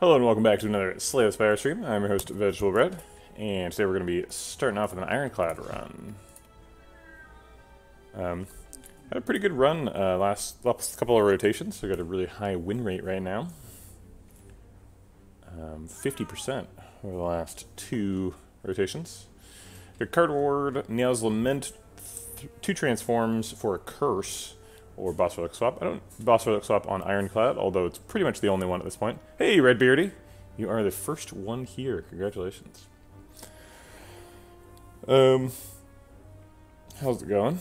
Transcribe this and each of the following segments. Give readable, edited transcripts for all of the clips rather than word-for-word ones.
Hello and welcome back to another Slay the Spire stream. I'm your host, Vegetablebread, and today we're going to be starting off with an Ironclad run. Had a pretty good run last couple of rotations, so we got a really high win rate right now. 50% over the last two rotations. Your card reward, Neo's Lament, 2 transforms for a curse, or boss relic swap. I don't boss relic swap on Ironclad, although it's pretty much the only one at this point. Hey, Redbeardy! You are the first one here. Congratulations. How's it going?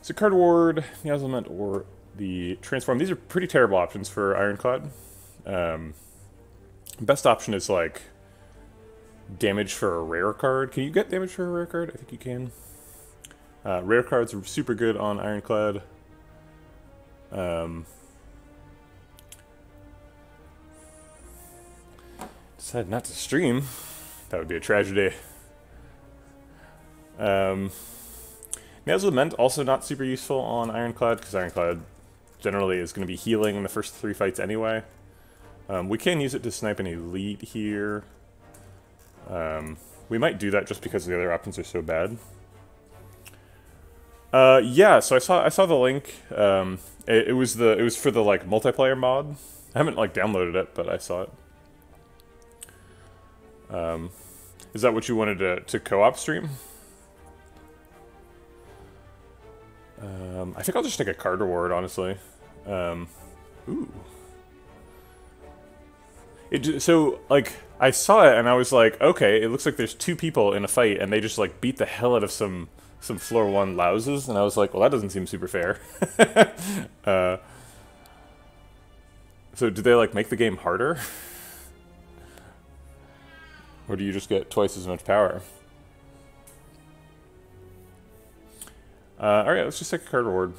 So card reward, Neo's Lament, or the transform. These are pretty terrible options for Ironclad. Best option is like damage for a rare card. Can you get damage for a rare card? I think you can. Rare cards are super good on Ironclad. Decided not to stream. That would be a tragedy. Neo's Lament also not super useful on Ironclad, because Ironclad generally is going to be healing in the first 3 fights anyway. We can use it to snipe an elite here. We might do that just because the other options are so bad. Yeah, so I saw the link. It was for the like multiplayer mod. I haven't like downloaded it, but I saw it. Is that what you wanted to co-op stream? I think I'll just take a card reward, honestly. Ooh. So, like, I saw it and I was like, okay, it looks like there's 2 people in a fight and they just, like, beat the hell out of some floor 1 louses, and I was like, well, that doesn't seem super fair. So did they, like, make the game harder? Or do you just get twice as much power? Alright, let's just take a card reward.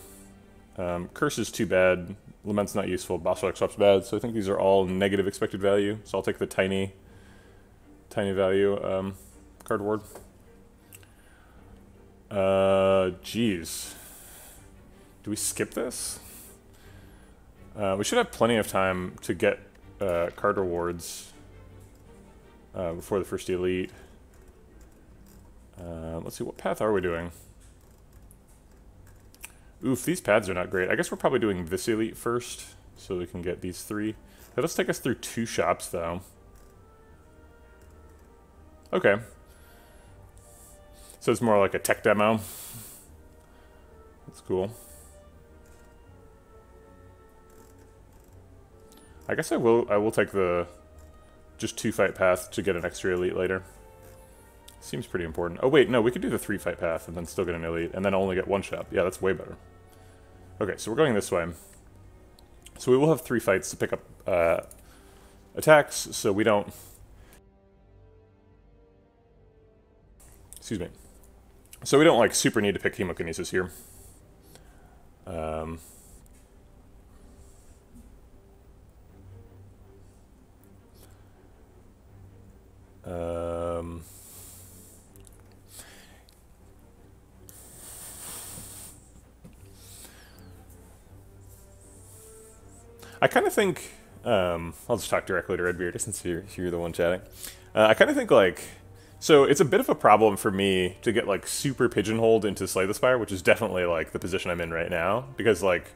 Curse is too bad. Lament's not useful. Boss relic swap's bad. So I think these are all negative expected value. So I'll take the tiny value card reward. Geez. Do we skip this? We should have plenty of time to get card rewards before the first elite. Let's see, what path are we doing? Oof, these pads are not great. I guess we're probably doing this elite first, so we can get these 3. That'll take us through 2 shops, though. Okay. So it's more like a tech demo. That's cool. I guess I will take the just 2 fight path to get an extra elite later. Seems pretty important. Oh wait, no, we could do the 3 fight path and then still get an elite, and then only get 1 shop. Yeah, that's way better. Okay, so we're going this way. So we will have 3 fights to pick up attacks, so we don't... Excuse me. So we don't, like, super need to pick Hemokinesis here. I kind of think, I'll just talk directly to Redbeard since you're the one chatting. I kind of think, like, so it's a bit of a problem for me to get, like, super pigeonholed into Slay the Spire, which is definitely, like, the position I'm in right now. Because, like,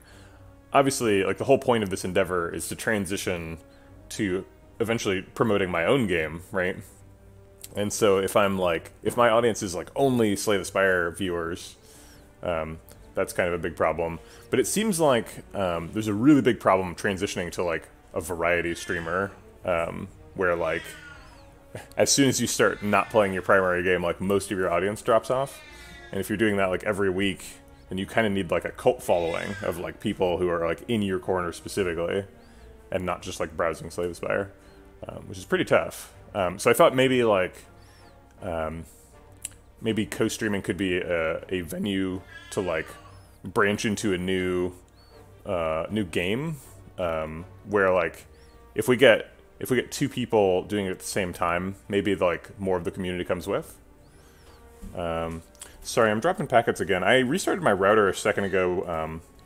obviously, like, the whole point of this endeavor is to transition to eventually promoting my own game, right? And so if I'm, like, if my audience is, like, only Slay the Spire viewers, that's kind of a big problem. But it seems like there's a really big problem transitioning to, like, a variety streamer, where, like, as soon as you start not playing your primary game, like, most of your audience drops off. And if you're doing that, like, every week, then you kind of need, like, a cult following of, like, people who are, like, in your corner specifically, and not just, like, browsing Slay the Spire, which is pretty tough. So I thought maybe, like, maybe co-streaming could be a venue to, like, branch into a new game, where, like, if we get 2 people doing it at the same time, maybe, like, more of the community comes with. Sorry, I'm dropping packets again. I restarted my router a second ago,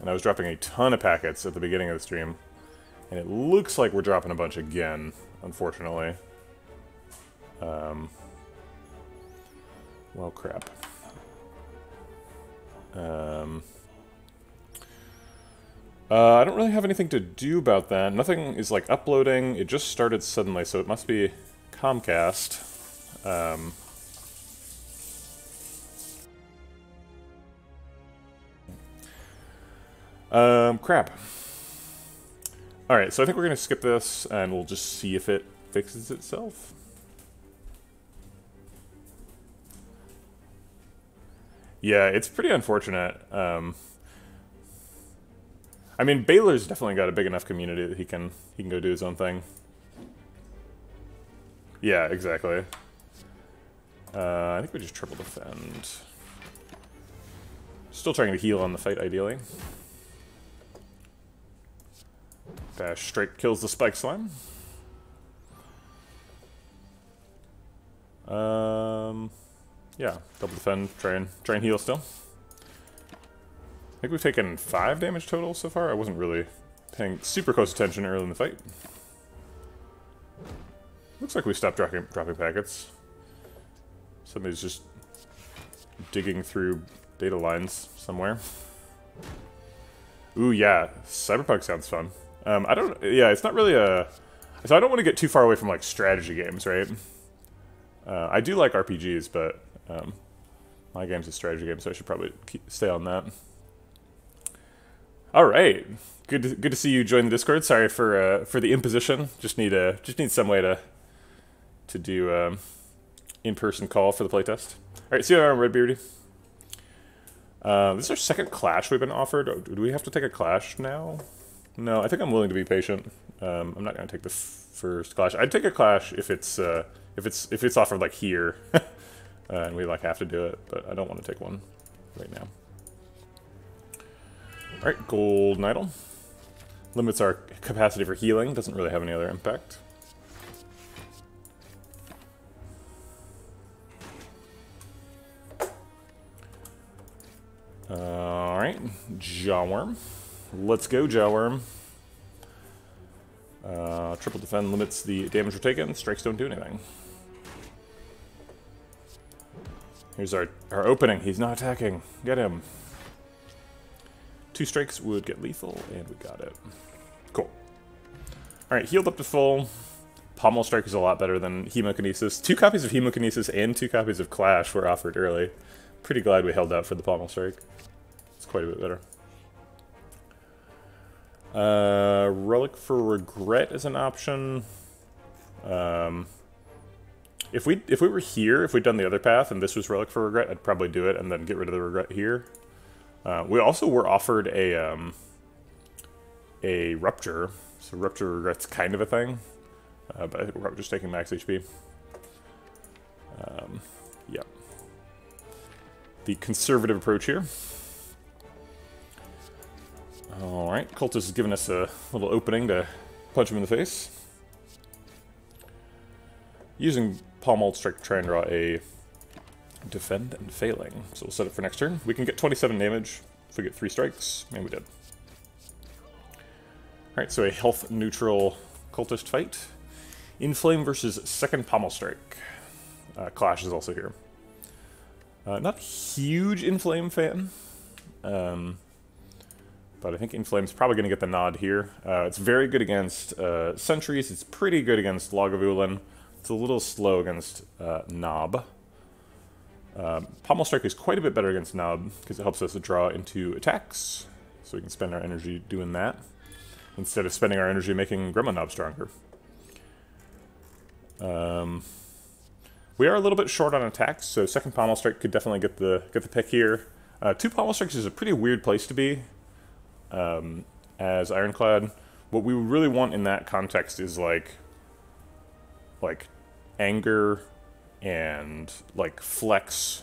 and I was dropping a ton of packets at the beginning of the stream. And it looks like we're dropping a bunch again, unfortunately. Well, crap. I don't really have anything to do about that. Nothing is, like, uploading. It just started suddenly, so it must be Comcast. Crap. Alright, so I think we're going to skip this, and we'll just see if it fixes itself. Yeah, it's pretty unfortunate. I mean, Baylor's definitely got a big enough community that he can go do his own thing. Yeah, exactly. I think we just triple defend. Still trying to heal on the fight, ideally. Dash straight kills the spike slime. Yeah, double defend, try and heal still. I think we've taken 5 damage total so far. I wasn't really paying super close attention early in the fight. Looks like we stopped dropping packets. Somebody's just digging through data lines somewhere. Ooh, yeah, Cyberpunk sounds fun. Yeah, it's not really a... So I don't want to get too far away from, like, strategy games, right? I do like RPGs, but my game's a strategy game, so I should probably stay on that. All right, good to see you join the Discord. Sorry for the imposition. Just need some way to do in-person call for the playtest. All right, see you around, Redbeardy. This is our second clash we've been offered. Do we have to take a clash now? No, I think I'm willing to be patient. I'm not going to take the first clash. I'd take a clash if it's offered like here, and we like have to do it. But I don't want to take one right now. All right, Golden Idol limits our capacity for healing. Doesn't really have any other impact. All right, Jawworm. Let's go, Jawworm. Triple defend limits the damage we're taking. Strikes don't do anything. Here's our opening. He's not attacking. Get him. 2 strikes would get lethal, and we got it. Cool. Alright, healed up to full. Pommel Strike is a lot better than Hemokinesis. 2 copies of Hemokinesis and 2 copies of Clash were offered early. Pretty glad we held out for the Pommel Strike. It's quite a bit better. Relic for Regret is an option. If we were here, if we'd done the other path and this was Relic for Regret, I'd probably do it and then get rid of the Regret here. We also were offered a Rupture, so Rupture Regret's kind of a thing, but I think we're probably just taking max HP. Yeah. The conservative approach here. Alright, Cultist has given us a little opening to punch him in the face. Using Pommel Strike to try and draw a defend and failing. So we'll set it for next turn. We can get 27 damage if we get 3 strikes, and we did. Alright, so a health neutral cultist fight. Inflame versus second Pommel Strike. Clash is also here. Not a huge Inflame fan, but I think Inflame's probably going to get the nod here. It's very good against Sentries. It's pretty good against Lagavulin. It's a little slow against Nob. Pommel Strike is quite a bit better against Nob because it helps us to draw into attacks. So we can spend our energy doing that instead of spending our energy making Gremlin Nob stronger. We are a little bit short on attacks, so second Pommel Strike could definitely get the pick here. 2 Pommel Strikes is a pretty weird place to be as Ironclad. What we really want in that context is like Anger and like Flex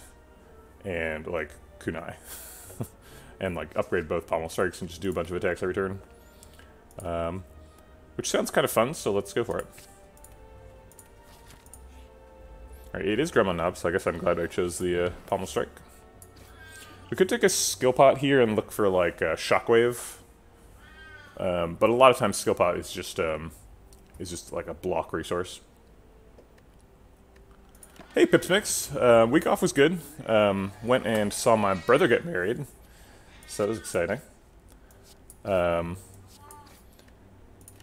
and like Kunai. And like upgrade both Pommel Strikes and just do a bunch of attacks every turn. Which sounds kind of fun, so let's go for it. Alright, it is Gremlin Nob, so I guess I'm glad I chose the Pommel Strike. We could take a skill pot here and look for like Shockwave. but a lot of times skill pot is just like a block resource. Hey, Pipsmix. Week off was good. Went and saw my brother get married, so that was exciting.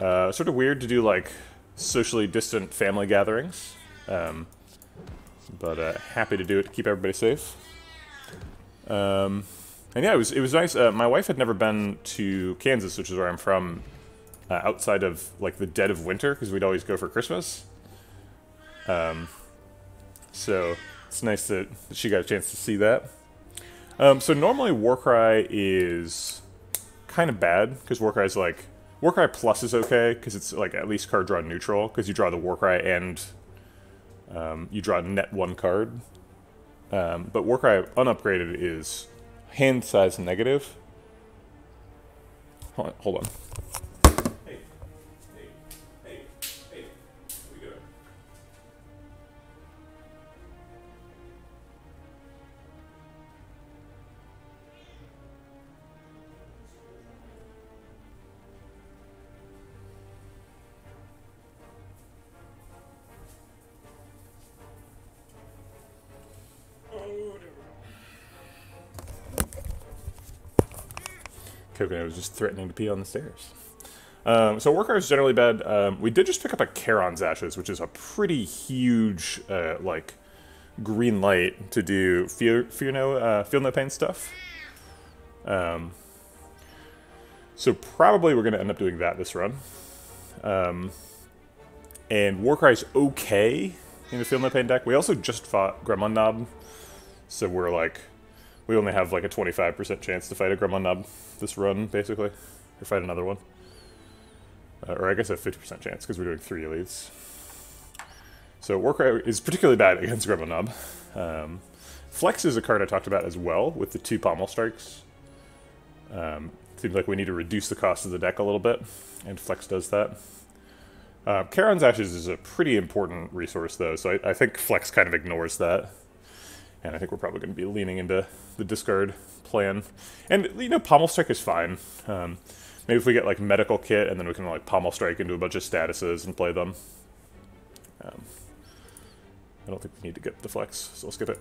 Sort of weird to do like socially distant family gatherings, but happy to do it to keep everybody safe. And yeah, it was nice. My wife had never been to Kansas, which is where I'm from, outside of like the dead of winter, because we'd always go for Christmas. So it's nice that she got a chance to see that. So normally Warcry is kind of bad, because Warcry's like... Warcry Plus is okay, because it's like at least card draw neutral, because you draw the Warcry and you draw net one card. But Warcry unupgraded is hand size negative. Hold on. Hey, we good? Coconut was just threatening to pee on the stairs. So Warcry is generally bad. We did just pick up a Charon's Ashes, which is a pretty huge, like, green light to do Feel No Pain stuff. So probably we're going to end up doing that this run. And Warcry's okay in the Feel No Pain deck. We also just fought Gremlin Knob, so we're like... We only have like a 25% chance to fight a Gremlin Knob this run, basically. Or fight another one. Or I guess a 50% chance, because we're doing 3 elites. So Warcry is particularly bad against Gremlin Knob. Flex is a card I talked about as well, with the 2 Pommel Strikes. Seems like we need to reduce the cost of the deck a little bit, and Flex does that. Charon's Ashes is a pretty important resource, though, so I think Flex kind of ignores that. And I think we're probably going to be leaning into the discard plan. And, you know, Pommel Strike is fine. Maybe if we get, like, Medical Kit, and then we can, like, Pommel Strike into a bunch of statuses and play them. I don't think we need to get the Flex, so we'll skip it.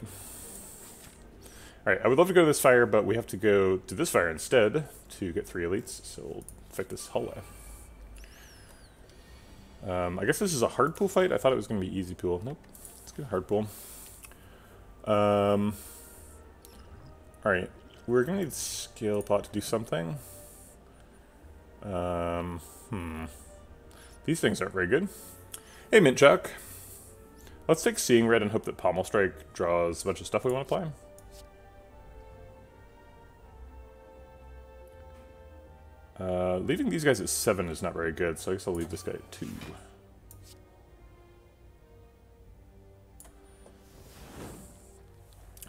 Alright, I would love to go to this fire, but we have to go to this fire instead to get 3 elites, so we'll fight this hallway. I guess this is a hard pool fight? I thought it was going to be easy pool. Nope, let's get a hard pool. Alright, we're gonna need skill pot to do something. These things aren't very good. Hey, Mint Chuck. Let's take Seeing Red and hope that Pommel Strike draws a bunch of stuff we want to play. Leaving these guys at 7 is not very good, so I guess I'll leave this guy at 2.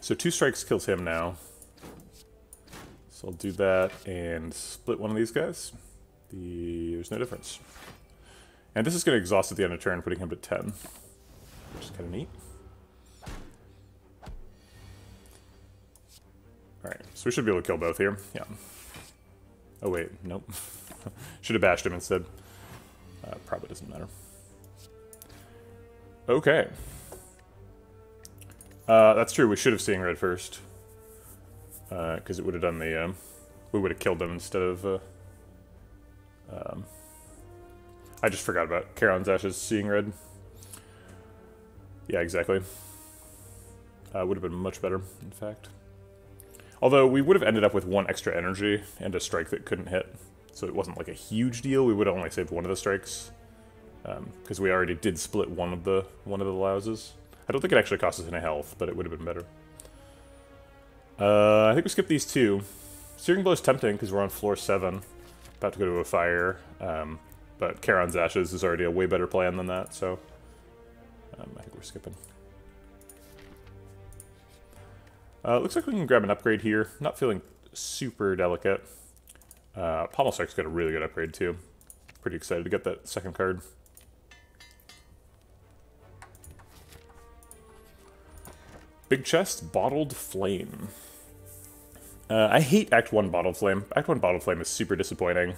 So 2 strikes kills him now. So I'll do that and split one of these guys. There's no difference. And this is going to exhaust at the end of turn, putting him to 10. Which is kind of neat. Alright, so we should be able to kill both here. Yeah. Oh wait, nope. Should have bashed him instead. Probably doesn't matter. Okay. That's true, we should have Seeing Red first. Because it would have done the, we would have killed them instead of, I just forgot about Charon's Ashes Seeing Red. Yeah, exactly. Would have been much better, in fact. Although, we would have ended up with 1 extra energy and a strike that couldn't hit. So it wasn't like a huge deal, we would have only saved 1 of the strikes. Because we already did split one of the louses. I don't think it actually cost us any health, but it would have been better. I think we skip these 2. Searing Blow is tempting because we're on floor 7. About to go to a fire. But Charon's Ashes is already a way better plan than that, so I think we're skipping. Looks like we can grab an upgrade here. Not feeling super delicate. Pommel Strike's got a really good upgrade too. Pretty excited to get that second card. Big chest, Bottled Flame. I hate Act 1 Bottled Flame. Act 1 Bottled Flame is super disappointing.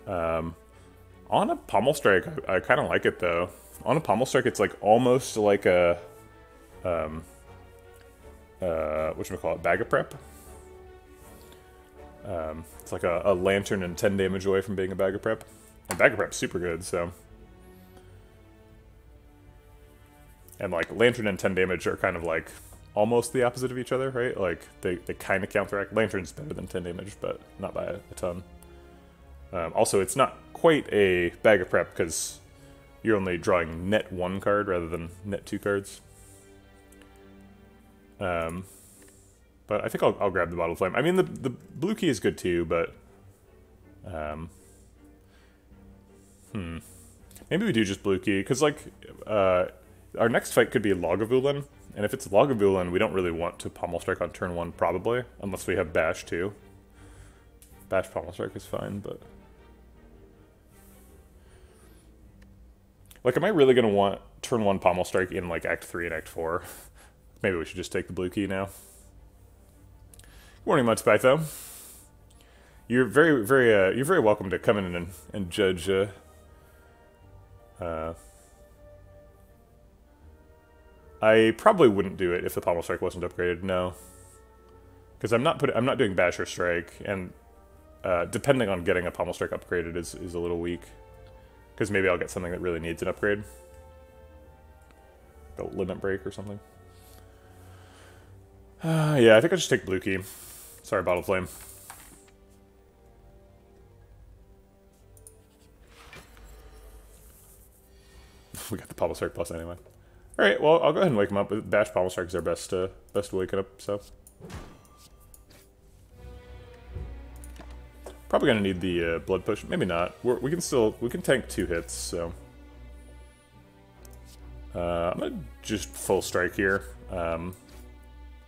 On a Pommel Strike, I kind of like it though. On a Pommel Strike, it's like almost like a whatchamacallit, Bag of Prep. It's like a Lantern and 10 damage away from being a Bag of Prep. And Bag of Prep's super good, so. And like Lantern and 10 damage are kind of like almost the opposite of each other, right? Like they kind of counteract. Lantern's better than 10 damage, but not by a ton. Also, it's not quite a Bag of Prep because you're only drawing net 1 card rather than net 2 cards. But I think I'll grab the Bottle of Flame. I mean, the blue key is good too, but maybe we do just blue key because like our next fight could be Lagavulin, and if it's Lagavulin, we don't really want to Pommel Strike on turn 1 probably, unless we have Bash too. Bash Pommel Strike is fine, but like, am I really gonna want turn 1 Pommel Strike in like Act 3 and Act 4? Maybe we should just take the blue key now. Good morning, Mudspytho. You're you're very welcome to come in and judge. I probably wouldn't do it if the Pommel Strike wasn't upgraded. No, because I'm not doing Bash or Strike, and depending on getting a Pommel Strike upgraded is a little weak. Because maybe I'll get something that really needs an upgrade, a Limit Break or something. Yeah, I think I'll just take blue key. Sorry, Bottle Flame. We got the Pommel Strike plus anyway. Alright, well, I'll go ahead and wake him up. Bash Pommel Strike is our best waking up, so. Probably gonna need the Blood Potion. Maybe not. We can tank 2 hits, so. I'm gonna just full strike here.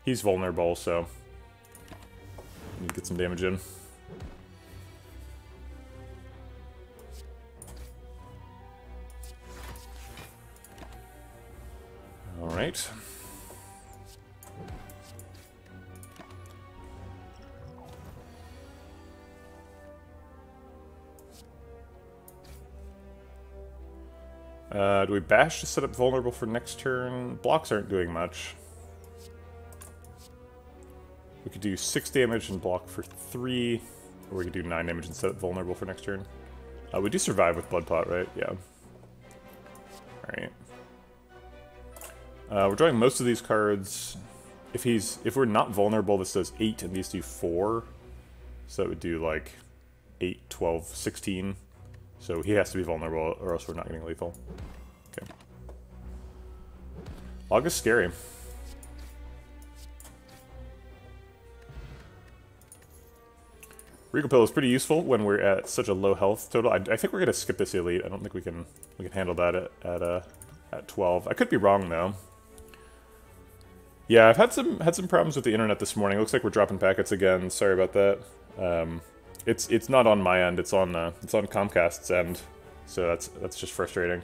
He's vulnerable, so need to get some damage in. All right. Do we bash to set up vulnerable for next turn? Blocks aren't doing much. We could do 6 damage and block for 3, or we could do 9 damage and set up vulnerable for next turn. We do survive with Blood Pot, right? Yeah. Alright. We're drawing most of these cards. If we're not vulnerable, this does 8 and these do 4. So it would do like 8, 12, 16. So he has to be vulnerable or else we're not getting lethal. Okay. Log is scary. Regal Pill is pretty useful when we're at such a low health total. I think we're gonna skip this elite. I don't think we can handle that at 12. I could be wrong though. Yeah, I've had some problems with the internet this morning. It looks like we're dropping packets again. Sorry about that. It's not on my end. It's on Comcast's end. So that's just frustrating.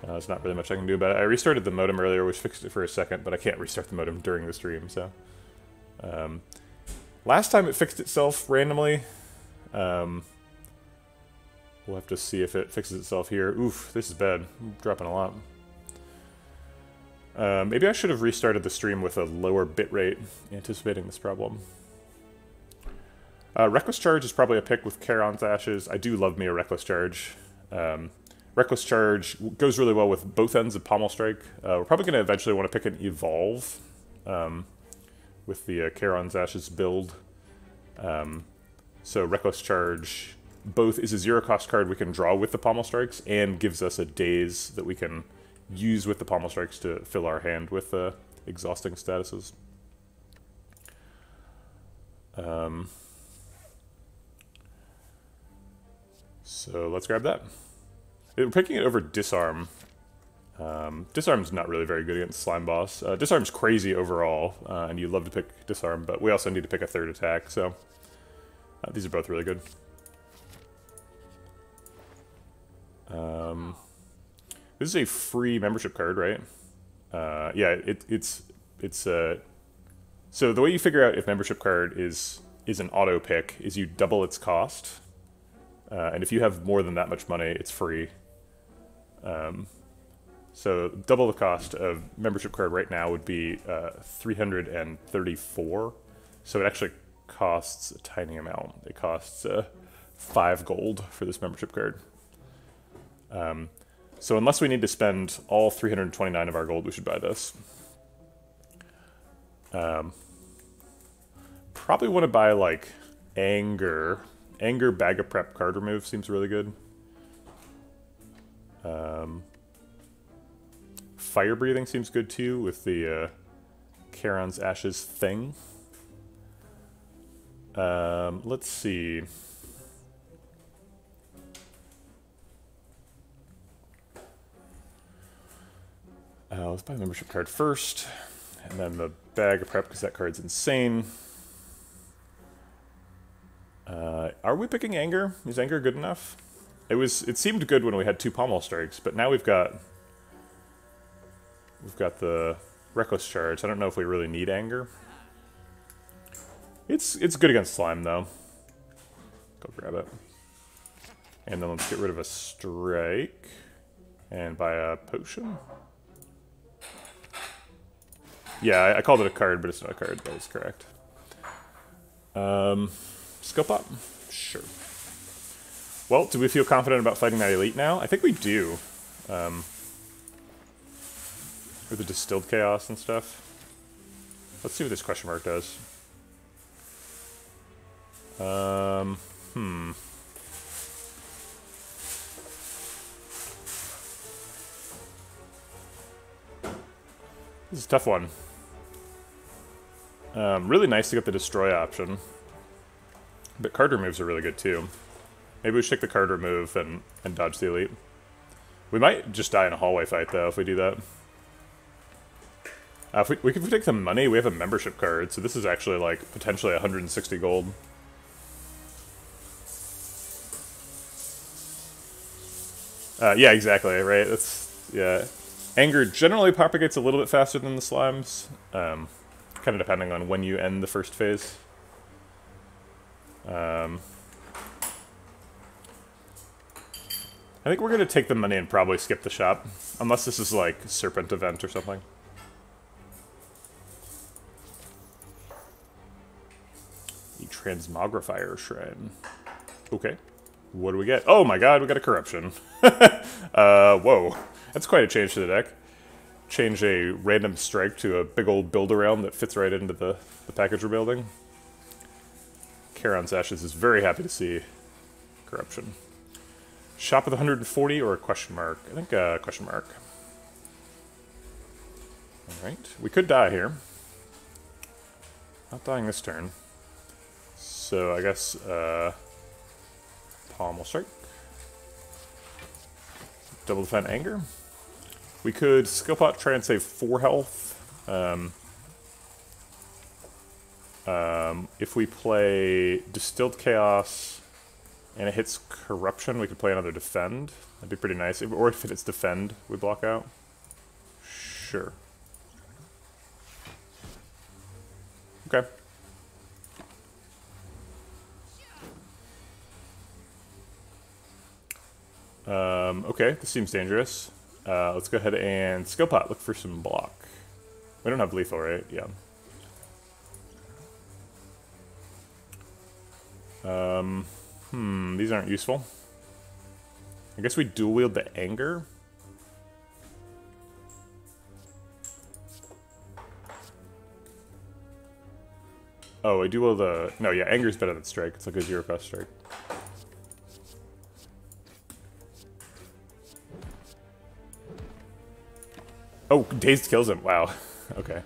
There's not really much I can do about it. I restarted the modem earlier, which fixed it for a second, but I can't restart the modem during the stream. So last time it fixed itself randomly. We'll have to see if it fixes itself here. Oof, this is bad. I'm dropping a lot. Maybe I should have restarted the stream with a lower bitrate, anticipating this problem. Reckless Charge is probably a pick with Charon's Ashes. I do love me a Reckless Charge. Reckless Charge goes really well with both ends of Pommel Strike. We're probably going to eventually want to pick an Evolve with the Charon's Ashes build. So Reckless Charge both is a 0-cost card we can draw with the Pommel Strikes and gives us a Daze that we can use with the Pommel Strikes to fill our hand with exhausting statuses. So let's grab that. We're picking it over Disarm. Disarm's not really very good against Slime Boss. Disarm's crazy overall, and you love to pick Disarm, but we also need to pick a 3rd attack, so these are both really good. This is a free membership card, right? Yeah, it's so the way you figure out if membership card is an auto pick is you double its cost. And if you have more than that much money, it's free. So double the cost of membership card right now would be 334. So it actually costs a tiny amount. It costs 5 gold for this membership card. So unless we need to spend all 329 of our gold, we should buy this. Probably want to buy like Anger. Anger Bag of Prep card remove seems really good. Fire Breathing seems good too with the Charon's Ashes thing. Let's see. Let's buy the membership card first, and then the Bag of Prep because that card's insane. Are we picking Anger? Is Anger good enough? It seemed good when we had 2 pommel strikes, but now we've got the Reckless Charge. I don't know if we really need Anger. It's good against slime though. Go grab it. And then let's get rid of a strike and buy a potion. Yeah, I called it a card, but it's not a card. That is correct. Skill pop? Sure. Well, do we feel confident about fighting that elite now? I think we do. With the Distilled Chaos and stuff. Let's see what this question mark does. This is a tough one. Really nice to get the Destroy option. But card removes are really good too. Maybe we should take the card remove and dodge the elite. We might just die in a hallway fight though if we do that. If we take the money, we have a membership card, so this is actually like potentially 160 gold. Yeah, exactly, right? Yeah. Anger generally propagates a little bit faster than the slimes, kind of depending on when you end the first phase. I think we're going to take the money and probably skip the shop, unless this is like Serpent event or something. The Transmogrifier Shrine. Okay. What do we get? Oh my god, we got a Corruption. Whoa. That's quite a change to the deck. Change a random strike to a big old build-around that fits right into the package we're building. Charon's Ashes is very happy to see Corruption. Shop with 140 or a question mark? I think a question mark. Alright. We could die here. Not dying this turn. So I guess Pommel Strike. Double Defend Anger. We could Skill Pot, try and save 4 health. If we play Distilled Chaos and it hits Corruption, we could play another Defend. That'd be pretty nice. Or if it's Defend, we block out. Sure. Okay. Okay, this seems dangerous. Let's go ahead and Skill Pot, look for some block. We don't have lethal, right? Yeah. These aren't useful. I guess we dual wield the Anger. Oh, I dual the... No, yeah, Anger's better than Strike. It's like a 0-cost strike. Oh, Dazed kills him. Wow. Okay.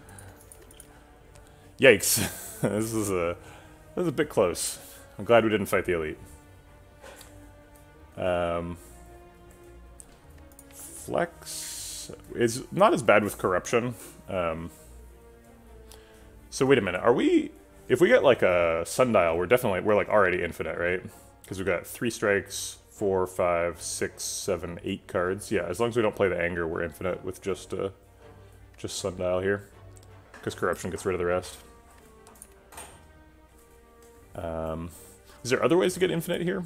Yikes. This is a bit close. I'm glad we didn't fight the elite. Flex is not as bad with Corruption. So wait a minute. Are we... If we get like a Sundial, we're like already infinite, right? Because we've got 3 strikes, 4, 5, 6, 7, 8 cards. Yeah, as long as we don't play the Anger, we're infinite with just Sundial here. Because Corruption gets rid of the rest. Is there other ways to get infinite here?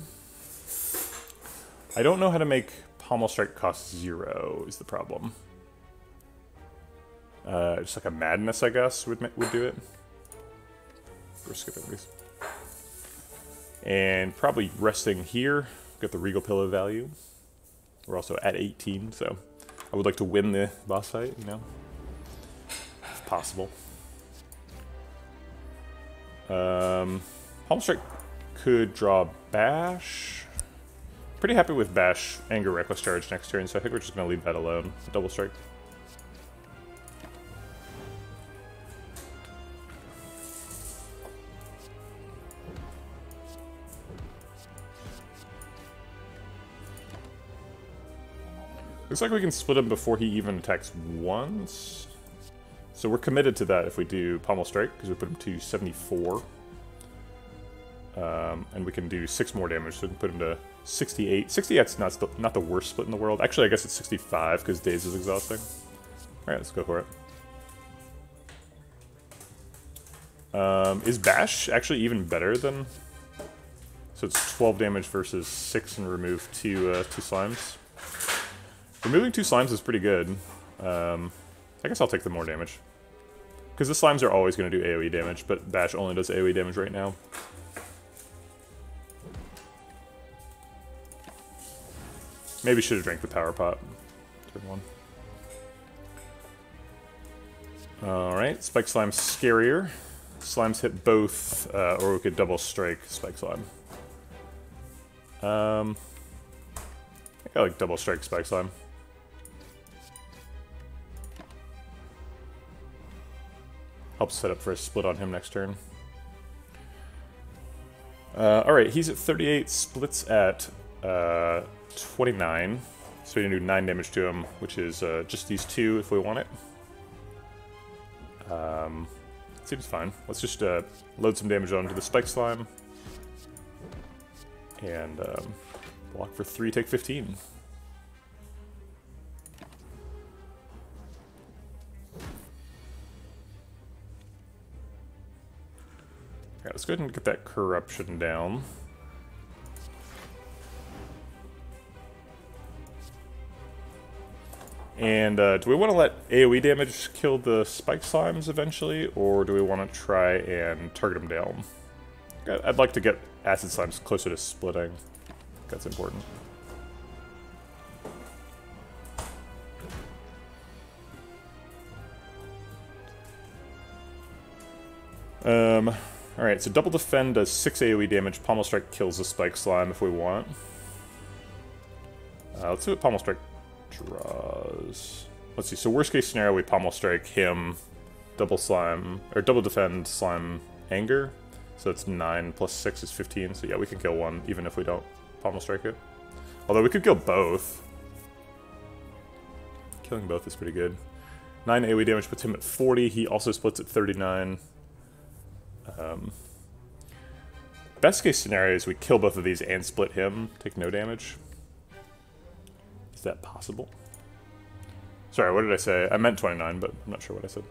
I don't know how to make Pommel Strike cost 0 is the problem. Just like a Madness, I guess, would do it. We're skipping these. And probably resting here. Get the Regal Pillow value. We're also at 18, so I would like to win the boss fight, you know, if possible. Pommel Strike could draw Bash. Pretty happy with Bash, Anger, Reckless Charge next turn, so I think we're just going to leave that alone. Double Strike. Looks like we can split him before he even attacks once. So we're committed to that if we do Pommel Strike, because we put him to 74. And we can do 6 more damage, so we can put him to 68. 68's not the worst split in the world. Actually, I guess it's 65, because Daze is exhausting. Alright, let's go for it. Is Bash actually even better than... So it's 12 damage versus 6 and remove 2 slimes. Removing 2 slimes is pretty good. I guess I'll take the more damage. Because the slimes are always going to do AoE damage, but Bash only does AoE damage right now. Maybe should have drank the power pot. Turn 1. Alright, Spike Slime's scarier. Slimes hit both, or we could double strike Spike Slime. I think I like double strike Spike Slime. Helps set up for a split on him next turn. Alright, he's at 38, splits at 29. So we can do 9 damage to him, which is just these 2 if we want it. Seems fine. Let's just load some damage onto the Spike Slime. And block for 3, take 15. Alright, let's go ahead and get that corruption down. And do we want to let AoE damage kill the Spike Slimes eventually, or do we want to try and target them down? I'd like to get Acid Slimes closer to splitting. That's important. Alright, so Double Defend does 6 AoE damage, Pommel Strike kills the Spike Slime if we want. Let's see what Pommel Strike draws. Let's see, so worst case scenario, we Pommel Strike him, Double Defend Slime Anger. So that's 9 plus 6 is 15, so yeah, we can kill one, even if we don't Pommel Strike it. Although we could kill both. Killing both is pretty good. 9 AoE damage puts him at 40, he also splits at 39. Best case scenario is we kill both of these and split him, take no damage. Is that possible? Sorry, what did I say? I meant 29, but I'm not sure what I said.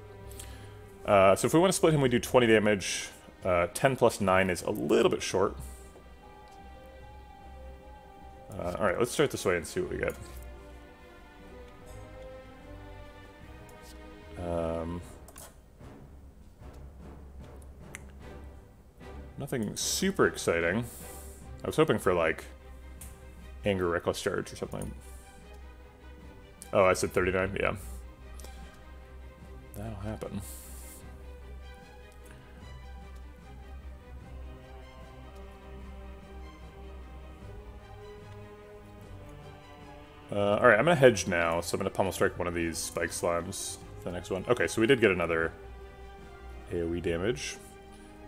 So if we want to split him, we do 20 damage. 10 plus 9 is a little bit short. Alright, let's start this way and see what we get. Nothing super exciting. I was hoping for, like, Anger, Reckless Charge or something. Oh, I said 39? Yeah. That'll happen. Alright, I'm gonna hedge now, so I'm gonna Pommel Strike one of these Spike Slimes. The next one. Okay, so we did get another AoE damage.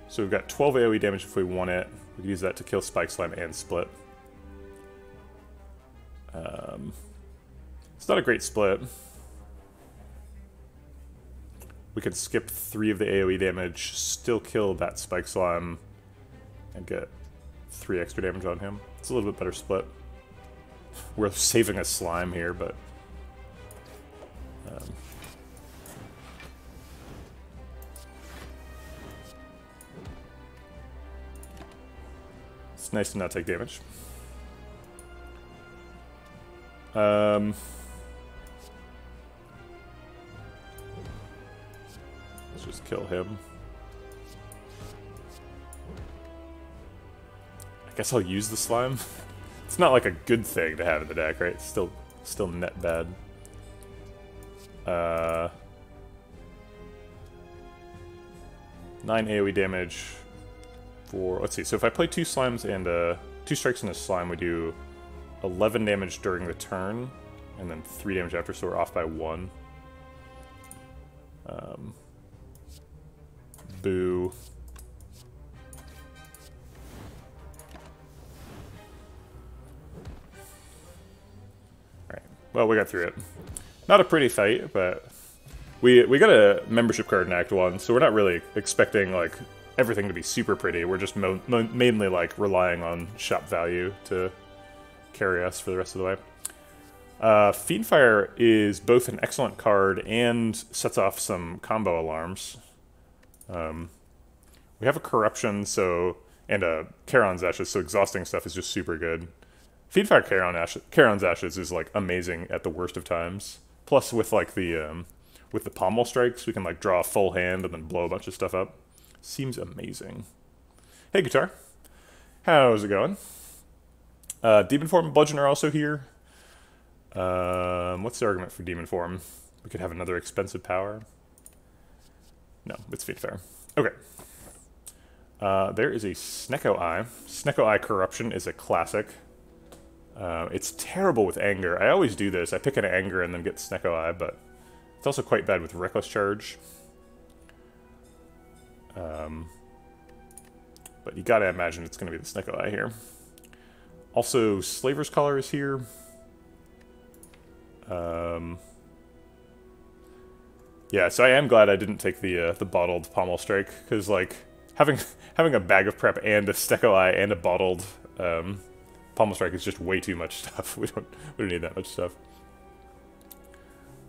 So we've got 12 AoE damage if we want it. We can use that to kill Spike Slime and split. It's not a great split. We can skip 3 of the AoE damage, still kill that Spike Slime, and get 3 extra damage on him. It's a little bit better split. We're saving a slime here, but... it's nice to not take damage. Let's just kill him. I guess I'll use the slime. It's not like a good thing to have in the deck, right? It's still net bad. 9 AoE damage for, let's see, so if I play 2 slimes and 2 strikes in a slime, we do 11 damage during the turn, and then 3 damage after, so we're off by 1. Boo. Alright, well, we got through it. Not a pretty fight, but we got a membership card in Act 1, so we're not really expecting, like, everything to be super pretty. We're just mainly, like, relying on shop value to carry us for the rest of the way. Fiendfire is both an excellent card and sets off some combo alarms. We have a Corruption, so, and a Charon's Ashes, so exhausting stuff is just super good. Fiendfire Charon's Ashes is, like, amazing at the worst of times. Plus, with, like, with the Pommel Strikes, we can, like, draw a full hand and then blow a bunch of stuff up. Seems amazing. Hey, Guitar. How's it going? Demon Form and Bludgeon are also here. What's the argument for Demon Form? We could have another expensive power. No, it's Fiendfire. Okay. There is a Snecko Eye. Snecko Eye Corruption is a classic. It's terrible with Anger. I always do this. I pick an Anger and then get Snecko Eye, but it's also quite bad with Reckless Charge. But you gotta imagine it's gonna be the Snecko Eye here. Also, Slaver's Collar is here. Yeah, so I am glad I didn't take the bottled Pommel Strike, because, like, having a bag of prep and a Snecko Eye and a bottled Pommel Strike is just way too much stuff. We don't need that much stuff.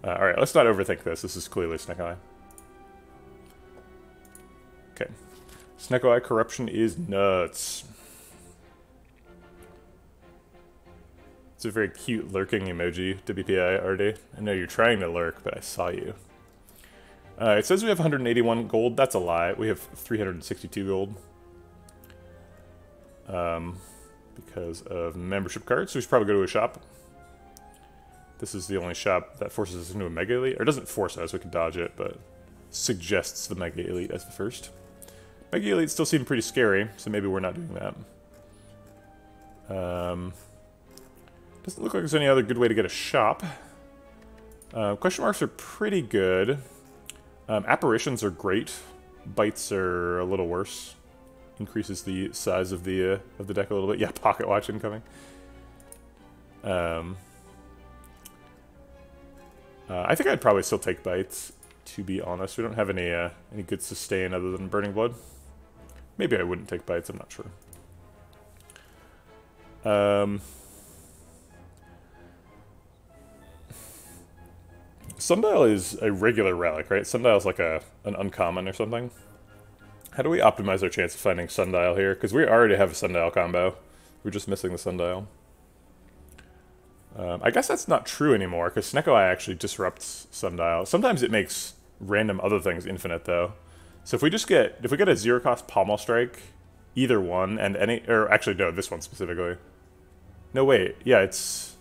Alright, let's not overthink this. This is clearly Snecko Eye. Okay. Snecko Eye Corruption is nuts. It's a very cute lurking emoji, WPI, RD. I know you're trying to lurk, but I saw you. It says we have 181 gold. That's a lie. We have 362 gold. Because of membership cards, so we should probably go to a shop. This is the only shop that forces us into a Mega Elite. Or doesn't force us, we can dodge it, but suggests the Mega Elite as the first. Mega Elites still seem pretty scary, so maybe we're not doing that. Doesn't look like there's any other good way to get a shop. Question marks are pretty good. Apparitions are great. Bites are a little worse. Increases the size of the deck a little bit. Yeah, Pocket Watch incoming. I think I'd probably still take Bites, to be honest. We don't have any good sustain other than Burning Blood. Maybe I wouldn't take Bites, I'm not sure. Sundial is a regular relic, right? Sundial's like an uncommon or something. How do we optimize our chance of finding Sundial here? Because we already have a Sundial combo. We're just missing the Sundial. I guess that's not true anymore, because Snecko Eye actually disrupts Sundial. Sometimes it makes random other things infinite, though. So if we get a zero-cost Pommel Strike, either one, and any... Or actually, no, this one specifically. No, wait. Yeah, it's...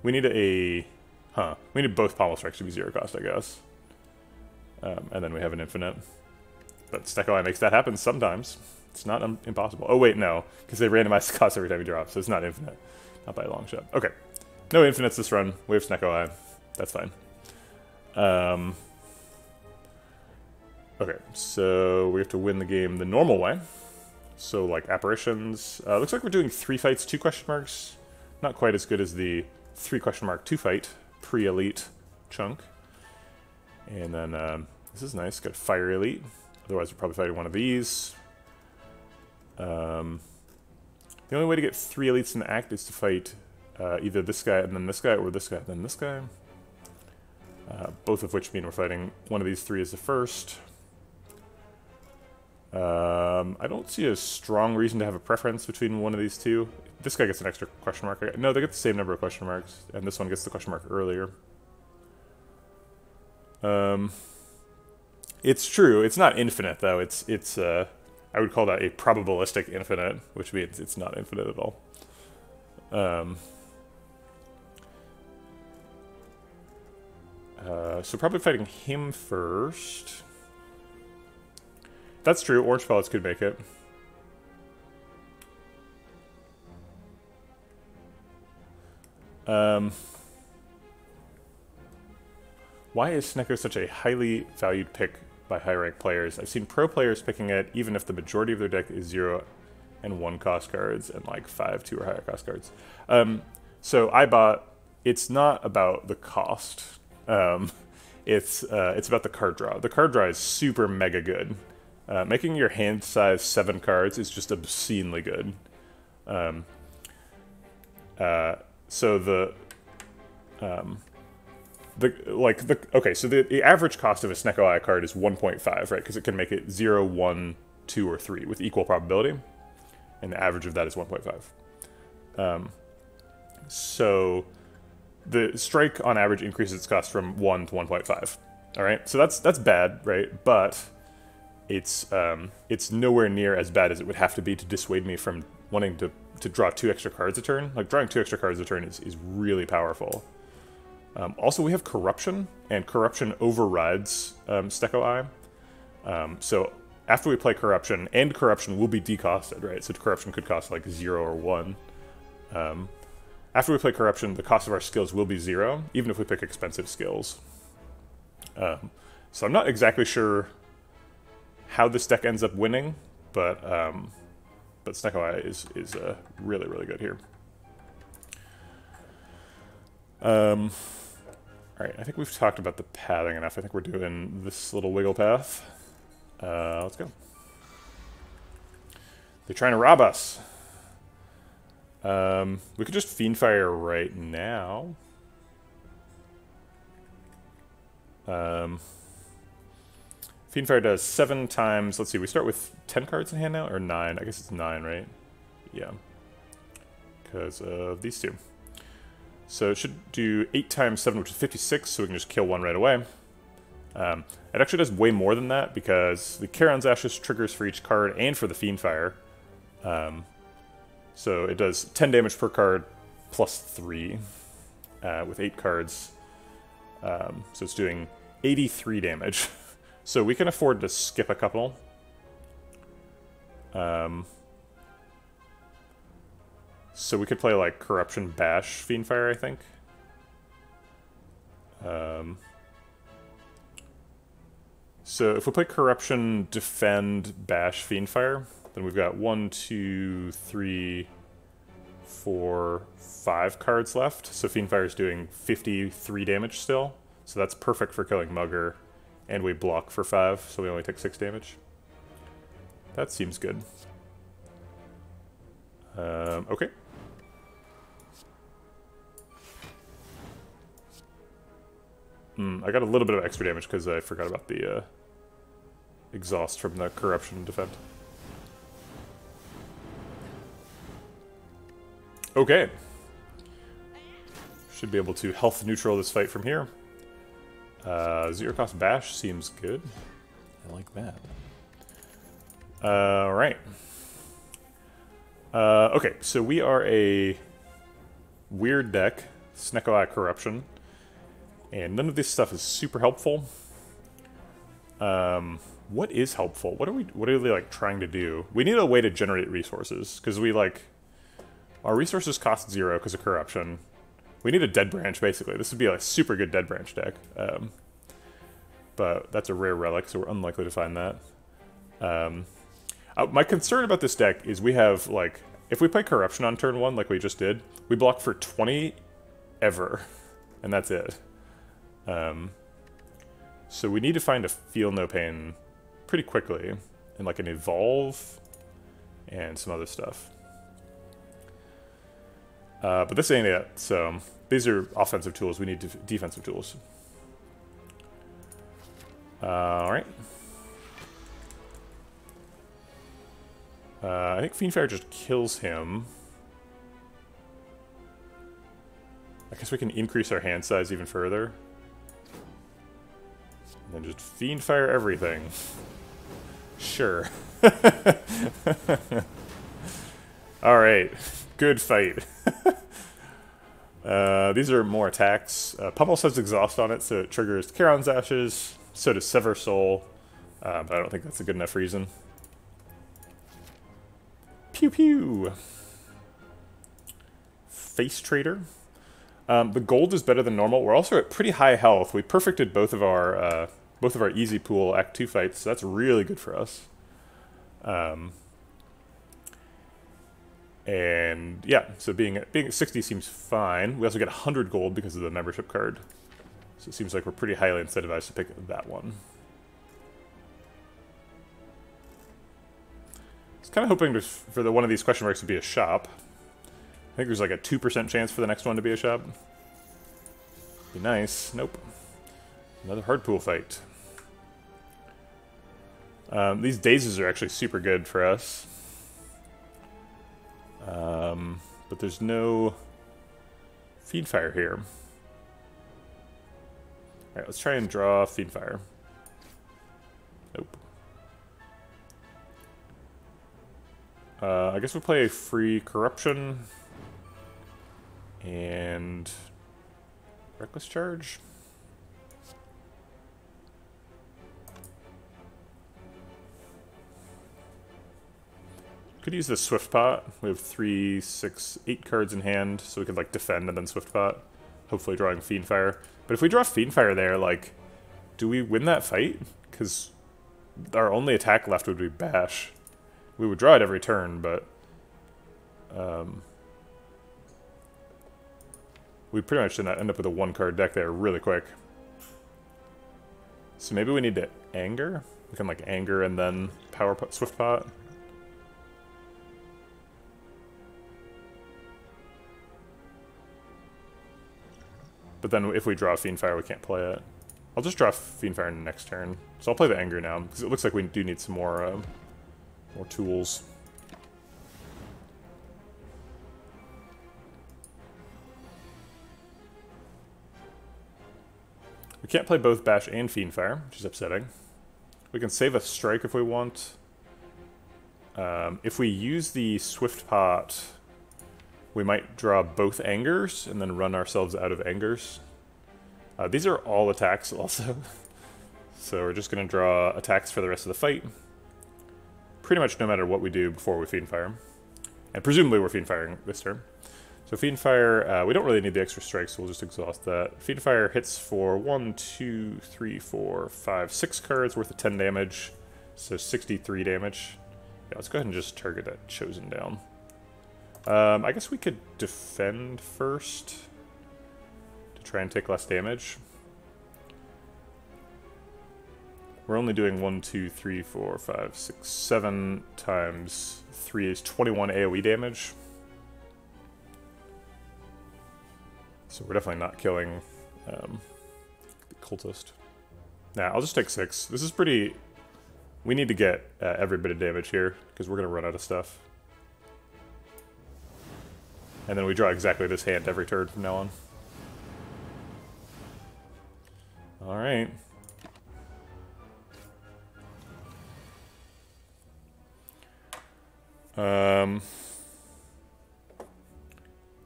We need a... Huh. We need both Pommel Strikes to be zero-cost, I guess. And then we have an infinite. But Snecko Eye makes that happen sometimes. It's not impossible. Oh, wait, no. Because they randomize the cost every time you drop, so it's not infinite. Not by a long shot. Okay. No infinites this run. We have Snecko Eye. That's fine. Okay, so we have to win the game the normal way. So, like, apparitions. Looks like we're doing 3 fights, 2 question marks. Not quite as good as the 3 question mark 2 fight pre-elite chunk. And then, this is nice. Got a fire elite. Otherwise, we're probably fighting one of these. The only way to get 3 elites in the act is to fight either this guy and then this guy, or this guy and then this guy. Both of which mean we're fighting one of these 3 as the first. I don't see a strong reason to have a preference between one of these two. This guy gets an extra question mark. No, they get the same number of question marks, and this one gets the question mark earlier. It's true. It's not infinite though. It's I would call that a probabilistic infinite, which means it's not infinite at all. So probably fighting him first. That's true. Orange pellets could make it. Why is Snecko such a highly valued pick by high-ranked players? I've seen pro players picking it even if the majority of their deck is 0 and 1 cost cards and like 5 2 or higher cost cards. So I bought. It's not about the cost. It's about the card draw. The card draw is super mega good. Making your hand size 7 cards is just obscenely good. So the average cost of a Snecko Eye card is 1.5, right? Because it can make it 0, 1, 2, or 3 with equal probability, and the average of that is 1.5. So the strike on average increases its cost from 1 to 1.5. All right, so that's bad, right? But it's nowhere near as bad as it would have to be to dissuade me from wanting to draw 2 extra cards a turn. Like, drawing 2 extra cards a turn is really powerful. Also, we have Corruption, and Corruption overrides Snecko Eye. So after we play Corruption, and Corruption will be decosted, right? So Corruption could cost like 0 or 1. After we play Corruption, the cost of our skills will be 0, even if we pick expensive skills. So I'm not exactly sure how this deck ends up winning, but Snecko Eye is really, really good here. Alright, I think we've talked about the pathing enough. I think we're doing this little wiggle path. Let's go. They're trying to rob us. We could just Fiendfire right now. Fiendfire does 7 times, let's see, we start with 10 cards in hand now, or 9? I guess it's 9, right? Yeah. Because of these two. So it should do 8 times 7, which is 56, so we can just kill 1 right away. It actually does way more than that, because the Charon's Ashes triggers for each card and for the Fiendfire. So it does 10 damage per card, plus 3, with 8 cards. So it's doing 83 damage. So we can afford to skip a couple. So we could play like Corruption Bash Fiendfire, I think. So if we play Corruption Defend Bash Fiendfire, then we've got 1, 2, 3, 4, 5 cards left. So Fiendfire is doing 53 damage still. So that's perfect for killing Mugger. And we block for 5, so we only take 6 damage. That seems good. Okay. I got a little bit of extra damage because I forgot about the exhaust from the Corruption Defend. Okay. Should be able to health neutral this fight from here. 0 cost bash seems good. I like that. Alright. Okay, so we are a weird deck, Snecko Eye Corruption, and none of this stuff is super helpful. What is helpful? What are they like trying to do? We need a way to generate resources, because our resources cost 0 because of Corruption. We need a Dead Branch, basically. This would be a super good Dead Branch deck. But that's a rare relic, so we're unlikely to find that. My concern about this deck is we have, like, if we play Corruption on turn 1, like we just did, we block for 20 ever, and that's it. So we need to find a Feel No Pain pretty quickly, and like an Evolve, and some other stuff. But this ain't it, so these are offensive tools, we need defensive tools. Alright. I think Fiendfire just kills him. I guess we can increase our hand size even further. And then just Fiendfire everything. Sure. Alright. Good fight. These are more attacks. Pummel has exhaust on it, so it triggers Charon's Ashes. So does Sever Soul. But I don't think that's a good enough reason. Pew pew! Face Trader. The gold is better than normal. We're also at pretty high health. We perfected both of our easy pool Act 2 fights, so that's really good for us. And yeah, so being at 60 seems fine. We also get 100 gold because of the membership card. So it seems like we're pretty highly incentivized to pick that one. I was kind of hoping for one of these question marks to be a shop. I think there's like a 2% chance for the next one to be a shop. Be nice. Nope. Another hard pool fight. These dazes are actually super good for us. But there's no Fiendfire here. Alright, let's try and draw Fiendfire. Nope. I guess we'll play free Corruption. And Reckless Charge. Could use the Swift Pot. We have 3, 6, 8 cards in hand, so we could like defend and then Swift Pot. Hopefully drawing Fiendfire. But if we draw Fiendfire there, like, do we win that fight? Because our only attack left would be Bash. We would draw it every turn, but we pretty much did not end up with a 1-card deck there really quick. So maybe we need to Anger? We can like Anger and then Swift Pot. But then if we draw Fiendfire, we can't play it. I'll just draw Fiendfire next turn. So I'll play the Anger now, because it looks like we do need some more tools. We can't play both Bash and Fiendfire, which is upsetting. We can save a strike if we want. If we use the Swift Pot, we might draw both Angers and then run ourselves out of Angers. These are all attacks also. So we're just going to draw attacks for the rest of the fight. Pretty much no matter what we do before we Fiendfire. And presumably we're Fiendfiring this turn. So Fiendfire, we don't really need the extra strikes, so we'll just exhaust that. Fiendfire hits for 1, 2, 3, 4, 5, 6 cards worth of 10 damage. So 63 damage. Yeah, let's go ahead and just target that Chosen down. I guess we could defend first to try and take less damage. We're only doing 1, 2, 3, 4, 5, 6, 7 times 3 is 21 AoE damage. So we're definitely not killing the cultist. Nah, I'll just take 6. This is pretty... We need to get every bit of damage here, because we're going to run out of stuff. And then we draw exactly this hand every turn from now on. Alright.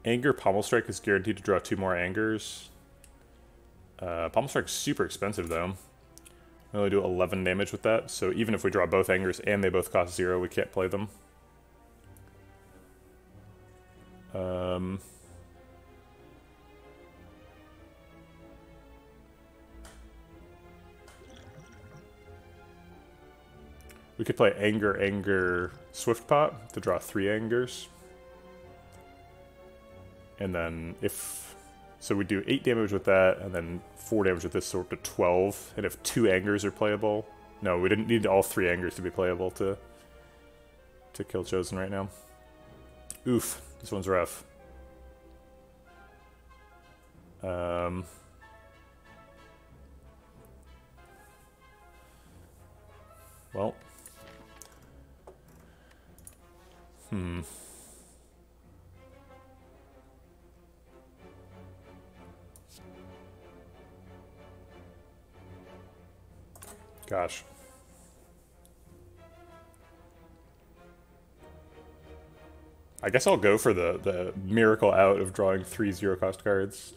Anger Pommel Strike is guaranteed to draw 2 more Angers. Pommel Strike's super expensive though. We only do 11 damage with that, so even if we draw both Angers and they both cost 0, we can't play them. We could play Anger, Swift Pot to draw 3 Angers. And then if... So we do 8 damage with that, and then 4 damage with this, so we're up to 12. And if 2 Angers are playable... No, we didn't need all 3 Angers to be playable to kill Chosen right now. Oof, this one's rough. Well... Gosh. I guess I'll go for the miracle out of drawing 3 0-cost cards.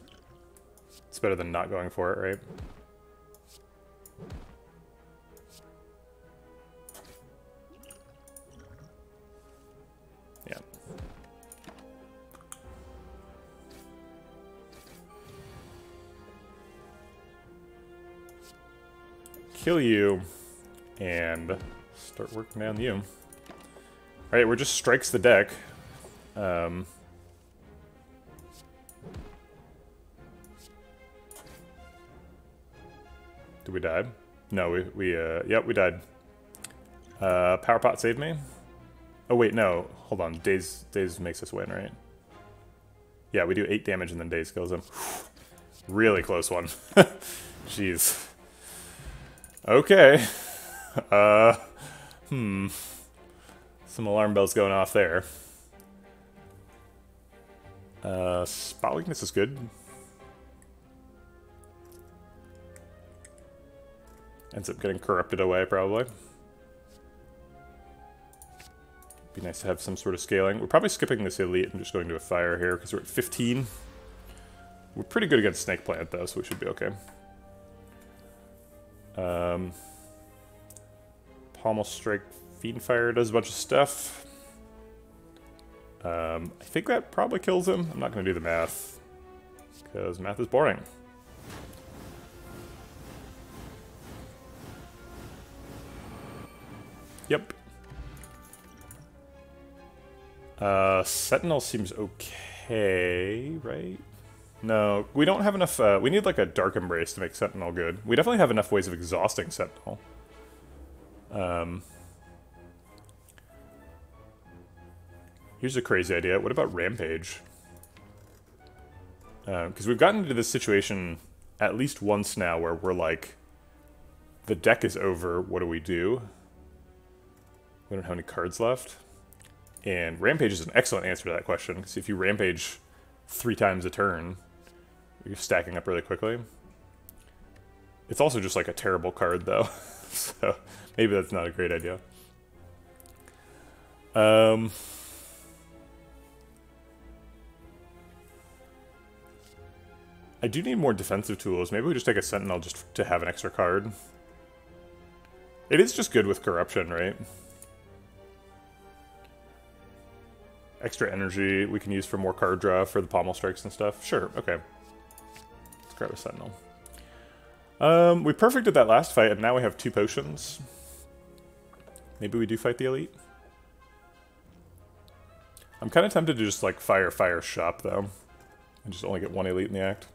It's better than not going for it, right? Yeah. Kill you, and start working down you. Alright, we're just strikes the deck. Did we die? No, yep, we died. Power Pot saved me? Oh wait, no, hold on, Daze makes us win, right? Yeah, we do 8 damage and then Daze kills him. Really close one. Jeez. Okay. Some alarm bells going off there. Spot weakness is good. Ends up getting corrupted away, probably. Be nice to have some sort of scaling. We're probably skipping this elite and just going to a fire here, because we're at 15. We're pretty good against Snake Plant, though, so we should be okay. Pommel Strike Fiendfire does a bunch of stuff. I think that probably kills him. I'm not going to do the math, because math is boring. Yep. Sentinel seems okay, right? No, we don't have enough, we need like a Dark Embrace to make Sentinel good. We definitely have enough ways of exhausting Sentinel. Here's a crazy idea. What about Rampage? Because we've gotten into this situation at least once now where we're like, the deck is over, what do? We don't have any cards left. And Rampage is an excellent answer to that question, because if you Rampage 3 times a turn, you're stacking up really quickly. It's also just like a terrible card, though. So maybe that's not a great idea. I do need more defensive tools. Maybe we just take a Sentinel just to have an extra card. It is just good with Corruption, right? Extra energy we can use for more card draw for the pommel strikes and stuff. Sure, okay. Let's grab a Sentinel. We perfected that last fight, and now we have 2 potions. Maybe we do fight the elite? I'm kind of tempted to just, like, fire shop, though. And just only get 1 elite in the act.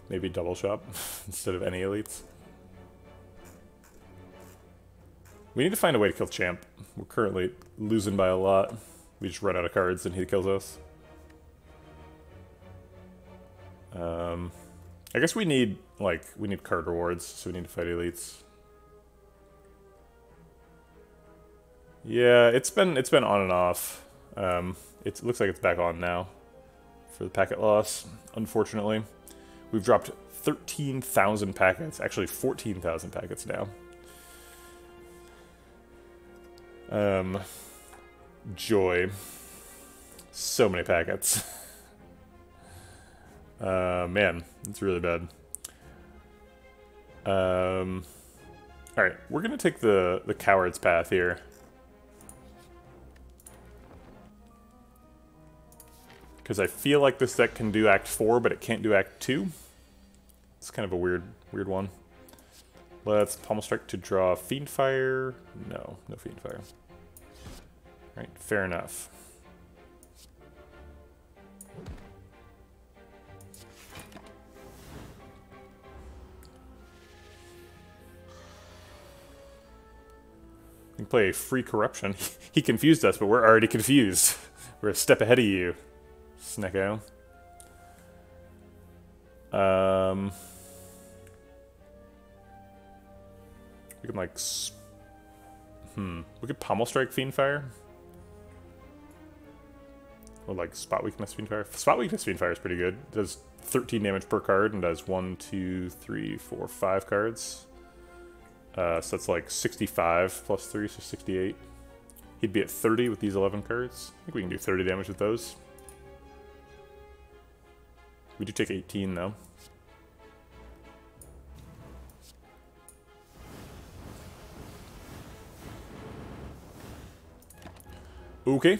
Maybe double shop instead of any elites. We need to find a way to kill Champ. We're currently losing by a lot. We just run out of cards and he kills us. I guess we need card rewards, so we need to fight elites. Yeah, it's been on and off. It looks like it's back on now for the packet loss, unfortunately. We've dropped 13,000 packets, actually 14,000 packets now. Joy. So many packets. Man, it's really bad. Alright, we're gonna take the coward's path here. Because I feel like this deck can do Act 4, but it can't do Act 2. It's kind of a weird one. Let's Pommel Strike to draw Fiendfire. No Fiendfire. Alright, fair enough. We can play Free Corruption. He confused us, but we're already confused. We're a step ahead of you, Snecko. We can like, we could Pommel Strike Fiendfire. Or like Spot Weakness Fiendfire. Spot Weakness Fiendfire is pretty good. It does 13 damage per card and does 1, 2, 3, 4, 5 cards. So that's like 65 plus 3, so 68. He'd be at 30 with these 11 cards. I think we can do 30 damage with those. We do take 18 though. Okay.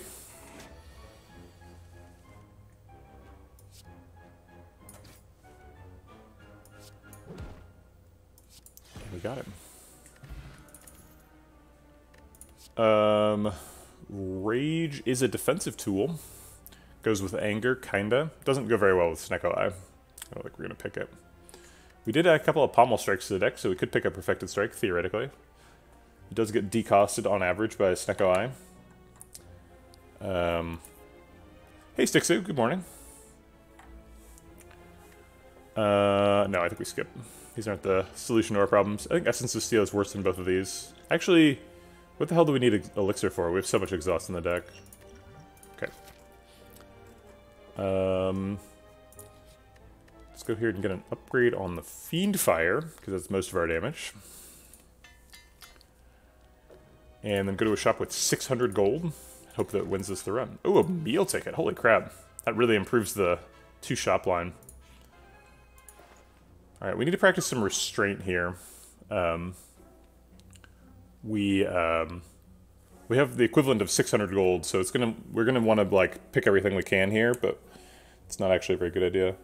We got it. Rage is a defensive tool. Goes with anger, kinda. Doesn't go very well with Snecko Eye. I don't think we're gonna pick it. We did add a couple of Pommel Strikes to the deck, so we could pick a Perfected Strike, theoretically. It does get decosted on average by Snecko Eye. Hey Stixu, good morning. No, I think we skip. These aren't the solution to our problems. I think Essence of Steel is worse than both of these. Actually, what the hell do we need Elixir for? We have so much exhaust in the deck. Okay. Let's go here and get an upgrade on the Fiendfire, because that's most of our damage. And then go to a shop with 600 gold. Hope that wins us the run. Oh, a meal ticket. Holy crap. That really improves the 2-shop line. Alright, we need to practice some restraint here. We have the equivalent of 600 gold, so we're gonna want to like pick everything we can here, but it's not actually a very good idea.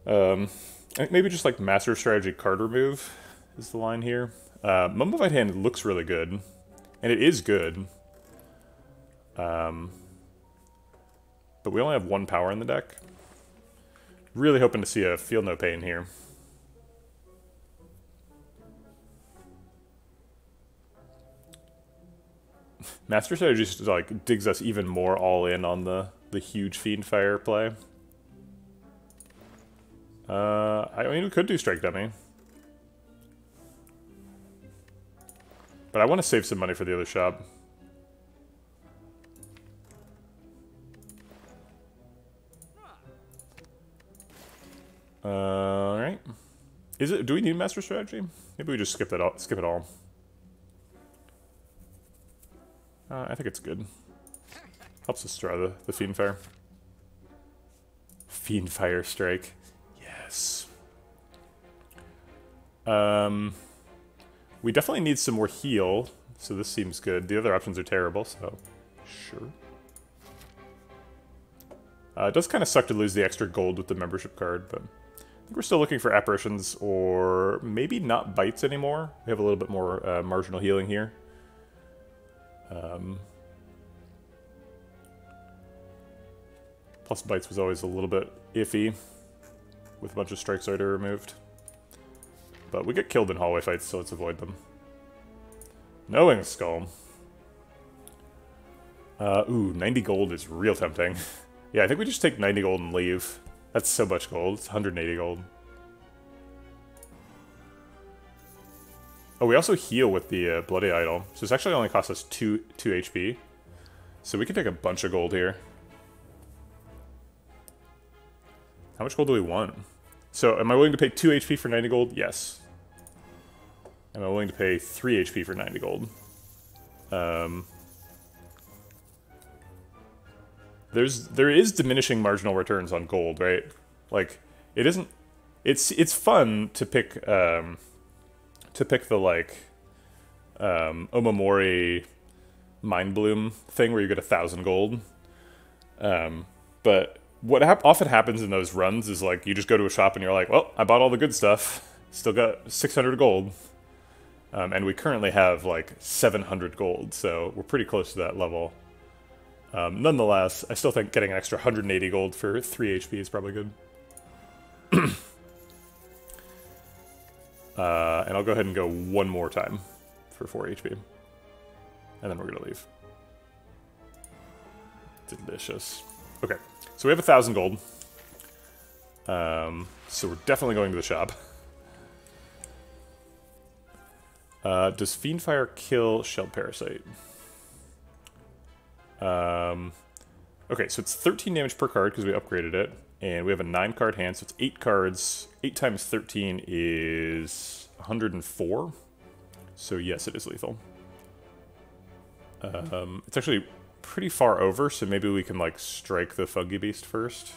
I think maybe just like Master Strategy card remove is the line here. Mummified Hand looks really good, and it is good. But we only have 1 power in the deck. Really hoping to see a Feel No Pain here. Master Strategy just like digs us even more all in on the huge Fiendfire play. I mean, we could do Strike Dummy. But I want to save some money for the other shop. Alright. Do we need Master Strategy? Maybe we just skip it all. I think it's good. Helps us draw the Fiendfire. Fiendfire Strike. Yes. We definitely need some more heal, so this seems good. The other options are terrible, so sure. It does kind of suck to lose the extra gold with the membership card, but I think we're still looking for apparitions, or maybe not bites anymore. We have a little bit more marginal healing here. Plus bites was always a little bit iffy with a bunch of strikes already removed. But we get killed in hallway fights, so let's avoid them. Knowing Skull. Ooh, 90 gold is real tempting. Yeah, I think we just take 90 gold and leave. That's so much gold. It's 180 gold. Oh, we also heal with the Bloody Idol. So this actually only costs us 2 HP. So we can take a bunch of gold here. How much gold do we want? So am I willing to pay 2 HP for 90 gold? Yes. Am I willing to pay 3 HP for 90 gold? There is diminishing marginal returns on gold, right? Like, it isn't... It's fun to pick the, like, Omamori Mind Bloom thing where you get 1,000 gold. But what often happens in those runs is, like, you just go to a shop and you're like, well, I bought all the good stuff. Still got 600 gold. And we currently have, like, 700 gold, so we're pretty close to that level. Nonetheless, I still think getting an extra 180 gold for 3 HP is probably good. And I'll go ahead and go one more time for 4 HP. And then we're going to leave. Delicious. Okay, so we have 1,000 gold. So we're definitely going to the shop. Does Fiendfire kill Shelled Parasite? Okay, so it's 13 damage per card because we upgraded it. And we have a 9-card hand, so it's 8 cards. 8 times 13 is 104. So yes, it is lethal. It's actually pretty far over, so maybe we can, like, strike the Fungi Beast first.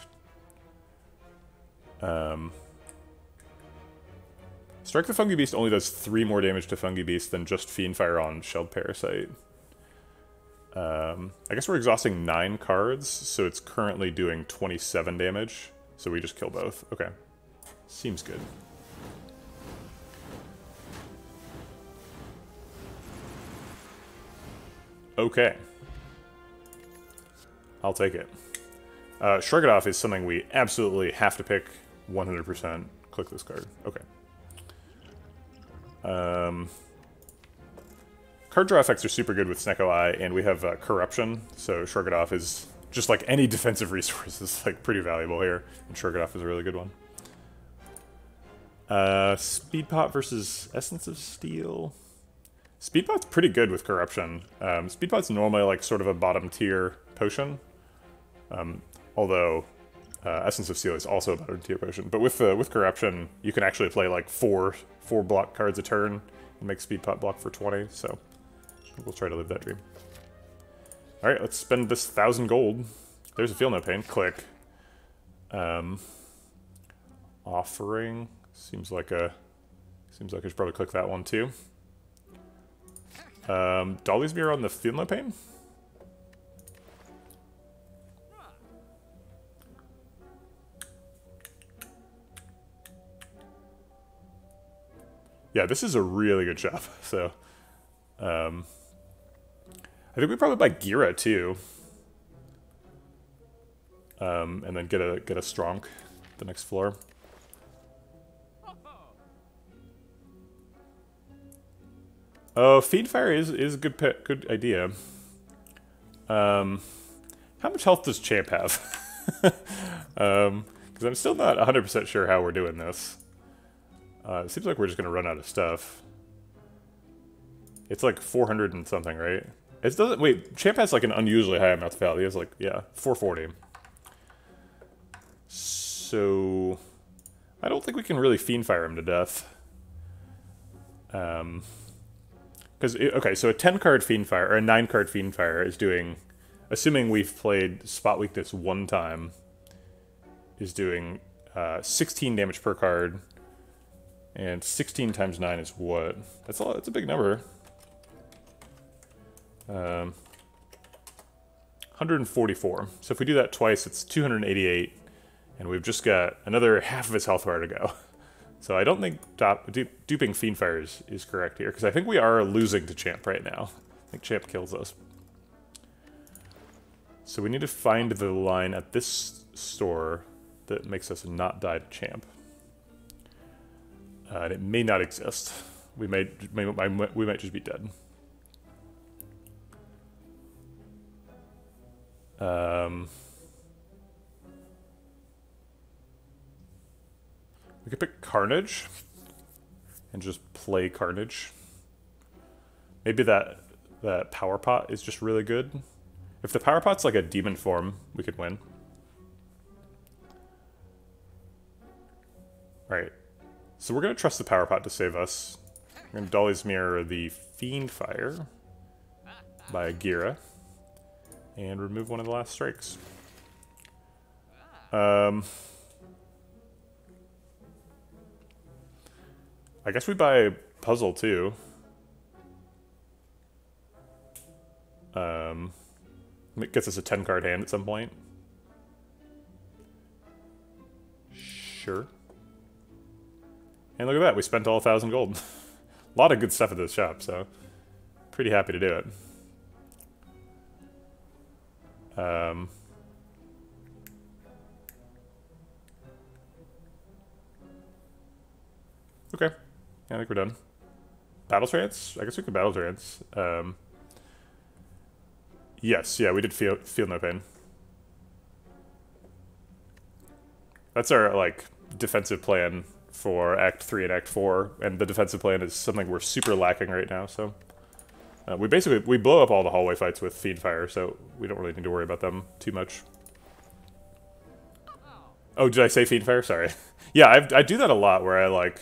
Strike the Fungi Beast only does 3 more damage to Fungi Beast than just Fiendfire on Shelled Parasite. I guess we're exhausting 9 cards, so it's currently doing 27 damage. So we just kill both. Okay. Seems good. Okay. I'll take it. Shrug It Off is something we absolutely have to pick 100%. Click this card. Okay. Card draw effects are super good with Snecko Eye, and we have Corruption, so Shrug It Off is, just like any defensive resource, is like pretty valuable here, and Shrug It Off is a really good one. Speed Pot versus Essence of Steel. Speed Pot's pretty good with Corruption. Speed Pot's normally like sort of a bottom tier potion, although Essence of Steel is also a bottom tier potion. But with Corruption, you can actually play like four block cards a turn and make Speed Pot block for 20. So we'll try to live that dream. All right, let's spend this 1,000 gold. There's a Feel No Pain. Click. Offering seems like I should probably click that one too. Dolly's Mirror on the Feel No Pain. Yeah, this is a really good shop. So, I think we probably buy Gira too, and then get a Stronk the next floor. Oh, Fiendfire is a good idea. How much health does Champ have? Because I'm still not 100% sure how we're doing this. It seems like we're just gonna run out of stuff. It's like 400 and something, right? It doesn't. Wait, Champ has like an unusually high amount of value. It's like, yeah, 440. So I don't think we can really Fiendfire him to death. Okay, so a 10-card Fiendfire, or a 9-card Fiendfire is doing, assuming we've played Spot Weakness one time, is doing 16 damage per card, and 16 times 9 is what? That's a big number. 144. So if we do that twice, it's 288, and we've just got another half of his health bar to go. So I don't think duping Fiendfire is correct here, because I think we are losing to Champ right now. I think Champ kills us. So we need to find the line at this store that makes us not die to Champ. And it may not exist. We might just be dead. We could pick Carnage and just play Carnage. Maybe that Power Pot is just really good. If the Power Pot's like a demon form, we could win. Alright. So we're going to trust the Power Pot to save us. We're going to Dolly's Mirror the Fiendfire by Gira. And remove one of the last strikes. I guess we buy Puzzle too. It gets us a 10-card hand at some point. Sure. And look at that, we spent all 1,000 gold. A lot of good stuff at this shop, so pretty happy to do it. Okay. I think we're done. Battle Trance? I guess we could Battle Trance. Yes, yeah, we did feel no pain. That's our, like, defensive plan for Act 3 and Act 4, and the defensive plan is something we're super lacking right now, so... we blow up all the hallway fights with Fiendfire, so we don't really need to worry about them too much. Oh, did I say Fiendfire? Sorry. Yeah, I do that a lot, where I, like,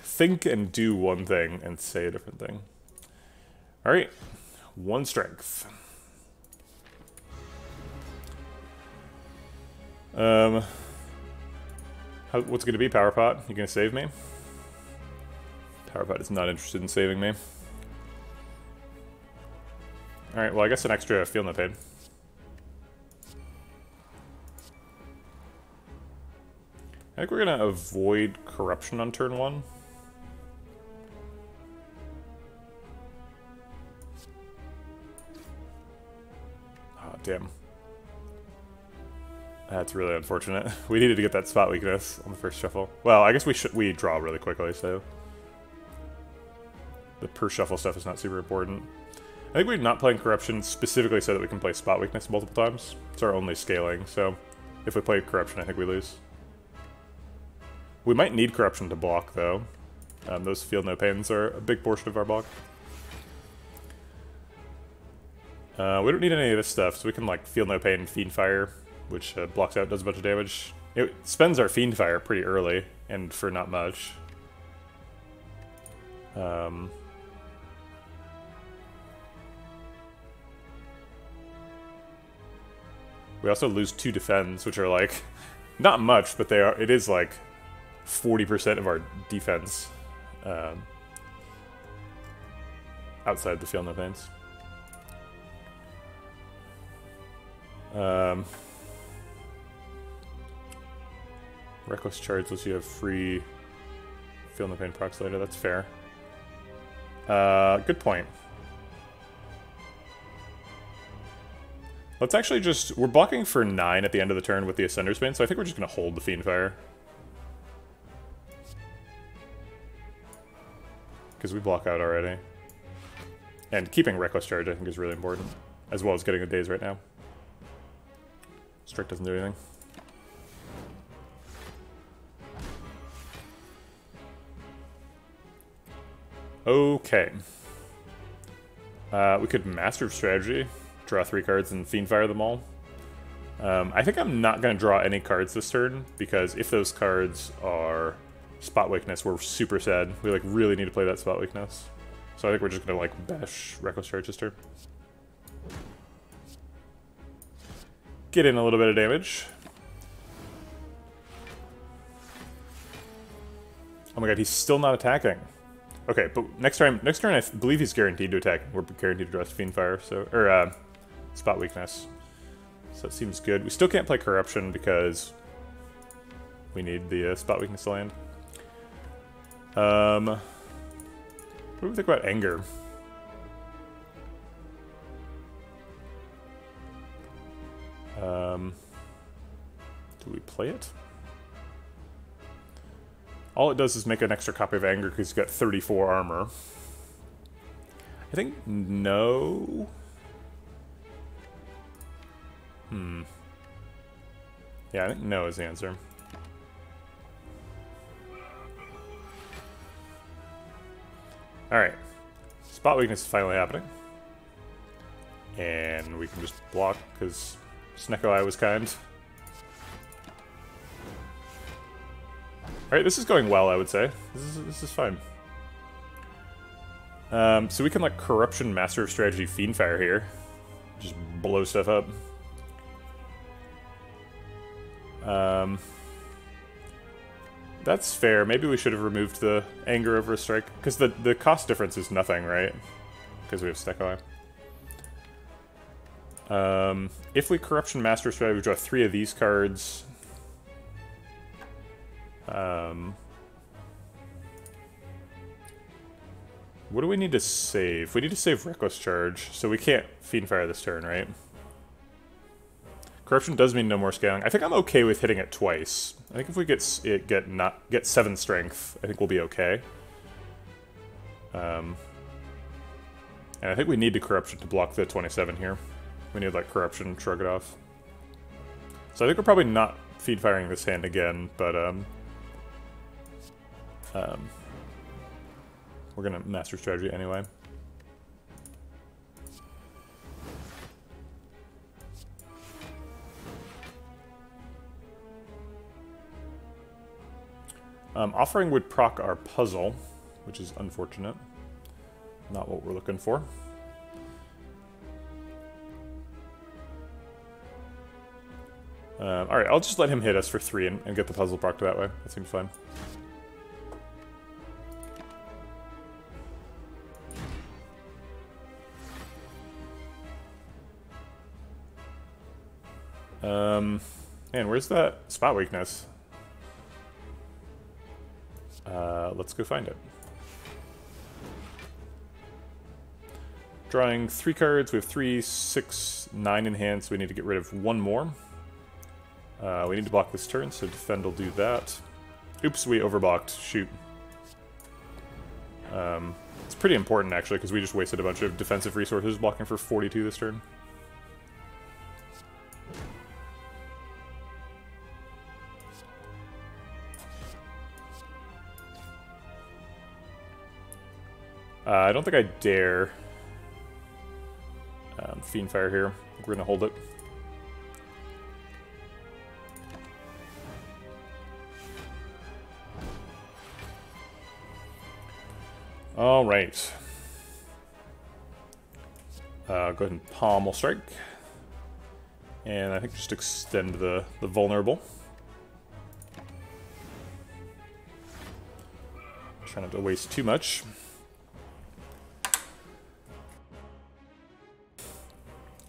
think and do one thing and say a different thing. Alright. 1 strength. What's going to be, Power Pot? You going to save me? Power Pot is not interested in saving me. Alright, well, I guess an extra Feel No Pain. I think we're going to avoid Corruption on turn 1. Oh, damn. That's really unfortunate. We needed to get that spot weakness on the first shuffle. Well, I guess we draw really quickly, so... the per shuffle stuff is not super important. I think we're not playing Corruption specifically so that we can play spot weakness multiple times. It's our only scaling, so if we play Corruption, I think we lose. We might need Corruption to block, though. Those Feel No Pains are a big portion of our block. We don't need any of this stuff, so we can, like, Feel No Pain and Fiendfire, which blocks out, does a bunch of damage. It spends our Fiendfire pretty early, and for not much. We also lose 2 defense, which are, like, not much, but it is, like, 40% of our defense outside the Feel No Pains. Reckless Charge lets you have free Feel No Pain procs later, that's fair. Good point. Let's actually just... we're blocking for 9 at the end of the turn with the Ascender's Bane, so I think we're just going to hold the Fiendfire. Because we block out already. And keeping Reckless Charge, I think, is really important. As well as getting the days right now. Strike doesn't do anything. Okay. We could Master Strategy. Draw 3 cards and Fiendfire them all. I think I'm not going to draw any cards this turn, because if those cards are spot weakness, we're super sad. We, like, really need to play that spot weakness. So I think we're just going to, like, bash Reckless Charge this turn. Get in a little bit of damage. Oh my god, he's still not attacking. Okay, but next turn I believe he's guaranteed to attack. We're guaranteed to draw Fiendfire, so... or, spot weakness. So it seems good. We still can't play Corruption because we need the spot weakness to land. What do we think about Anger? Do we play it? All it does is make an extra copy of Anger because he's got 34 armor. I think no. Yeah, I think no is the answer. Alright. Spot weakness is finally happening. And we can just block because Snecko Eye was kind. Alright, this is going well, I would say. This is fine. So we can, like, Corruption Master of Strategy Fiendfire here. Just blow stuff up. That's fair. Maybe we should have removed the Anger over a Strike. Because the cost difference is nothing, right? Because we have Snecko Eye. If we Corruption Master of Strategy, we draw 3 of these cards. What do we need to save? We need to save Reckless Charge, so we can't Fiendfire this turn, right? Corruption does mean no more scaling. I think I'm okay with hitting it twice. I think if we get 7 strength, I think we'll be okay. And I think we need the Corruption to block the 27 here. We need, like, Corruption, shrug it off. So I think we're probably not Fiendfiring this hand again, but We're gonna master strategy anyway. Offering would proc our puzzle, which is unfortunate. Not what we're looking for. Alright, I'll just let him hit us for 3 and get the puzzle procced that way. That seems fine. Man, where's that spot weakness? Let's go find it. Drawing 3 cards. We have 3, 6, 9 in hand, so we need to get rid of 1 more. We need to block this turn, so defend will do that. Oops, we overblocked. Shoot. It's pretty important, actually, because we just wasted a bunch of defensive resources blocking for 42 this turn. I don't think I dare Fiendfire here. I think we're going to hold it. All right. Go ahead and Pommel Strike. And I think just extend the vulnerable. Try not to waste too much.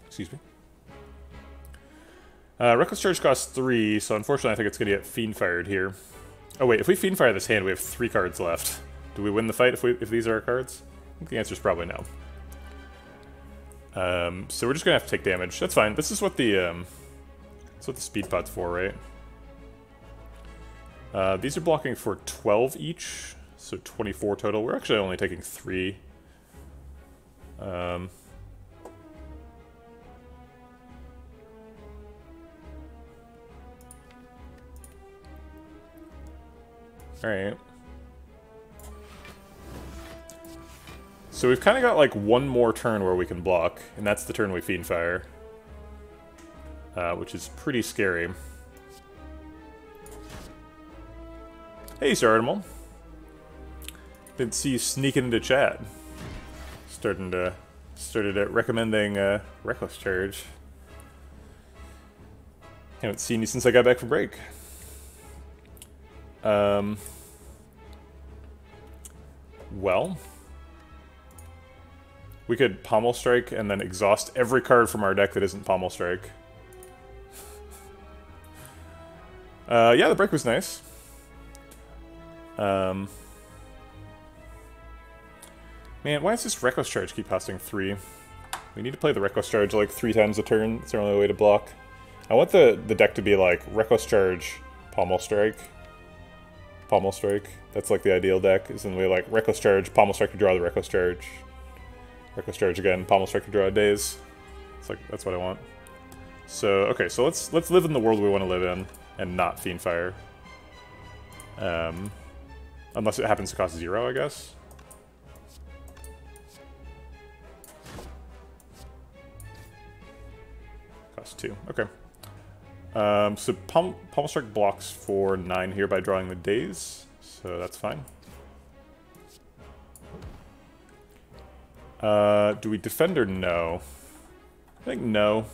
Excuse me. Reckless Charge costs 3, so unfortunately I think it's going to get Fiendfired here. Oh wait, if we Fiendfire this hand, we have 3 cards left. Do we win the fight if these are our cards? I think the answer is probably no. So we're just going to have to take damage. That's fine. This is what the speed pot's for, right? These are blocking for 12 each, so 24 total. We're actually only taking 3. Alright. So we've kind of got like 1 more turn where we can block, and that's the turn we Fiendfire. Which is pretty scary. Hey, Sir Artemal. Didn't see you sneaking into chat. Started recommending Reckless Charge. Haven't seen you since I got back from break. Well, we could Pommel Strike and then exhaust every card from our deck that isn't Pommel Strike. Yeah, the break was nice. Man, why does this Reckless Charge keep costing 3? We need to play the Reckless Charge like 3 times a turn. It's the only way to block. I want the deck to be like Reckless Charge, Pommel Strike. Pommel Strike. That's like the ideal deck. Is in the way like Reckless Charge, Pommel Strike to draw the Reckless Charge. Reckless Charge again, Pommel Strike to draw a Daze. It's like that's what I want. So okay, so let's live in the world we want to live in and not Fiendfire. Unless it happens to cost 0, I guess. Cost 2. Okay. So Pommel Strike blocks for 9 here by drawing the Daze, so that's fine. Do we defend or no? I think no.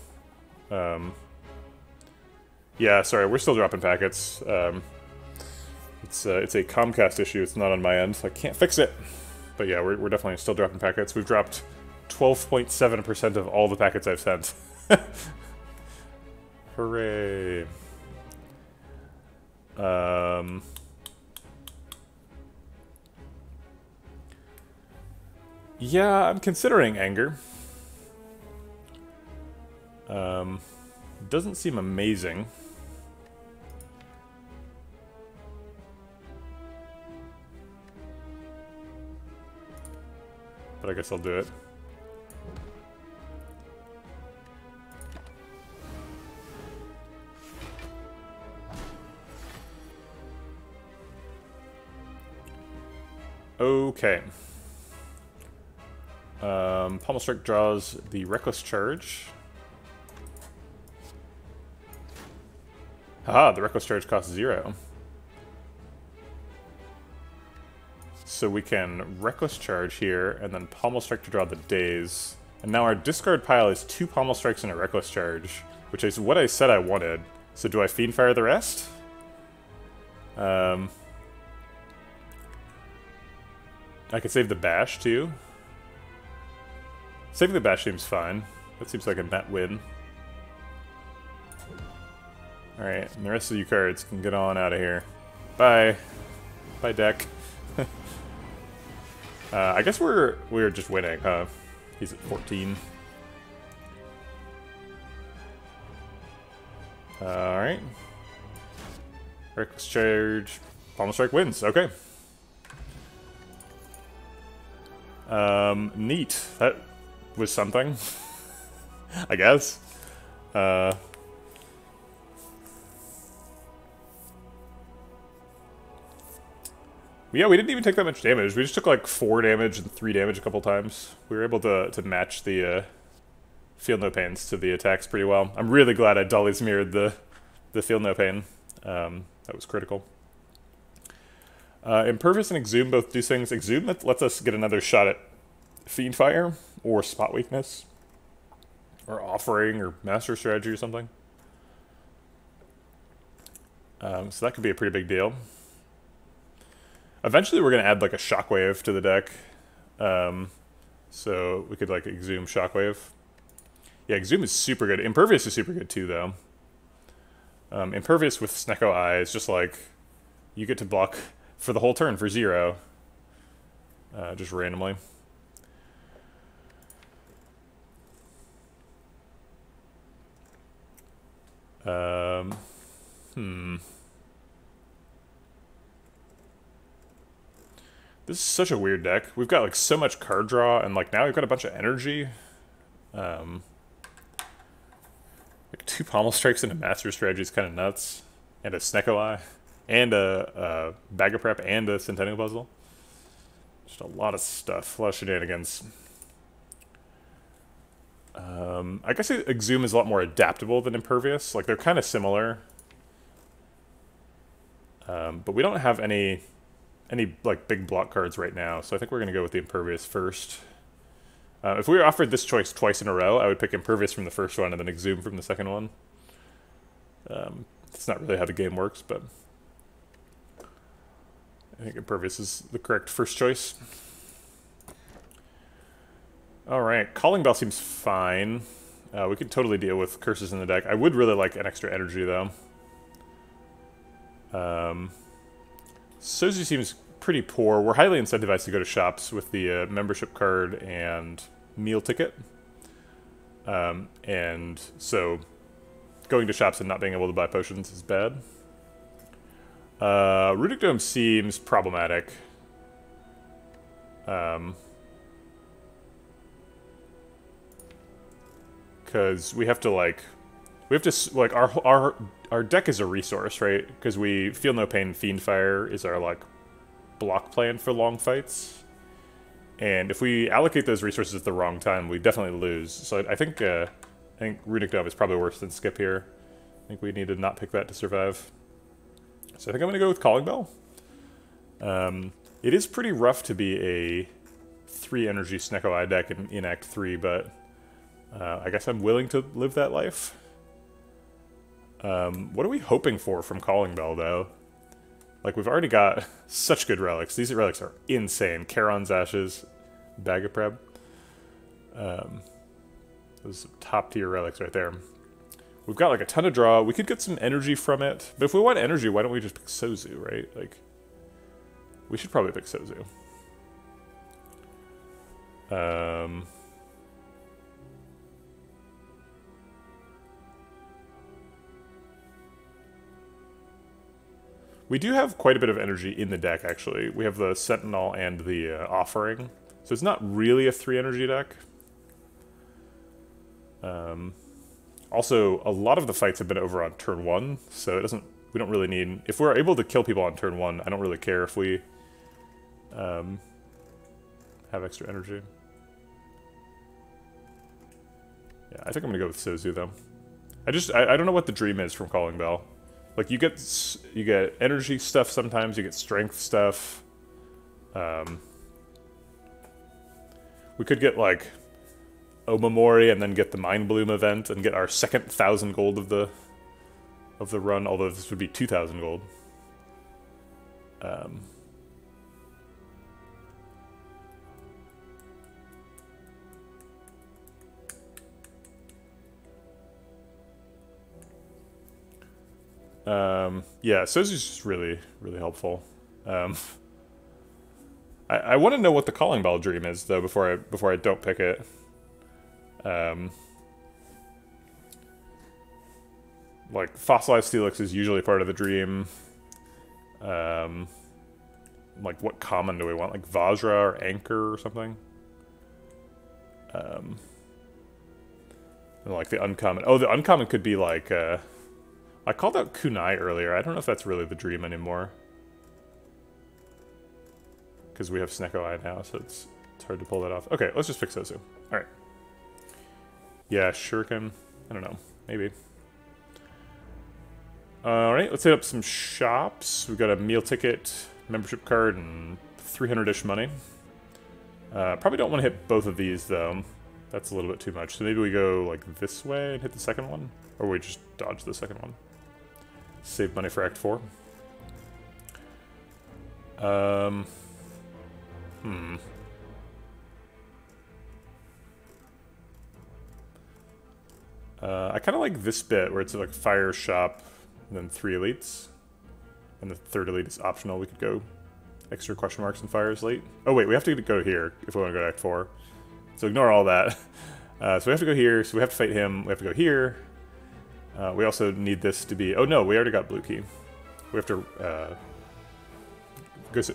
Yeah, sorry, we're still dropping packets. It's a Comcast issue, it's not on my end, so I can't fix it. But yeah, we're definitely still dropping packets. We've dropped 12.7% of all the packets I've sent. Hooray. Yeah, I'm considering Anger. Doesn't seem amazing. But I guess I'll do it. Okay. Pommel Strike draws the Reckless Charge. Haha, the Reckless Charge costs 0. So we can Reckless Charge here, and then Pommel Strike to draw the Daze. And now our discard pile is 2 Pommel Strikes and a Reckless Charge, which is what I said I wanted. So do I Fiendfire the rest? I could save the Bash, too. Saving the Bash seems fine. That seems like a net win. Alright, and the rest of you cards can get on out of here. Bye. Bye, deck. I guess we're just winning, huh? He's at 14. Alright. Reckless Charge. Pommel Strike wins. Okay. Neat. That was something. I guess. Yeah, we didn't even take that much damage. We just took like 4 damage and 3 damage a couple times. We were able to match the Feel No Pains to the attacks pretty well. I'm really glad I Dolly's mirrored the Feel No Pain. That was critical. Impervious and Exhume both do things. Exhume lets us get another shot at Fiendfire or Spot Weakness or Offering or Master Strategy or something. So that could be a pretty big deal. Eventually we're going to add like a Shockwave to the deck. So we could like Exhume Shockwave. Yeah, Exhume is super good. Impervious is super good too though. Impervious with Snecko Eye is just like, you get to block for the whole turn for 0. Just randomly. This is such a weird deck. We've got like so much card draw, and like now we've got a bunch of energy. Like 2 Pommel Strikes and a Master Strategy is kind of nuts. And a Snecko Eye. And a Bag of Prep and a Centennial Puzzle. Just a lot of stuff. A lot of shenanigans. I guess Exhume is a lot more adaptable than Impervious. Like, they're kind of similar. But we don't have any like big block cards right now, so I think we're going to go with the Impervious first. If we were offered this choice twice in a row, I would pick Impervious from the first one and then Exhume from the second one. It's not really how the game works, but I think Impervious is the correct first choice. Alright, Calling Bell seems fine. We could totally deal with curses in the deck. I would really like an extra energy, though. Sozu seems pretty poor. We're highly incentivized to go to shops with the membership card and meal ticket. And so going to shops and not being able to buy potions is bad. Runic Dome seems problematic. Because we have to like our deck is a resource, right? Because we Feel No Pain, Fiendfire is our like block plan for long fights, and if we allocate those resources at the wrong time, we definitely lose. So I think Runic Dove is probably worse than Skip here. I think we need to not pick that to survive. So I think I'm gonna go with Calling Bell. It is pretty rough to be a 3 energy Snecko Eye deck in Act 3, but I guess I'm willing to live that life. What are we hoping for from Calling Bell, though? Like, we've already got such good relics. These relics are insane. Charon's Ashes, Bag of Prep. Those top-tier relics right there. We've got, like, a ton of draw. We could get some energy from it. But if we want energy, why don't we just pick Sozu, right? Like, we should probably pick Sozu. We do have quite a bit of energy in the deck, actually. We have the Sentinel and the Offering. So it's not really a 3 energy deck. Also, a lot of the fights have been over on turn 1, so we don't really need... If we're able to kill people on turn 1, I don't really care if we have extra energy. Yeah, I think I'm gonna go with Sozu though. I don't know what the dream is from Calling Bell. Like you get energy stuff sometimes, you get strength stuff. We could get like Omamori and then get the Mind Bloom event and get our second 1,000 gold of the run, although this would be 2,000 gold. Yeah, Sozu's just really, really helpful. I want to know what the Calling Bell dream is though before I don't pick it. Like fossilized Steelix is usually part of the dream. Like what common do we want? Like Vajra or Anchor or something? And like the uncommon. Oh, the uncommon could be like I called out Kunai earlier. I don't know if that's really the dream anymore. Because we have Snecko Eye now, so it's hard to pull that off. Okay, let's just pick Sozu. Alright. Yeah, Shuriken. I don't know. Maybe. Alright, let's hit up some shops. We've got a meal ticket, membership card, and 300-ish money. Probably don't want to hit both of these, though. That's a little bit too much. So maybe we go, like, this way and hit the second one? Or we just dodge the second one. Save money for Act 4. I kind of like this bit where it's like fire shop and then 3 elites. And the 3rd elite is optional. We could go extra question marks and fires late. Oh wait, we have to go here if we want to go to Act 4. So ignore all that. So we have to go here, so we have to fight him. We have to go here. We also need this to be... Oh no, we already got blue key. We have to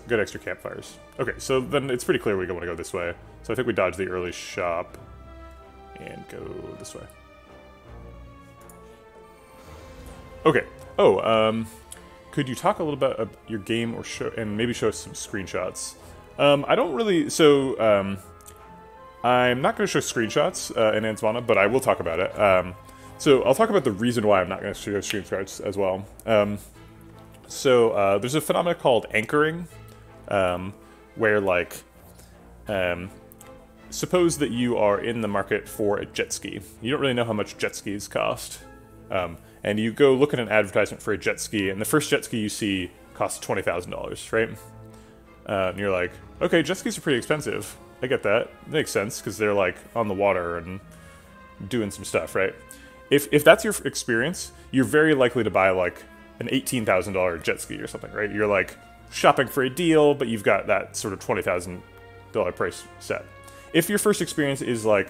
get extra campfires. Okay, so then it's pretty clear we want to go this way. So I think we dodge the early shop and go this way. Okay. Oh, could you talk a little bit about your game or show, and maybe show us some screenshots? I don't really... So, I'm not going to show screenshots in Ansvana, but I will talk about it. So I'll talk about the reason why I'm not going to show screenshots as well. There's a phenomenon called anchoring, where, like, suppose that you are in the market for a jet ski. You don't really know how much jet skis cost. And you go look at an advertisement for a jet ski, and the first jet ski you see costs $20,000, right? And you're like, okay, jet skis are pretty expensive. I get that. It makes sense, because they're, like, on the water and doing some stuff, right? If that's your experience, you're very likely to buy, like, an $18,000 jet ski or something, right? You're, like, shopping for a deal, but you've got that sort of $20,000 price set. If your first experience is, like,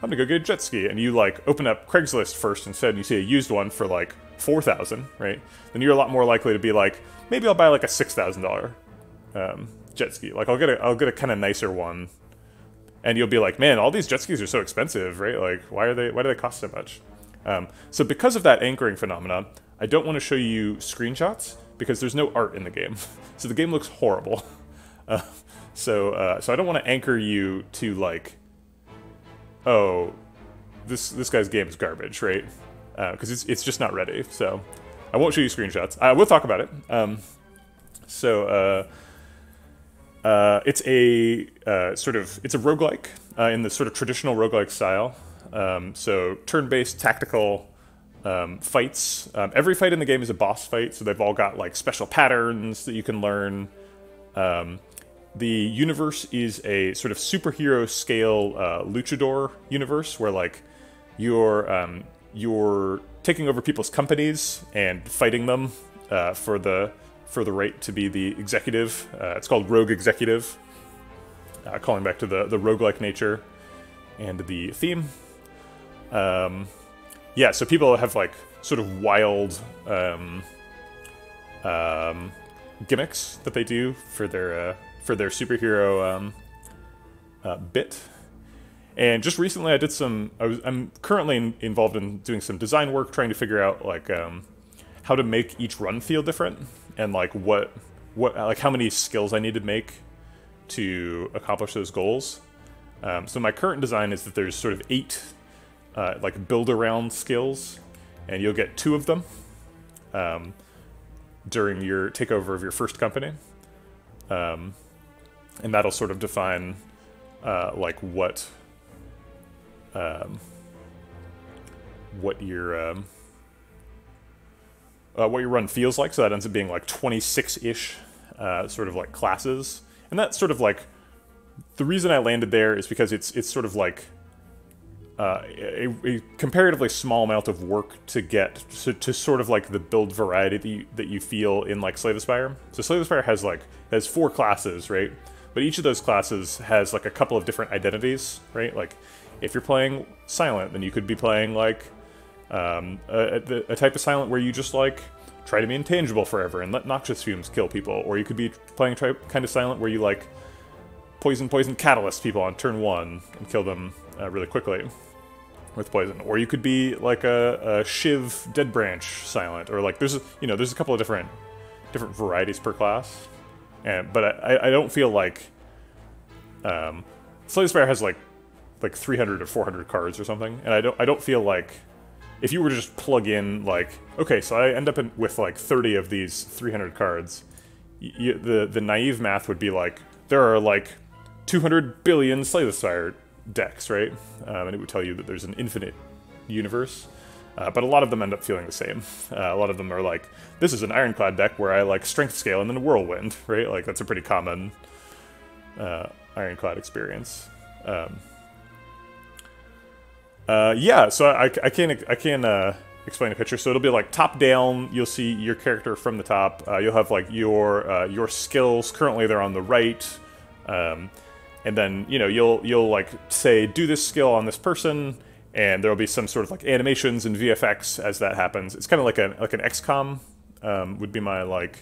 I'm gonna go get a jet ski, and you, like, open up Craigslist first instead, and you see a used one for, like, $4,000, right? Then you're a lot more likely to be like, maybe I'll buy, like, a $6,000 jet ski. Like, I'll get a kind of nicer one. And you'll be like, man, all these jet skis are so expensive, right? Like, why do they cost so much? So because of that anchoring phenomenon, I don't want to show you screenshots because there's no art in the game. So the game looks horrible. So I don't want to anchor you to, like, oh, this guy's game is garbage, right? Because it's just not ready. So I won't show you screenshots. I will talk about it. It's a it's a roguelike in the sort of traditional roguelike style. So turn-based tactical fights. Every fight in the game is a boss fight, so they've all got, like, special patterns that you can learn. The universe is a sort of superhero scale luchador universe where, like, you're taking over people's companies and fighting them for the right to be the executive. It's called Rogue Executive, calling back to the roguelike nature and the theme. Yeah, so people have, like, sort of wild gimmicks that they do for their superhero bit. And just recently I did I'm currently involved in doing some design work, trying to figure out, like, how to make each run feel different, and, like, what like how many skills I need to make to accomplish those goals. So my current design is that there's sort of 8 like build-around skills, and you'll get 2 of them during your takeover of your first company. And that'll sort of define like what your run feels like. So that ends up being like 26-ish sort of like classes, and that's sort of like the reason I landed there is because it's sort of like a comparatively small amount of work to get to sort of like the build variety that you feel in like Slay the Spire. So Slay the Spire has 4 classes, right? But each of those classes has like a couple of different identities, right? Like if you're playing Silent, then you could be playing like a type of Silent where you just like try to be intangible forever and let noxious fumes kill people, or you could be playing kind of Silent where you like poison catalyst people on turn 1 and kill them really quickly with poison, or you could be like a Shiv Dead Branch Silent, or like there's a couple of different varieties per class, but I don't feel like Slay the Spire has like 300 or 400 cards or something, and I don't feel like if you were to just plug in like, okay, so I end up with like 30 of these 300 cards, the naive math would be like there are like 200 billion Slay the Spire decks, right? And it would tell you that there's an infinite universe, but a lot of them end up feeling the same. A lot of them are like, this is an Ironclad deck where I like Strength Scale and then Whirlwind, right? Like that's a pretty common Ironclad experience. Yeah, so I can explain a picture. So it'll be like top down. You'll see your character from the top. You'll have like your skills. Currently, they're on the right. And then you'll like say do this skill on this person, and there'll be some sort of like animations and VFX as that happens. It's kind of like an XCOM would be my like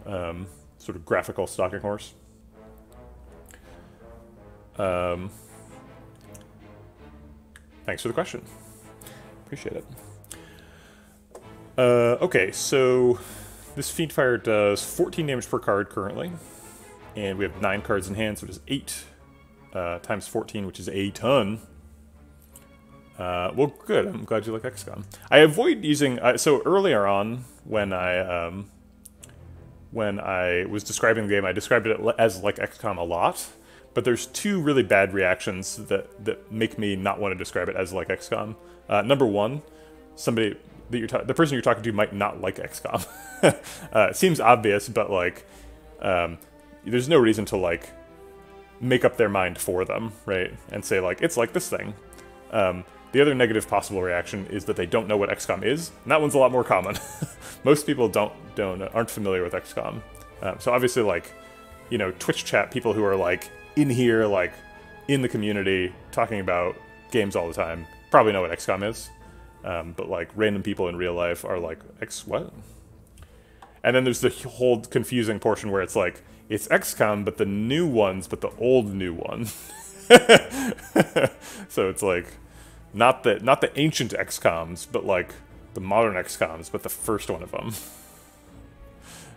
sort of graphical stalking horse. Thanks for the question. Appreciate it. Okay, so this Fiendfire does 14 damage per card currently. And we have 9 cards in hand, so it is 8 times 14, which is a ton. Well, good. I'm glad you like XCOM. I avoid using... so earlier on, when I was describing the game, I described it as like XCOM a lot. But there's 2 really bad reactions that make me not want to describe it as like XCOM. Number 1, somebody that the person you're talking to might not like XCOM. It seems obvious, but like... there's no reason to like make up their mind for them, right? And say like, it's like this thing. The other negative possible reaction is that they don't know what XCOM is, and that one's a lot more common. Most people aren't familiar with XCOM. So obviously like, Twitch chat people who are like in here, like in the community talking about games all the time probably know what XCOM is. But like random people in real life are like, what? And then there's the whole confusing portion where it's like, it's XCOM, but the new ones, but the old new one. So it's like, not the ancient XCOMs, but like the modern XCOMs, but the first one of them.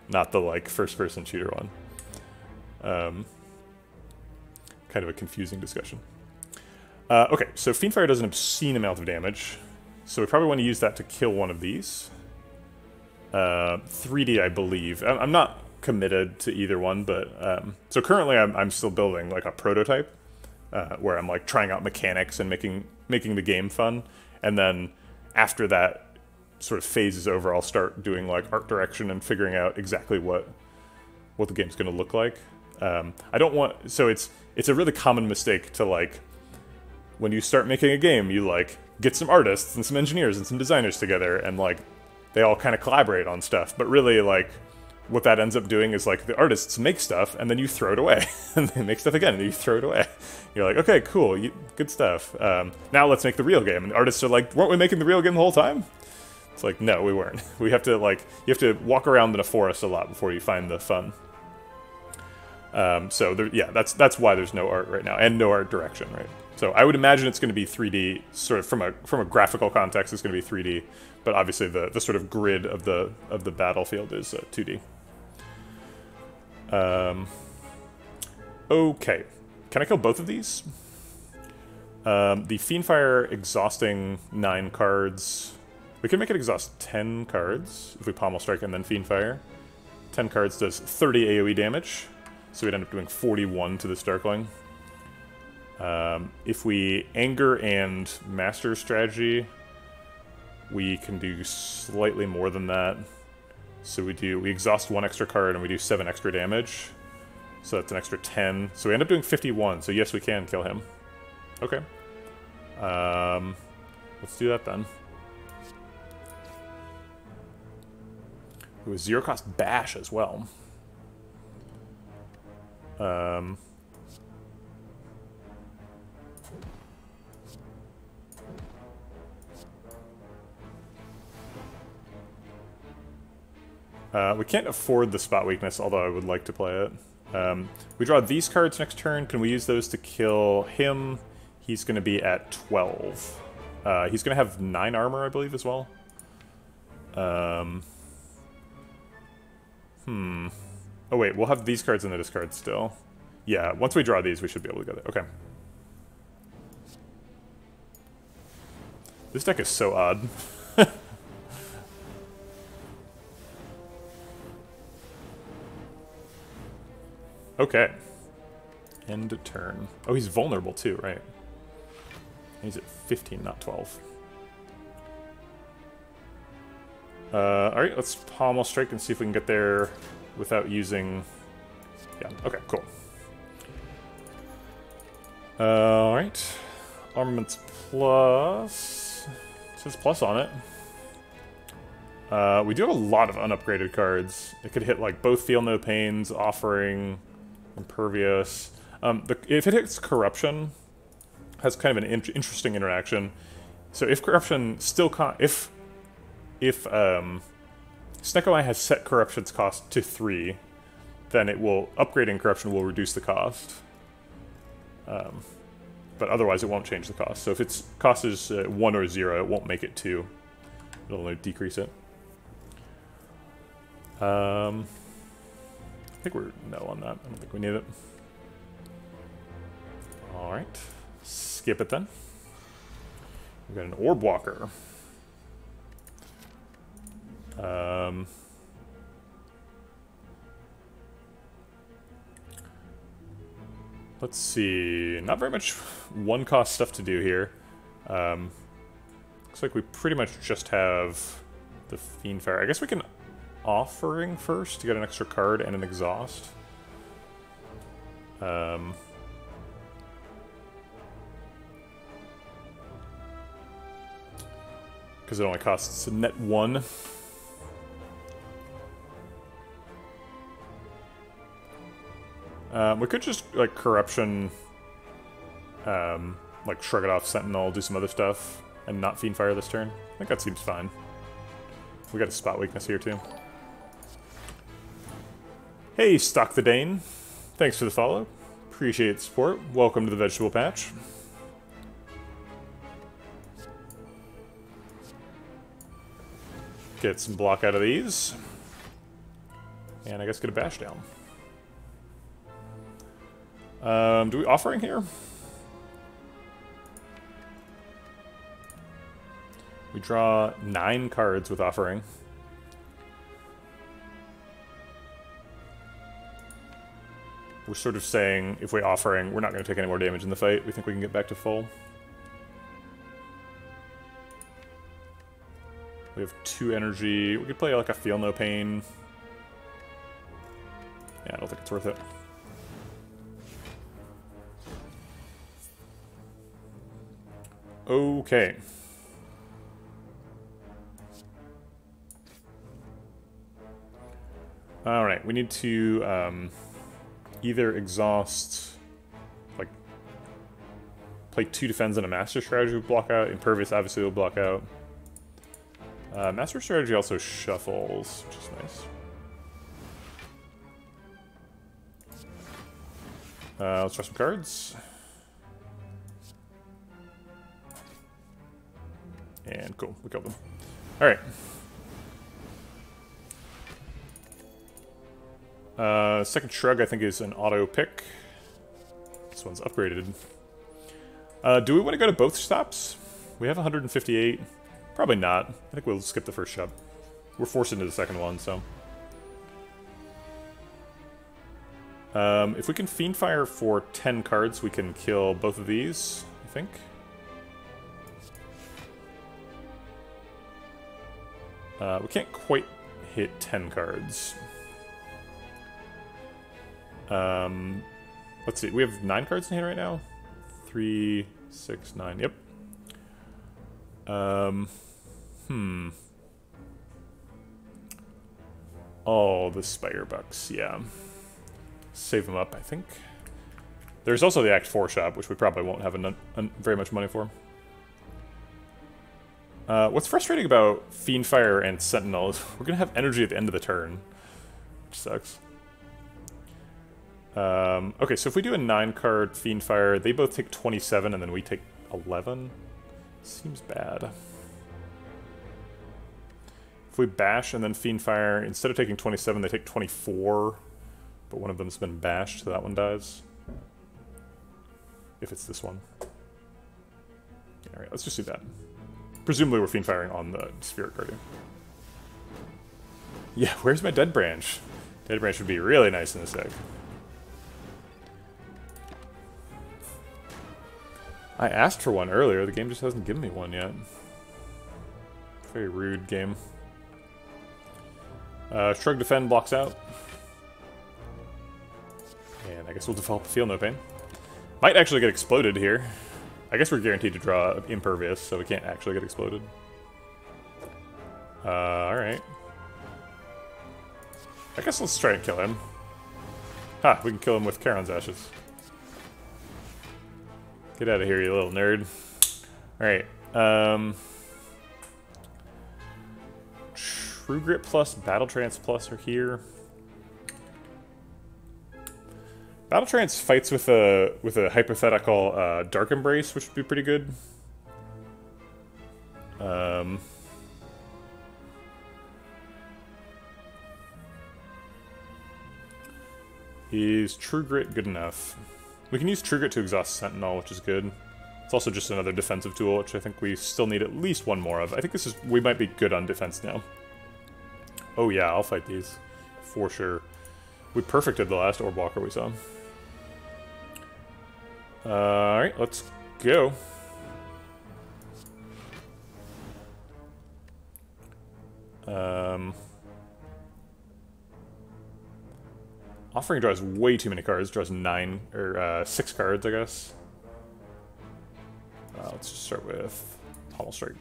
Not the like first-person shooter one. Kind of a confusing discussion. Okay, so Fiendfire does an obscene amount of damage, so we probably want to use that to kill one of these. 3D, I believe. I'm not committed to either one, but so currently I'm still building like a prototype where I'm like trying out mechanics and making the game fun, and then after that sort of phase is over, I'll start doing like art direction and figuring out exactly what the game's going to look like. I don't want, so it's a really common mistake to like, when you start making a game, you like get some artists and some engineers and some designers together, and like they all kind of collaborate on stuff, but really like what that ends up doing is like the artists make stuff and then you throw it away, and they make stuff again and you throw it away. You're like, okay, cool, good stuff. Now let's make the real game. And the artists are like, weren't we making the real game the whole time? It's like, no, we weren't. We have to like, you have to walk around in a forest a lot before you find the fun. So there, yeah, that's why there's no art right now, and no art direction, right? So I would imagine it's going to be 3D, sort of from a graphical context, it's going to be 3D, but obviously the sort of grid of the battlefield is 2D. Okay. Can I kill both of these? The Fiendfire exhausting 9 cards. We can make it exhaust 10 cards if we Pommel Strike and then Fiendfire. 10 cards does 30 AoE damage, so we'd end up doing 41 to this Darkling. If we Anger and Master Strategy, we can do slightly more than that. So we exhaust 1 extra card and we do 7 extra damage. So that's an extra 10. So we end up doing 51, so yes, we can kill him. Okay. Let's do that then. It was 0 cost bash as well. We can't afford the spot weakness, although I would like to play it. We draw these cards next turn. Can we use those to kill him? He's going to be at 12. He's going to have 9 armor, I believe, as well. Oh wait, we'll have these cards in the discard still. Yeah, once we draw these, we should be able to get it. Okay. This deck is so odd. Okay. End turn. Oh, he's vulnerable too, right? He's at 15, not 12. Alright, let's Pommel Strike and see if we can get there without using... Yeah, okay, cool. Alright. Armaments plus... It says plus on it. We do have a lot of unupgraded cards. It could hit like both Feel No Pains, Offering, Impervious. If it hits Corruption, has kind of an interesting interaction. So if Corruption still if Snecko Eye has set Corruption's cost to 3, then it will upgrading Corruption will reduce the cost. But otherwise it won't change the cost. So if its cost is 1 or 0, it won't make it 2. It'll only decrease it. I think we're no on that. I don't think we need it. Alright. Skip it then. We've got an Orb Walker. Let's see. Not very much one-cost stuff to do here. Looks like we pretty much just have the Fiendfire. I guess we can Offering first to get an extra card and an exhaust. Because it only costs net 1. We could just, like, Corruption, like, Shrug It Off Sentinel, do some other stuff, and not Fiendfire this turn. I think that seems fine. We got a spot weakness here, too. Hey, Stock the Dane. Thanks for the follow. Appreciate the support. Welcome to the Vegetable Patch. Get some block out of these. And I guess get a bash down. Do we Offering here? We draw 9 cards with Offering. We're sort of saying, if we Offering, we're not going to take any more damage in the fight. We think we can get back to full. We have 2 energy. We could play like a Feel No Pain. Yeah, I don't think it's worth it. Okay. Alright, we need to either exhaust, like, play 2 defense and a Master Strategy will block out. Impervious obviously will block out. Master Strategy also shuffles, which is nice. Let's draw some cards. And cool, we killed them. Alright. Second Shrug, I think, is an auto pick. this one's upgraded. Do we want to go to both stops? We have 158. Probably not. I think we'll skip the first shop. We're forced into the second one, so. If we can Fiendfire for 10 cards, we can kill both of these, I think. We can't quite hit 10 cards. Let's see, we have 9 cards in hand right now? 3, 6, 9, yep. Oh, the Spire Bucks, yeah. Save them up, I think. There's also the Act 4 shop, which we probably won't have very much money for. What's frustrating about Fiendfire and Sentinel is we're going to have energy at the end of the turn, which sucks. Okay, so if we do a 9-card Fiendfire, they both take 27 and then we take 11. Seems bad. If we bash and then Fiendfire, instead of taking 27, they take 24. But one of them's been bashed, so that one dies. If it's this one. Alright, let's just do that. Presumably we're Fiendfiring on the Spirit Guardian. Yeah, where's my Dead Branch? Dead Branch would be really nice in this deck. I asked for one earlier, the game just hasn't given me one yet. Very rude game. Shrug Defend blocks out. And I guess we'll develop Feel No Pain. Might actually get exploded here. I guess we're guaranteed to draw Impervious, so we can't actually get exploded. Alright. I guess let's try and kill him. Ha! We can kill him with Charon's Ashes. Get out of here, you little nerd. Alright. True Grit plus Battle Trance plus are here. Battle Trance fights with a hypothetical Dark Embrace, which would be pretty good. Is True Grit good enough? We can use True Grit to exhaust Sentinel, which is good. It's also just another defensive tool, which I think we still need at least one more of. I think this is we might be good on defense now. Oh yeah, I'll fight these for sure. We perfected the last Orb Walker we saw. Alright, let's go. Offering draws way too many cards. Draws 9 or 6 cards, I guess. Let's just start with Pommel Strike.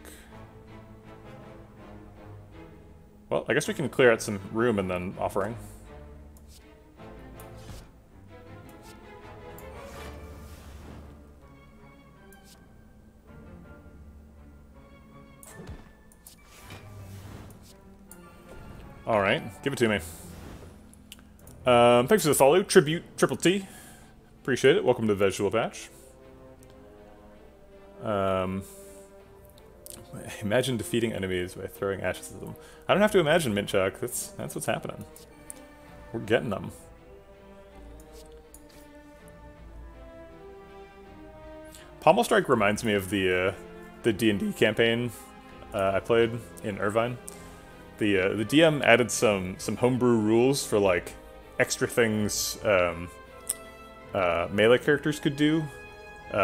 Well, I guess we can clear out some room and then Offering. Alright, give it to me. Thanks for the follow, Tribute Triple T. Appreciate it. Welcome to the Vegetable Patch. Imagine defeating enemies by throwing ashes at them. I don't have to imagine, Mintchuck. That's what's happening. We're getting them. Pommel Strike reminds me of the D&D campaign I played in Irvine. The DM added some homebrew rules for like extra things melee characters could do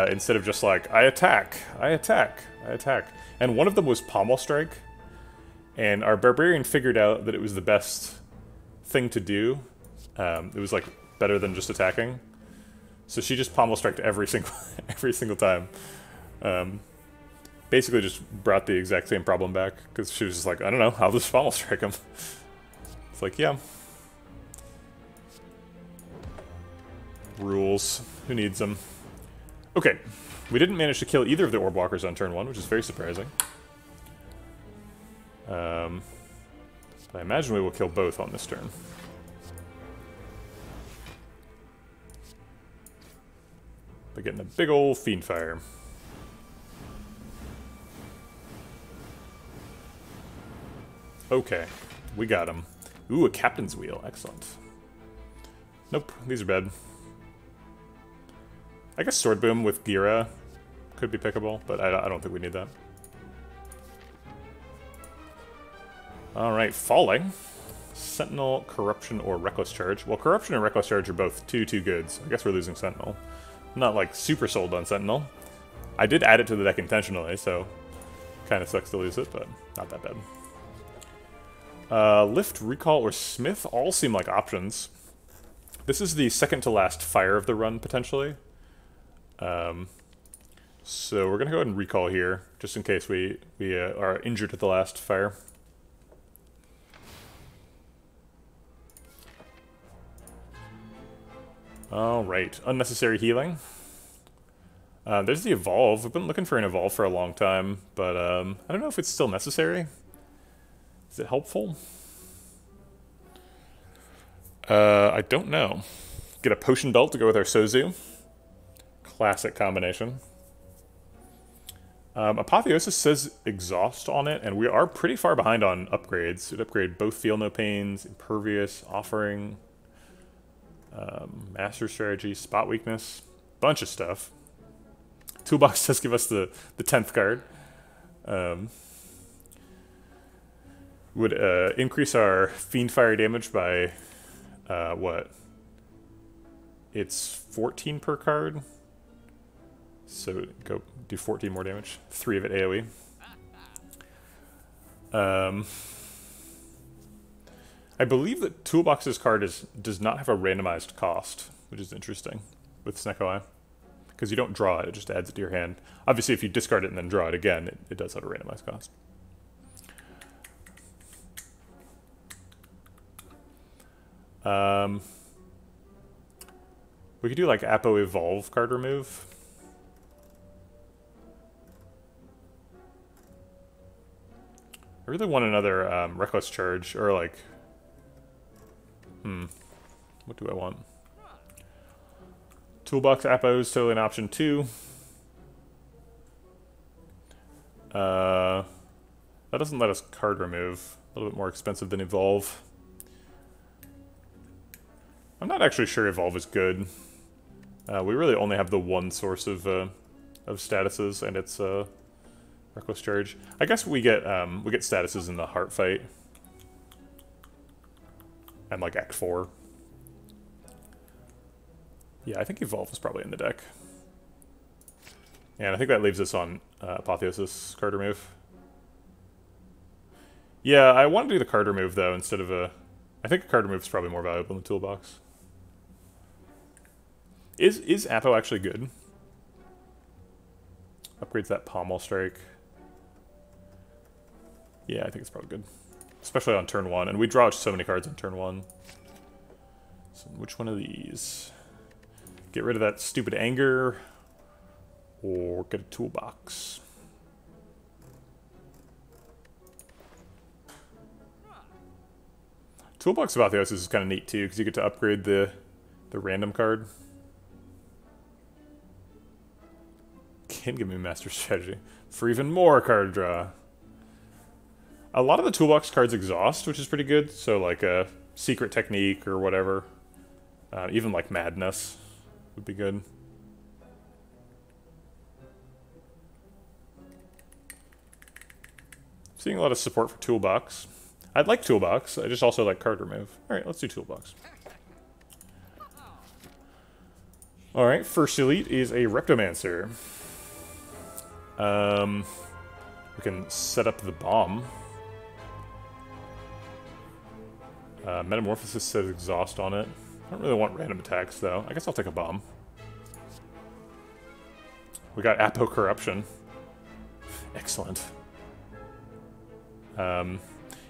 instead of just like I attack. And one of them was Pommel Strike, and our barbarian figured out that it was the best thing to do. It was like better than just attacking, so she just Pommel Striked every single time. Basically just brought the exact same problem back, because she was just like, I don't know, I'll just Pommel Strike him. It's like, yeah. Rules. Who needs them? Okay. We didn't manage to kill either of the Orb Walkers on turn 1, which is very surprising. But I imagine we will kill both on this turn. By getting a big ol' Fiendfire. Okay, we got him. Ooh, a Captain's Wheel. Excellent. Nope, these are bad. I guess Sword Boom with Gira could be pickable, but I don't think we need that. Alright, Falling. Sentinel, Corruption, or Reckless Charge. Well, Corruption and Reckless Charge are both too good, so I guess we're losing Sentinel. I'm not, like, super sold on Sentinel. I did add it to the deck intentionally, so kind of sucks to lose it, but not that bad. Lift, Recall, or Smith all seem like options. This is the second to last fire of the run, potentially. So we're going to go ahead and Recall here, just in case we are injured at the last fire. Alright, Unnecessary Healing. There's the Evolve. We've been looking for an Evolve for a long time, but I don't know if it's still necessary. Is it helpful? I don't know. Get a Potion Belt to go with our Sozu. Classic combination. Apotheosis says Exhaust on it, and we are pretty far behind on upgrades. We'd upgrade both Feel No Pains, Impervious, Offering, Master Strategy, Spot Weakness, bunch of stuff. Toolbox does give us the 10th card. Would increase our Fiend Fire damage by, what? It's 14 per card. So go do 14 more damage. 3 of it AoE. I believe that Toolbox's card does not have a randomized cost, which is interesting with Snecko Eye. Because you don't draw it, it just adds it to your hand. Obviously, if you discard it and then draw it again, it does have a randomized cost. We could do like Apo Evolve card remove. I really want another Reckless Charge, or like... what do I want? Toolbox Apo is totally an option too. That doesn't let us card remove. A little bit more expensive than Evolve. I'm not actually sure Evolve is good. We really only have the one source of statuses, and it's Reckless Charge. I guess we get statuses in the Heart Fight. And like Act 4. Yeah, I think Evolve is probably in the deck. And I think that leaves us on Apotheosis card remove. Yeah, I want to do the card remove though instead of a... I think a card remove is probably more valuable in the toolbox. Is Apo actually good? Upgrades that Pommel Strike. Yeah, I think it's probably good. Especially on turn 1, and we draw so many cards on turn 1. So which one of these? Get rid of that stupid Anger, or get a Toolbox. Toolbox of Apotheosis is kind of neat too, because you get to upgrade the random card. Can give me Master Strategy for even more card draw. A lot of the Toolbox cards exhaust, which is pretty good. So like a Secret Technique or whatever. Even like Madness would be good. Seeing a lot of support for Toolbox. I'd like Toolbox, I just also like card remove. Alright, let's do Toolbox. Alright, first elite is a Reptomancer. We can set up the bomb. Metamorphosis says exhaust on it. I don't really want random attacks, though. I guess I'll take a bomb. We got Apo Corruption. Excellent. You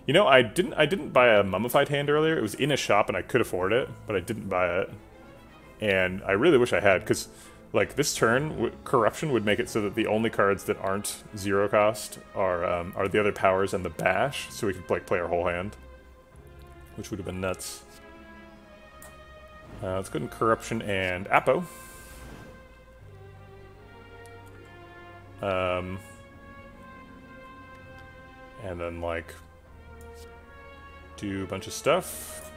know, I didn't buy a Mummified Hand earlier. It was in a shop, and I could afford it, but I didn't buy it. And I really wish I had, because, like, this turn, Corruption would make it so that the only cards that aren't 0 cost are the other powers and the bash, so we could, like, play our whole hand. Which would have been nuts. Let's go ahead and Corruption and Apo. And then, like, do a bunch of stuff.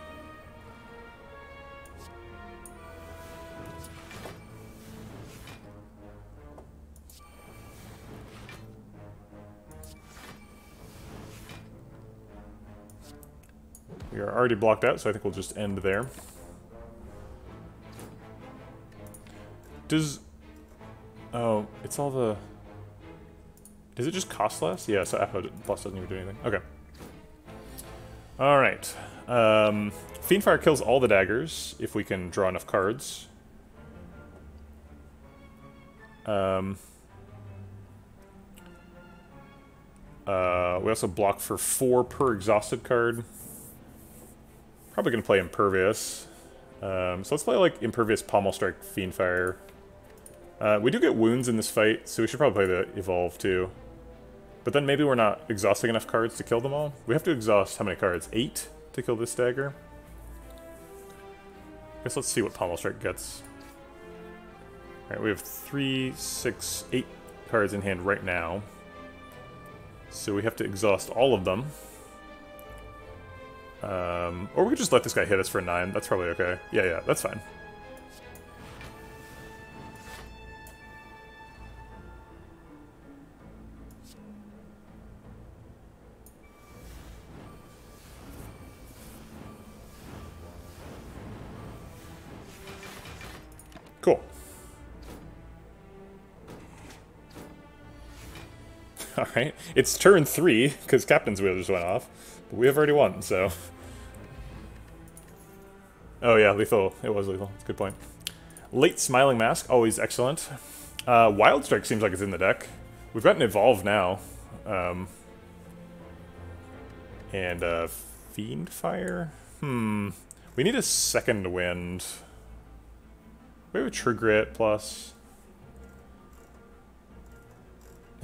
We are already blocked out, so I think we'll just end there. Does... Oh, it's all the... Does it just cost less? Yeah, so Apo Plus doesn't even do anything. Okay. Alright. Fiendfire kills all the daggers, if we can draw enough cards. We also block for 4 per exhausted card. Probably going to play Impervious. So let's play, like, Impervious, Pommel Strike, Fiendfire. We do get wounds in this fight, so we should probably play the Evolve, too. But then maybe we're not exhausting enough cards to kill them all. We have to exhaust how many cards? 8 to kill this dagger? I guess let's see what Pommel Strike gets. Alright, we have 3, 6, 8 cards in hand right now. So we have to exhaust all of them. Or we could just let this guy hit us for 9. That's probably okay. Yeah, that's fine. Cool. Alright. It's turn 3, because Captain's Wheel just went off. But we have already won, so... Oh yeah, lethal. It was lethal. That's a good point. Late Smiling Mask, always excellent. Wild Strike seems like it's in the deck. We've got an Evolve now. And Fiendfire? We need a second wind. We have a True Grit plus.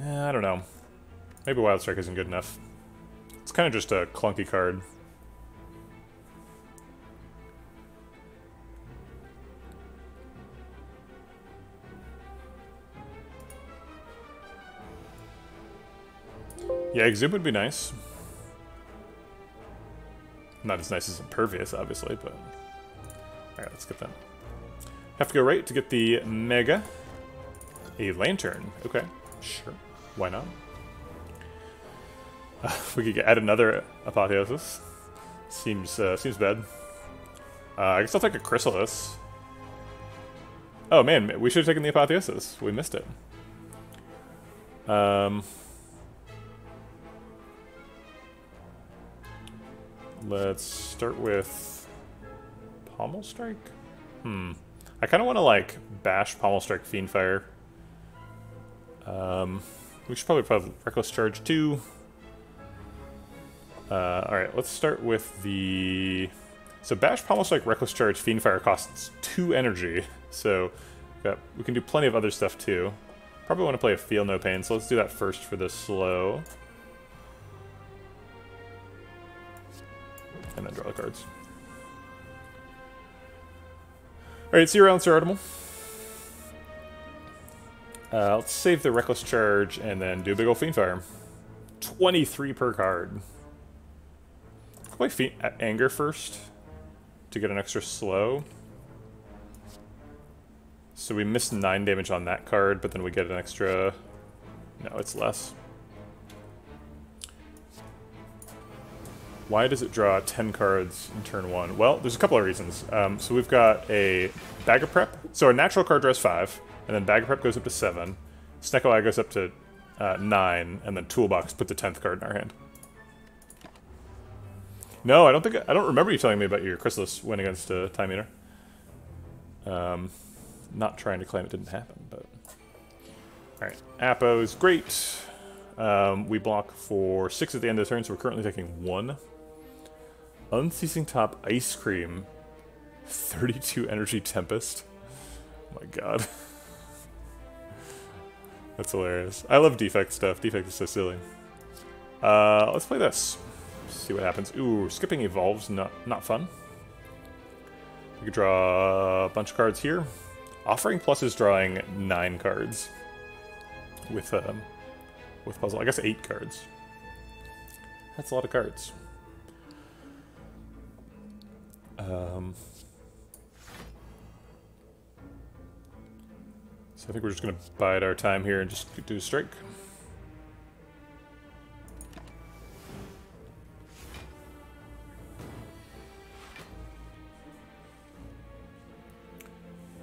I don't know. Maybe Wild Strike isn't good enough. It's kind of just a clunky card. Yeah, Exude would be nice. Not as nice as Impervious, obviously, but... Alright, let's get that. Have to go right to get the Mega. A Lantern. Okay, sure. Why not? We could add another Apotheosis. Seems bad. I guess I'll take a Chrysalis. Oh man, we should have taken the Apotheosis. We missed it. Let's start with Pommel Strike? I kind of want to, like, bash Pommel Strike Fiendfire. We should probably put Reckless Charge too. Alright, let's start with the... So bash, Pommel Strike, Reckless Charge, Fiendfire costs 2 energy. So we can do plenty of other stuff too. Probably want to play a Feel No Pain, so let's do that first for the slow. And then draw the cards. Alright, see you around, Sir Artemal. Let's save the Reckless Charge and then do a big ol' Fiendfire. 23 per card. I'll play Anger first to get an extra slow. So we miss 9 damage on that card, but then we get an extra... No, it's less. Why does it draw 10 cards in turn 1? Well, there's a couple of reasons. So we've got a Bag of Prep. So our natural card draws 5, and then Bag of Prep goes up to 7. Snecko Eye goes up to 9, and then Toolbox put the 10th card in our hand. No, I don't remember you telling me about your Chrysalis win against Time Eater. Not trying to claim it didn't happen, but... Alright, Apo's great. We block for 6 at the end of the turn, so we're currently taking 1. Unceasing Top Ice Cream. 32 Energy Tempest. Oh my god. That's hilarious. I love Defect stuff. Defect is so silly. Let's play this. See what happens. Ooh, skipping Evolves, not fun. We could draw a bunch of cards here. Offering Plus is drawing 9 cards. With Puzzle. I guess 8 cards. That's a lot of cards. So I think we're just going to bide our time here and just do a strike.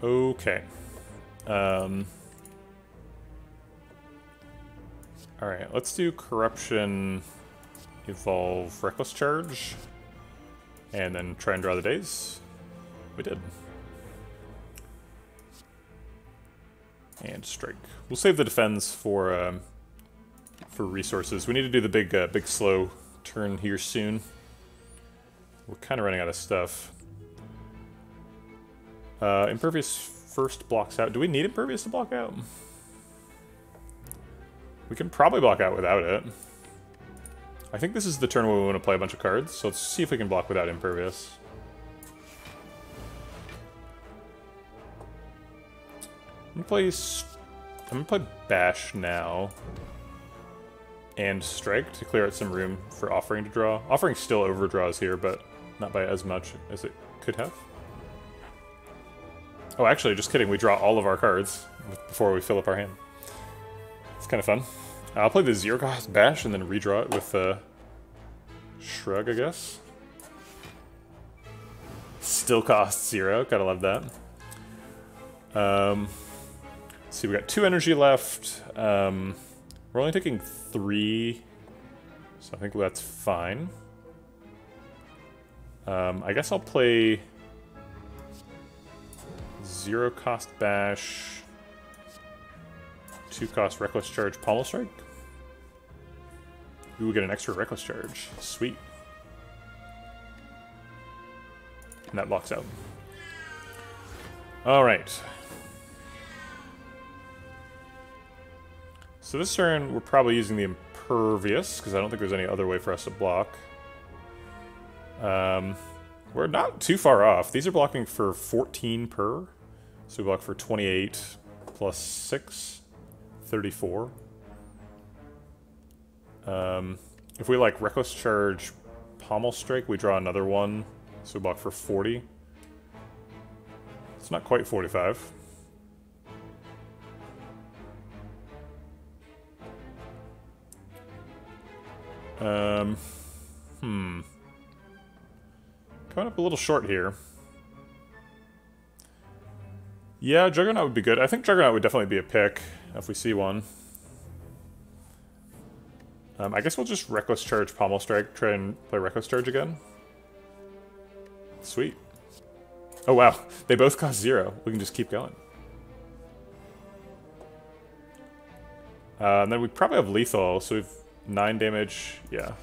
Okay. Alright, let's do Corruption, Evolve Reckless Charge, and then try and draw the days. We did. And Strike. We'll save the defense for resources. We need to do the big slow turn here soon. We're kind of running out of stuff. Impervious first blocks out. Do we need Impervious to block out? We can probably block out without it. I think this is the turn where we want to play a bunch of cards, so let's see if we can block without Impervious. I'm gonna play Bash now. And Strike to clear out some room for Offering to draw. Offering still overdraws here, but not by as much as it could have. Oh, actually, just kidding. We draw all of our cards before we fill up our hand. It's kind of fun. I'll play the 0-cost Bash and then redraw it with Shrug, I guess. Still costs 0. Gotta love that. Let's see, we got 2 energy left. We're only taking 3, so I think that's fine. I guess I'll play 0-cost Bash, 2-cost Reckless Charge, Pommel Strike. Ooh, we get an extra Reckless Charge. Sweet. And that blocks out. Alright. So this turn, we're probably using the Impervious, because I don't think there's any other way for us to block. We're not too far off. These are blocking for 14 per. So we block for 28 plus 6, 34. If we like Reckless Charge, Pommel Strike, we draw another one. So we block for 40. It's not quite 45. Coming up a little short here. Yeah, Juggernaut would be good. I think Juggernaut would definitely be a pick if we see one. I guess we'll just Reckless Charge, Pommel Strike, try and play Reckless Charge again. Sweet. Oh wow, they both cost 0. We can just keep going. And then we probably have Lethal, so we've 9 damage, yeah.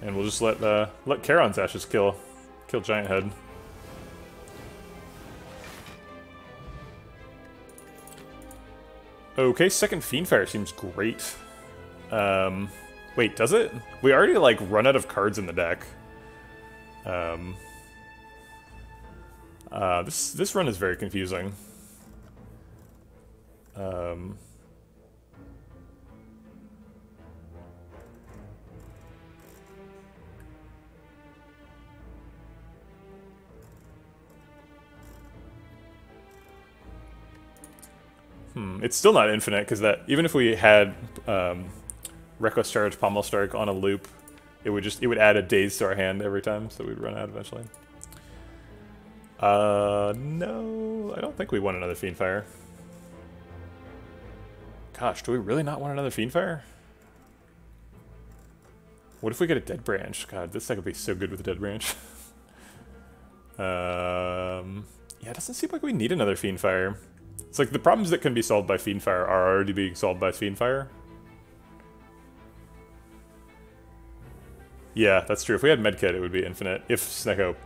And we'll just let Charon's Ashes kill Giant Head. Okay, second Fiendfire seems great. Wait, does it? We already like run out of cards in the deck. This run is very confusing. It's still not infinite, because that even if we had Reckless Charge, Pommel Strike on a loop, it would add a daze to our hand every time, so we'd run out eventually. No, I don't think we want another Fiendfire. Gosh, do we really not want another Fiendfire? What if we get a Dead Branch? God, this deck would be so good with a Dead Branch. Yeah, it doesn't seem like we need another Fiendfire. It's like the problems that can be solved by Fiendfire are already being solved by Fiendfire. Yeah, that's true. If we had Medkit, it would be infinite, if Snecko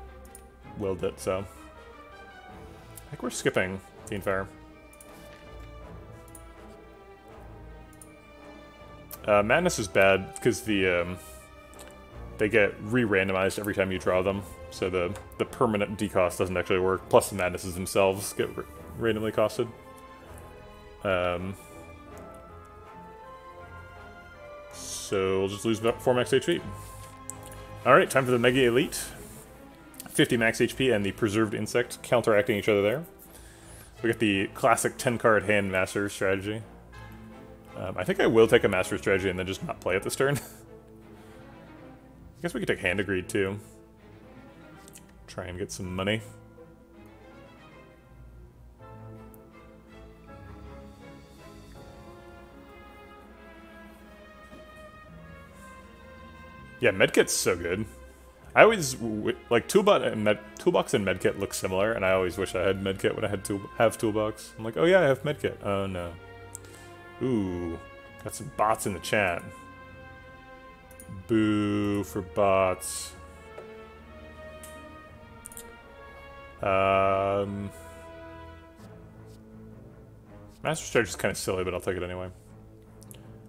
willed it, so. I think we're skipping Fiendfire. Madness is bad, because they get re-randomized every time you draw them, so the permanent decost doesn't actually work, plus the Madnesses themselves get randomly costed. So we'll just lose about 4 max HP. Alright, time for the Mega Elite. 50 max HP and the Preserved Insect counteracting each other there. We got the classic 10-card hand Master strategy. I think I will take a Master strategy and then just not play it this turn. I guess we could take Hand Agreed too. Try and get some money. Yeah, medkit's so good. I always like toolbox and medkit look similar, and I always wish I had medkit when I had to have toolbox. I'm like, oh yeah, I have medkit. Oh no. Ooh, got some bots in the chat. Boo for bots. Master strategy is kind of silly, but I'll take it anyway.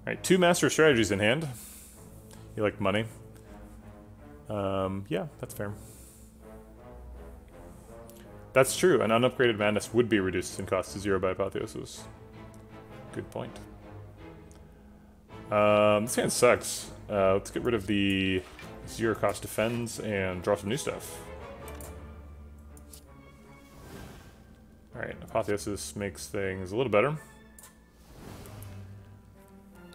Alright, 2 master strategies in hand. You like money? Yeah, that's fair. That's true, an unupgraded madness would be reduced in cost to 0 by apotheosis. Good point. This hand sucks. Let's get rid of the 0 cost defends and draw some new stuff. Alright, apotheosis makes things a little better.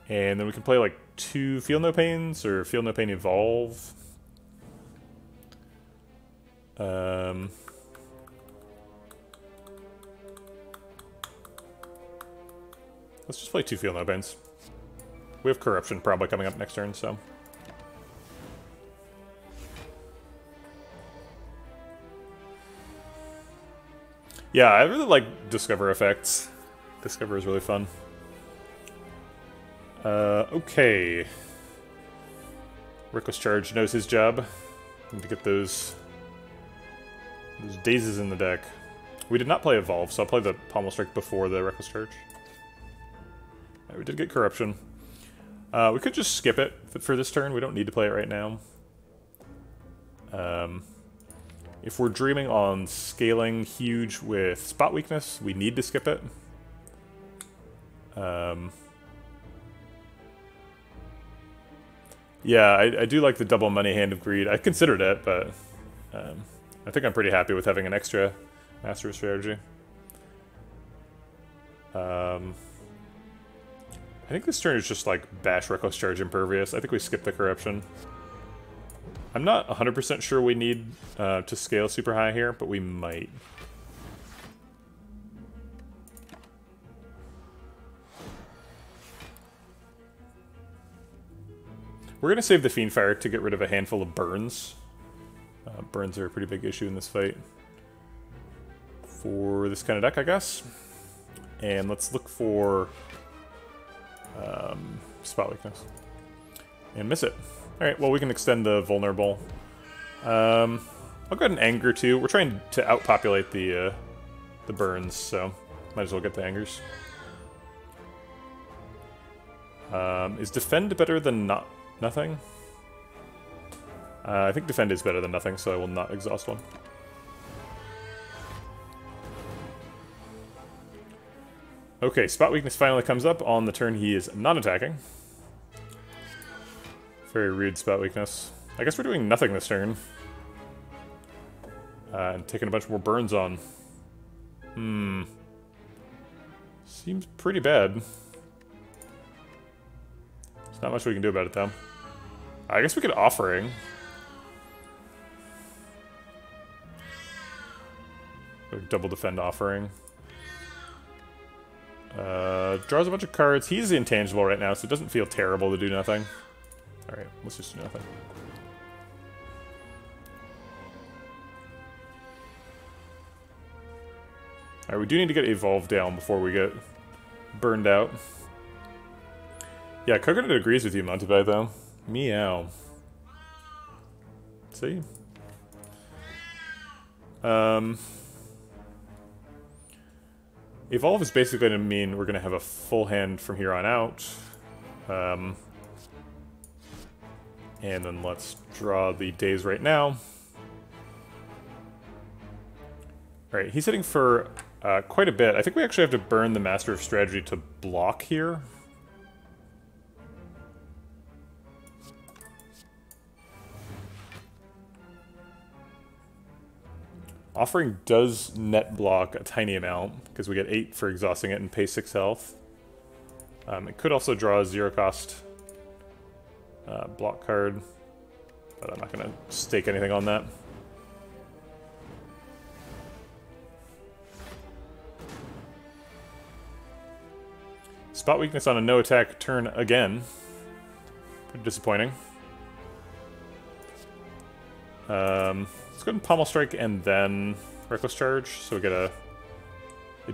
And then we can play like 2 Feel No Pains or Feel No Pain Evolve. Let's just play 2 Feel No Pains. We have Corruption probably coming up next turn, so. Yeah, I really like Discover effects. Discover is really fun. Okay. Reckless Charge knows his job. Need to get those dazes in the deck. We did not play Evolve, so I'll play the Pommel Strike before the Reckless Charge. Right, we did get Corruption. We could just skip it for this turn. We don't need to play it right now. If we're dreaming on scaling huge with spot weakness, we need to skip it. Yeah, I do like the double money Hand of Greed. I considered it, but I think I'm pretty happy with having an extra Master of Strategy. I think this turn is just like Bash, Reckless Charge, Impervious. I think we skip the Corruption. I'm not 100% sure we need to scale super high here, but we might. We're going to save the Fiendfire to get rid of a handful of burns. Burns are a pretty big issue in this fight. For this kind of deck, I guess. And let's look for spot weakness. And miss it. Alright, well we can extend the vulnerable. I'll go ahead and anger too. We're trying to outpopulate the burns, so might as well get the angers. Is defend better than nothing? I think defend is better than nothing, so I will not exhaust one. Okay, spot weakness finally comes up on the turn he is not attacking. Very rude spot weakness. I guess we're doing nothing this turn. And taking a bunch more burns on. Seems pretty bad. There's not much we can do about it, though. I guess we could Offering. Double defend Offering. Draws a bunch of cards. He's intangible right now, so it doesn't feel terrible to do nothing. Alright, let's just do nothing. Alright, we do need to get Evolve down before we get burned out. Yeah, Coconut agrees with you, Montebay, though. Meow. See? Evolve is basically going to mean we're going to have a full hand from here on out. And then let's draw the days right now. Alright, he's hitting for quite a bit. I think we actually have to burn the Master of Strategy to block here. Offering does net block a tiny amount, because we get 8 for exhausting it and pay 6 health. It could also draw a 0 cost block card, but I'm not going to stake anything on that. Spot weakness on a no attack turn again. Pretty disappointing. Let's go ahead and Pommel Strike and then Reckless Charge, so we get a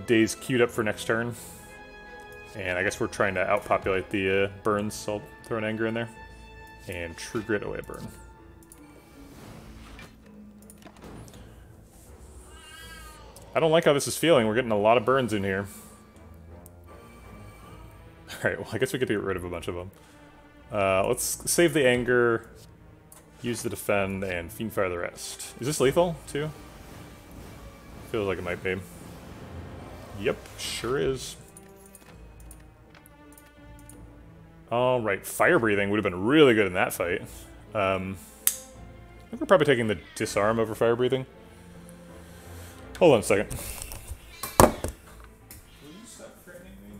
Daze queued up for next turn. And I guess we're trying to outpopulate the burns, so I'll throw an Anger in there. And True Grit away burn. I don't like how this is feeling. We're getting a lot of burns in here. Alright, well, I guess we get to get rid of a bunch of them. Let's save the Anger, use the Defend, and Fiendfire the rest. Is this lethal, too? Feels like it might be. Yep, sure is. Alright, Fire Breathing would have been really good in that fight. I think we're probably taking the Disarm over Fire Breathing. Hold on a second. Will you stop threatening me?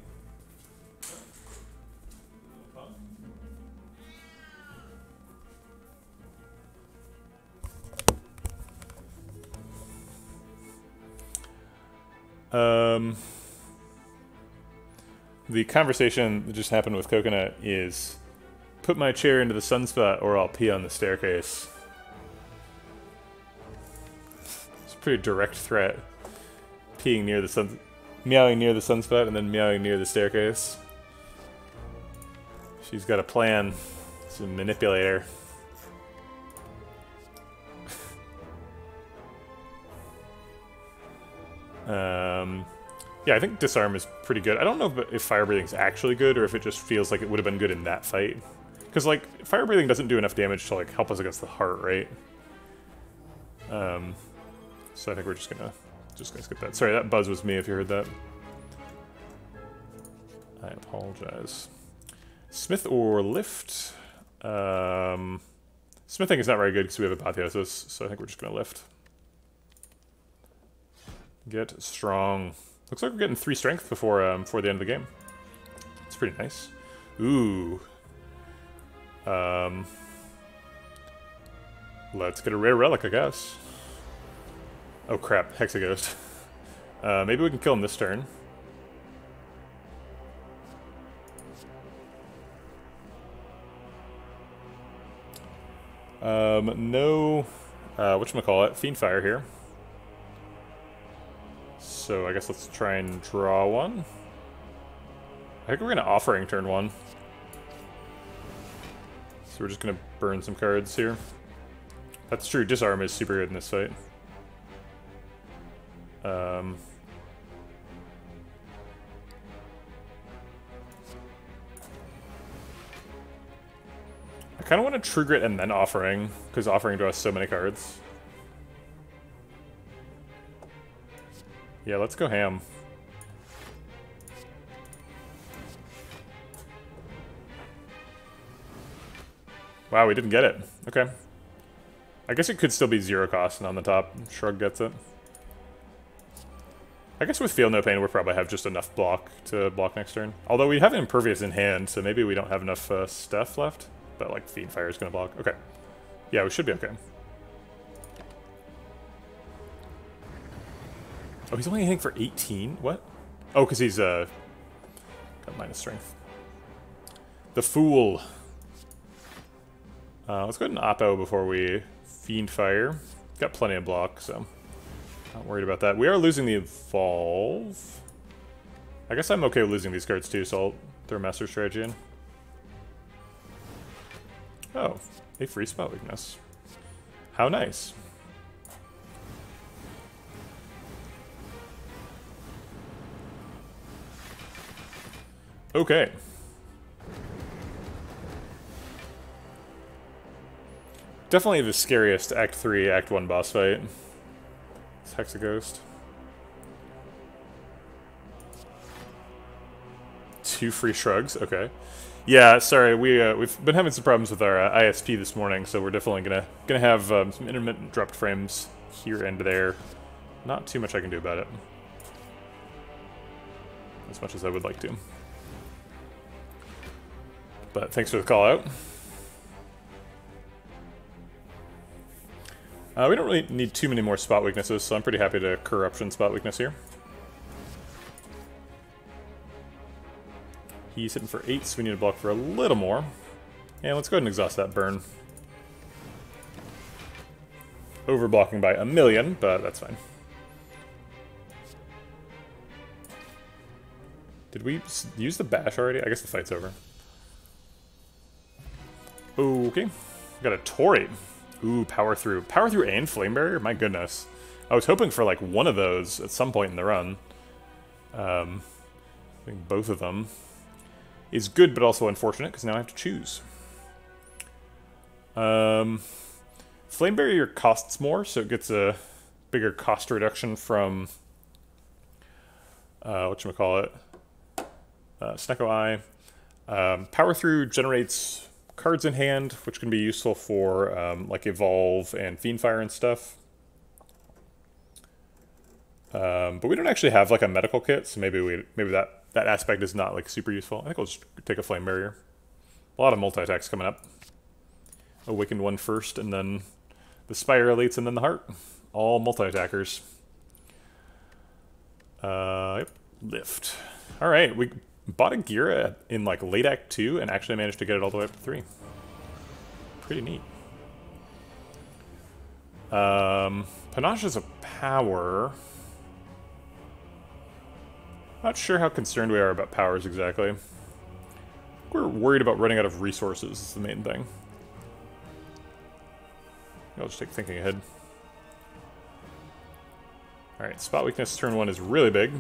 The conversation that just happened with Coconut is, put my chair into the sunspot or I'll pee on the staircase. It's a pretty direct threat. Peeing near the sun, meowing near the sunspot and then meowing near the staircase. She's got a plan. It's a manipulator. Yeah, I think Disarm is pretty good. I don't know if Fire Breathing is actually good or if it just feels like it would have been good in that fight. Because, like, Fire Breathing doesn't do enough damage to, like, help us against the heart, right? So I think we're just gonna skip that. Sorry, that buzz was me if you heard that. I apologize. Smith or Lift? Smithing is not very good because we have Apotheosis, so I think we're just gonna Lift. Get strong. Looks like we're getting 3 strength before the end of the game. It's pretty nice. Ooh. Let's get a rare relic, I guess. Oh crap, Hexaghost. Maybe we can kill him this turn. No, whatchamacallit, Fiendfire here. So I guess let's try and draw one. I think we're gonna Offering turn 1. So we're just gonna burn some cards here. That's true, Disarm is super good in this fight. I kind of want to True Grit and then Offering, because Offering draws so many cards. Yeah, let's go ham. Wow, we didn't get it. Okay. I guess it could still be 0 cost, and on the top, Shrug gets it. I guess with Feel No Pain, we'll probably have just enough block to block next turn. Although we have Impervious in hand, so maybe we don't have enough stuff left. But, like, Fiendfire is going to block. Okay. Yeah, we should be okay. Oh, he's only hitting for 18? What? Oh, because he's, got minus strength. The Fool. Let's go ahead and Oppo before we Fiendfire. Got plenty of block, so not worried about that. We are losing the Evolve. I guess I'm okay with losing these cards too, so I'll throw Master Strategy in. Oh, a free spot weakness. How nice. Okay. Definitely the scariest Act 3, Act 1 boss fight. It's Hexaghost. 2 free shrugs, okay. Yeah, sorry, we've been having some problems with our ISP this morning, so we're definitely gonna have some intermittent dropped frames here and there. Not too much I can do about it. As much as I would like to. But thanks for the call out. We don't really need too many more spot weaknesses, so I'm pretty happy to Corruption spot weakness here. He's hitting for 8, so we need to block for a little more. And let's go ahead and exhaust that burn. overblocking by a million, but that's fine. Did we use the bash already? I guess the fight's over. Okay. Got a Torrate. Ooh, power through. Power through and flame barrier? My goodness. I was hoping for like one of those at some point in the run. I think both of them is good, but also unfortunate because now I have to choose. Flame barrier costs more, so it gets a bigger cost reduction from whatchamacallit, Snecko Eye. Power through generates cards in hand, which can be useful for like evolve and fiendfire and stuff. But we don't actually have like a medical kit, so maybe that aspect is not like super useful. I think we'll just take a flame barrier. A lot of multi-attacks coming up. Awakened one first, and then the Spire Elites, and then the Heart. All multi-attackers. Yep. Lift. Alright, we bought a gear in like late Act 2 and actually managed to get it all the way up to 3. Pretty neat. Panache is a power. Not sure how concerned we are about powers exactly. We're worried about running out of resources is the main thing. I'll just take thinking ahead. Alright, spot weakness turn 1 is really big.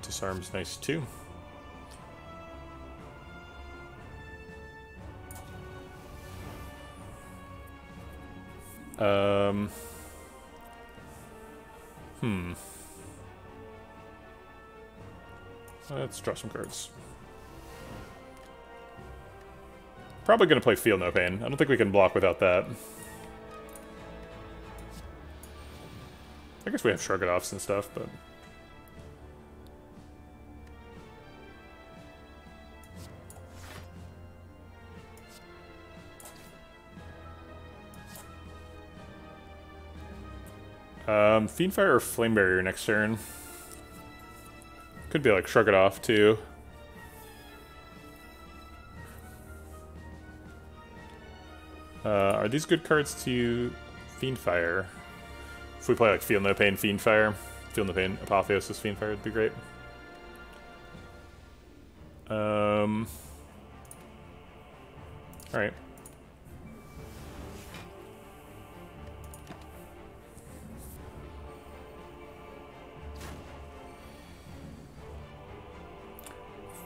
Disarm's nice too. Let's draw some cards. Probably gonna play Feel No Pain. I don't think we can block without that. I guess we have Shrug-It-Offs and stuff, but... Fiendfire or Flame Barrier next turn. Could be like Shrug It Off too. Are these good cards to Fiendfire? If we play like Feel No Pain, Fiendfire, Feel No Pain, Apotheosis, Fiendfire would be great. Alright.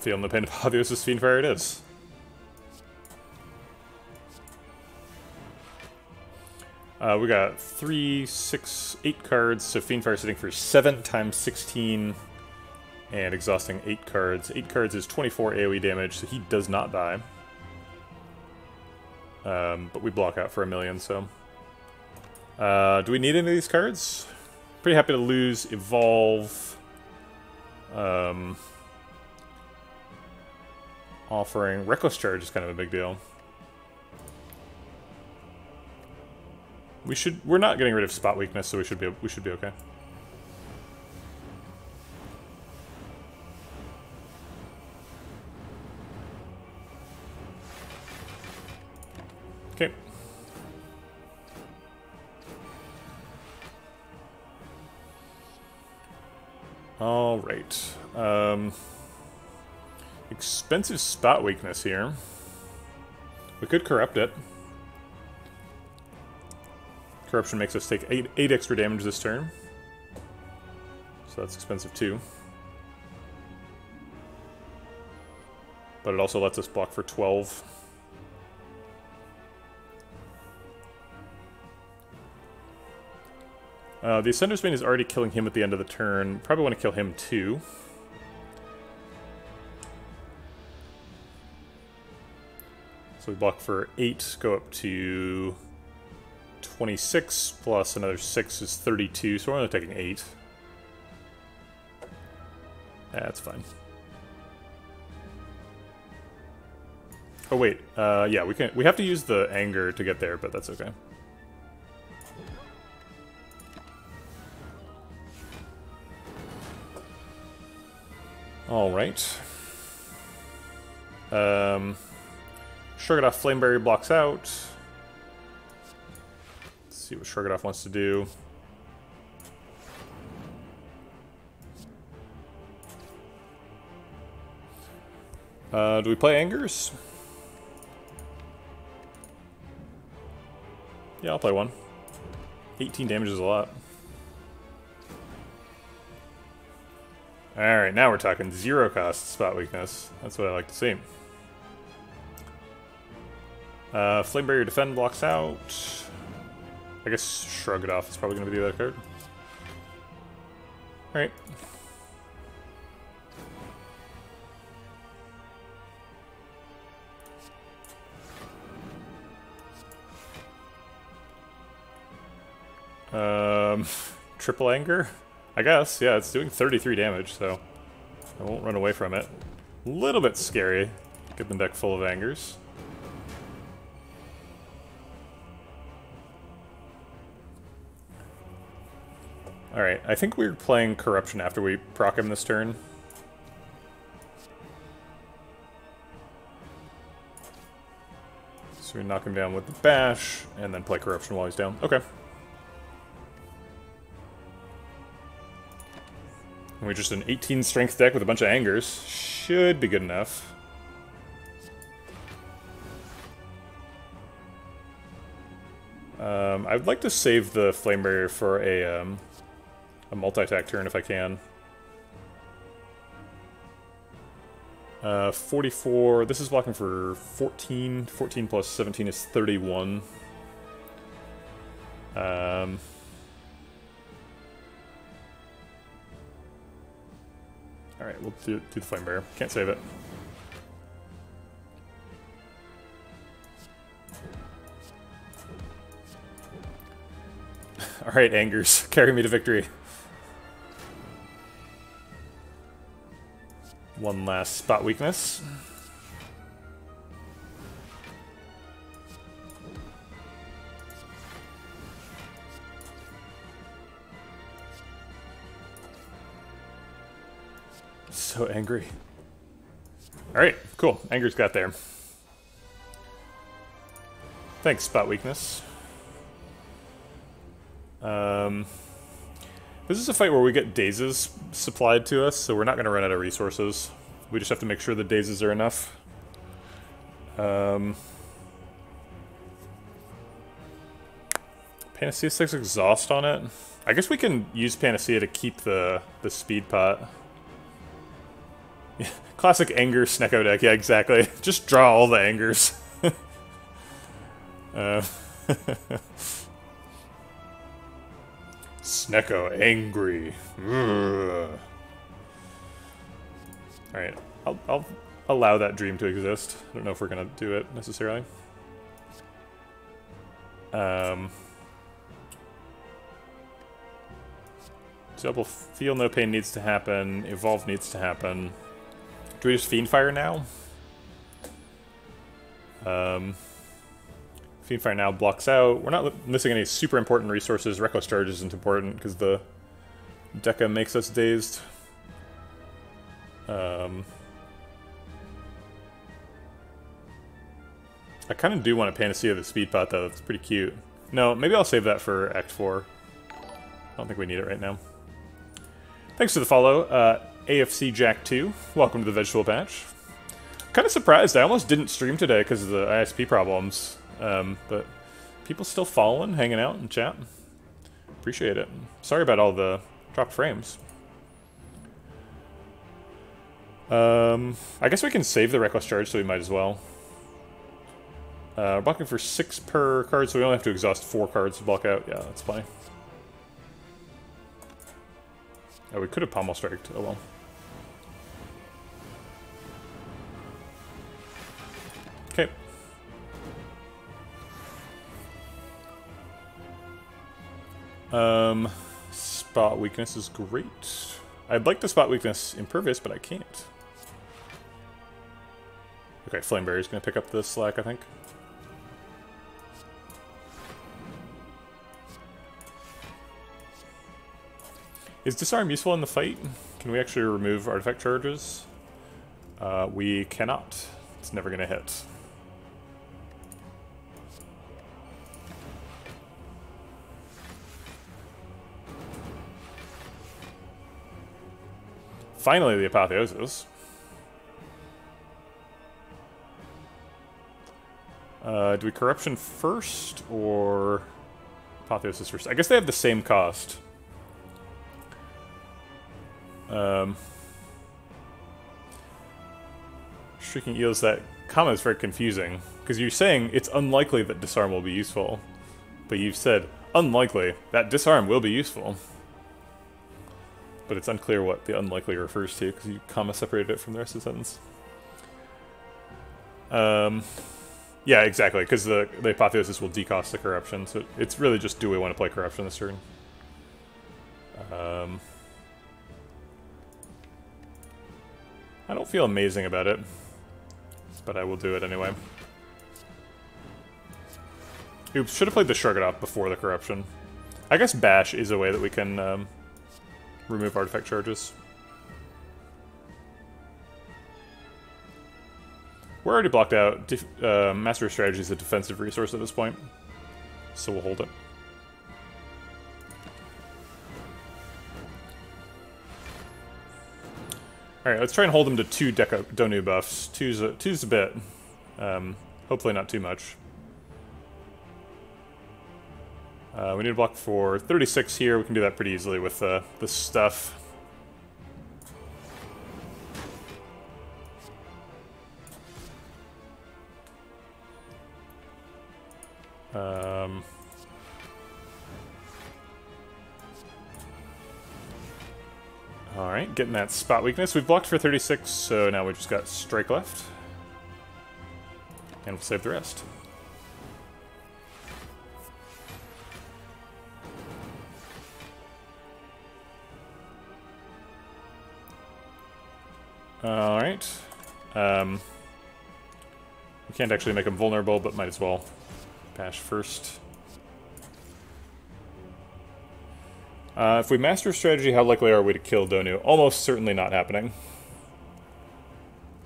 Feel No Pain, Apotheosis, Fiendfire it is. We got 3, 6, 8 cards, so Fiendfire sitting for 7 times 16 and exhausting 8 cards. 8 cards is 24 AoE damage, so he does not die. But we block out for a million, so... do we need any of these cards? Pretty happy to lose Evolve. Offering Reckless Charge is kind of a big deal. We're not getting rid of spot weakness, so we should be okay. Okay. All right. Expensive spot weakness here. We could corrupt it. Corruption makes us take 8 extra damage this turn. So that's expensive too. But it also lets us block for 12. The Ascender's Bane is already killing him at the end of the turn. Probably want to kill him too. So we block for 8, go up to 26, plus another 6 is 32, so we're only taking 8. That's fine. Oh wait, yeah, we have to use the anger to get there, but that's okay. Alright. Shrug It Off Flame Barrier blocks out. Let's see what Shrug It Off wants to do. Do we play Angers? Yeah, I'll play one. 18 damage is a lot. Alright, now we're talking 0 cost spot weakness. That's what I like to see. Flame Barrier Defend blocks out. I guess Shrug It Off is probably going to be the other card. Alright. Triple Anger? I guess, yeah, it's doing 33 damage, so I won't run away from it. A little bit scary. Get the deck full of Angers. Alright, I think we're playing Corruption after we proc him this turn. So we knock him down with the Bash, and then play Corruption while he's down. Okay. And we're just an 18 strength deck with a bunch of Angers. Should be good enough. I'd like to save the Flame Barrier for a multi-attack turn if I can. 44, this is blocking for 14. 14 plus 17 is 31. Alright, we'll do the Flame Barrier. Can't save it. Alright, Angers. Carry me to victory. One last spot weakness. So angry. Alright, cool. Anger's got there. Thanks, spot weakness. This is a fight where we get dazes supplied to us, so we're not going to run out of resources. We just have to make sure the dazes are enough. Panacea 6 Exhaust on it. I guess we can use Panacea to keep the speed pot. Classic Anger Snecko deck, yeah, exactly. Just draw all the Angers. Snecko angry. Alright, I'll allow that dream to exist. I don't know if we're gonna do it necessarily. Double Feel No Pain needs to happen. Evolve needs to happen. Do we just Fiendfire now? Fiendfire now blocks out. We're not missing any super important resources. Reckless Charge isn't important because the Deca makes us dazed. I kind of do want a Panacea of the Speed Pot though. It's pretty cute. No, maybe I'll save that for Act 4. I don't think we need it right now. Thanks for the follow, AFC Jack 2. Welcome to the Vegetable Patch. Kind of surprised. I almost didn't stream today because of the ISP problems. But people still following, hanging out in chat. Appreciate it. Sorry about all the dropped frames. I guess we can save the Reckless Charge, so we might as well. We're blocking for 6 per card, so we only have to exhaust 4 cards to block out. Yeah, that's fine. Oh, we could have Pommel Striked. Oh well. Okay. Spot weakness is great. I'd like to spot weakness Impervious, but I can't. Okay, Flame Barrier is going to pick up the slack, I think. Is Disarm useful in the fight? Can we actually remove artifact charges? We cannot. It's never gonna hit. Finally, the Apotheosis. Do we Corruption first, or Apotheosis first? I guess they have the same cost. Shrieking Eels, that comment is very confusing, because you're saying it's unlikely that Disarm will be useful, but you've said, unlikely, that Disarm will be useful. But it's unclear what the unlikely refers to, because you comma separated it from the rest of the sentence. Yeah, exactly, because the Apotheosis will decost the Corruption, so it's really just, do we want to play Corruption this turn? I don't feel amazing about it, but I will do it anyway. Oops, should have played the Shrug It Off before the Corruption. I guess Bash is a way that we can remove artifact charges. We're already blocked out. Master of Strategy is a defensive resource at this point, so we'll hold it. Alright, let's try and hold him to 2 Donu buffs. Two's a bit. Hopefully not too much. We need to block for 36 here. We can do that pretty easily with the stuff. Alright, getting that spot weakness. We've blocked for 36, so now we just got strike left. And we'll save the rest. Alright. We can't actually make him vulnerable, but might as well bash first. If we master strategy, how likely are we to kill Donu? Almost certainly not happening.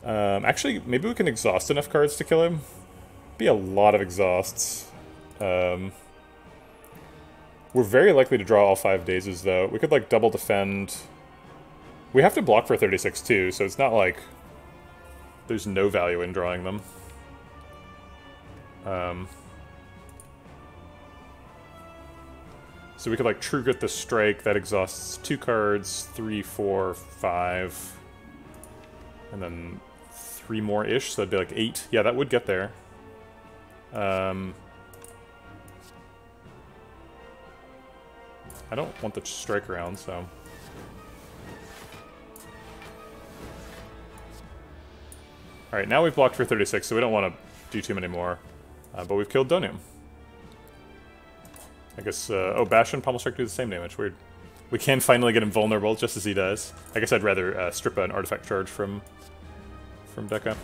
Actually, maybe we can exhaust enough cards to kill him. Be a lot of exhausts. We're very likely to draw all 5 dazes, though. We could, like, double defend. We have to block for 36, too, so it's not like there's no value in drawing them. So we could, like, True Grit the Strike. That exhausts 2 cards, 3, 4, 5. And then 3 more-ish, so that'd be like 8. Yeah, that would get there. I don't want the strike around, so... Alright, now we've blocked for 36, so we don't want to do too many more. But we've killed Donu. I guess, oh, Bash and Pommel Strike do the same damage. Weird. We can finally get him vulnerable, just as he does. I guess I'd rather strip an artifact charge from Deca.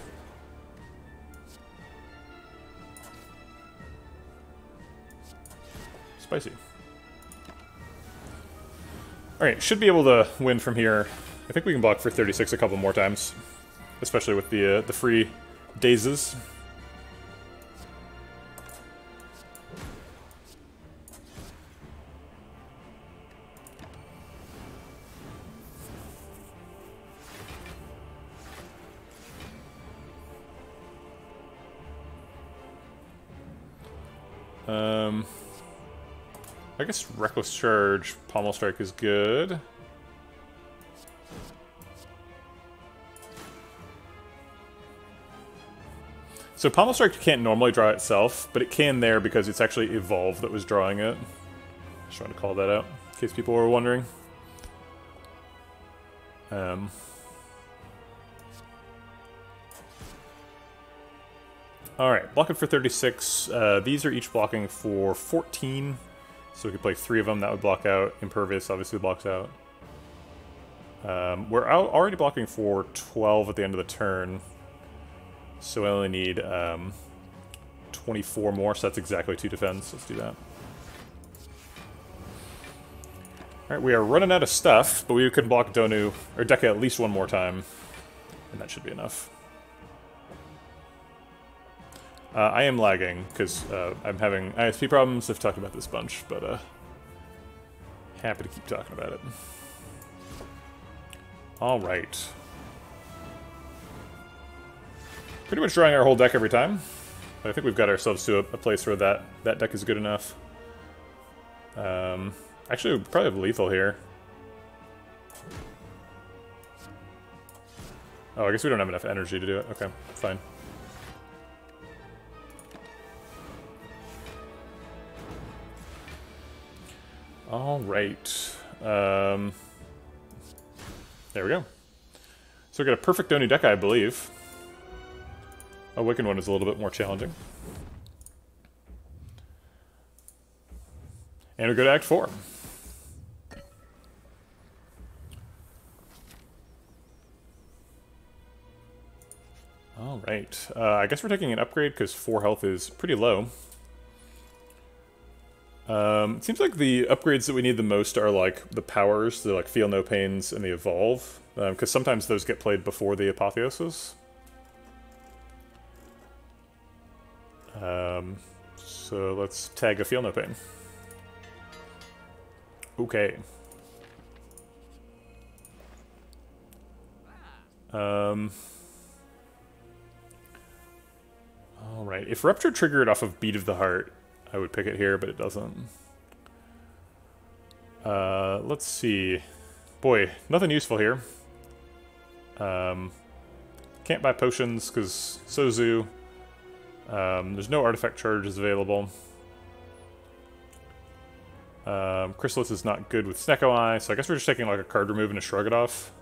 Spicy. Alright, should be able to win from here. I think we can block for 36 a couple more times. Especially with the free dazes. I guess Reckless Charge, Pommel Strike is good. So Pommel Strike can't normally draw itself, but it can there because it's actually Evolve that was drawing it. Just trying to call that out, in case people were wondering. Alright, blocking for 36. These are each blocking for 14. So we could play 3 of them, that would block out. Impervious obviously blocks out. We're already blocking for 12 at the end of the turn. So we only need 24 more, so that's exactly 2 defense. Let's do that. Alright, we are running out of stuff, but we could block Donu, or Deca at least one more time. And that should be enough. I am lagging, because I'm having ISP problems. I've talked about this a bunch, but happy to keep talking about it. Alright. Pretty much drawing our whole deck every time. But I think we've got ourselves to a place where that deck is good enough. Actually, we probably have lethal here. Oh, I guess we don't have enough energy to do it. Okay, fine. Alright. There we go. So we got a perfect Oni deck, I believe. Awakened one is a little bit more challenging. And we go to Act 4. Alright. I guess we're taking an upgrade because 4 health is pretty low. It seems like the upgrades that we need the most are like the powers, the like Feel No Pains and the Evolve. Because sometimes those get played before the Apotheosis. So let's tag a Feel No Pain. Okay. Alright, if Rupture triggered off of Beat of the Heart, I would pick it here, but it doesn't. Let's see. Boy, nothing useful here. Can't buy potions, because Sozu. There's no artifact charges available. Chrysalis is not good with Snecko Eye, so I guess we're just taking like a card remove and a Shrug It Off.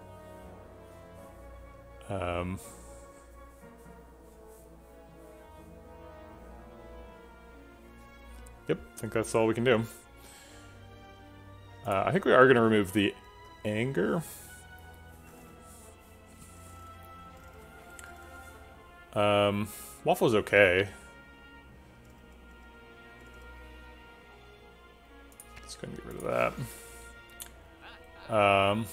Yep, I think that's all we can do. I think we are going to remove the Anger. Waffle's okay. Let's go and get rid of that.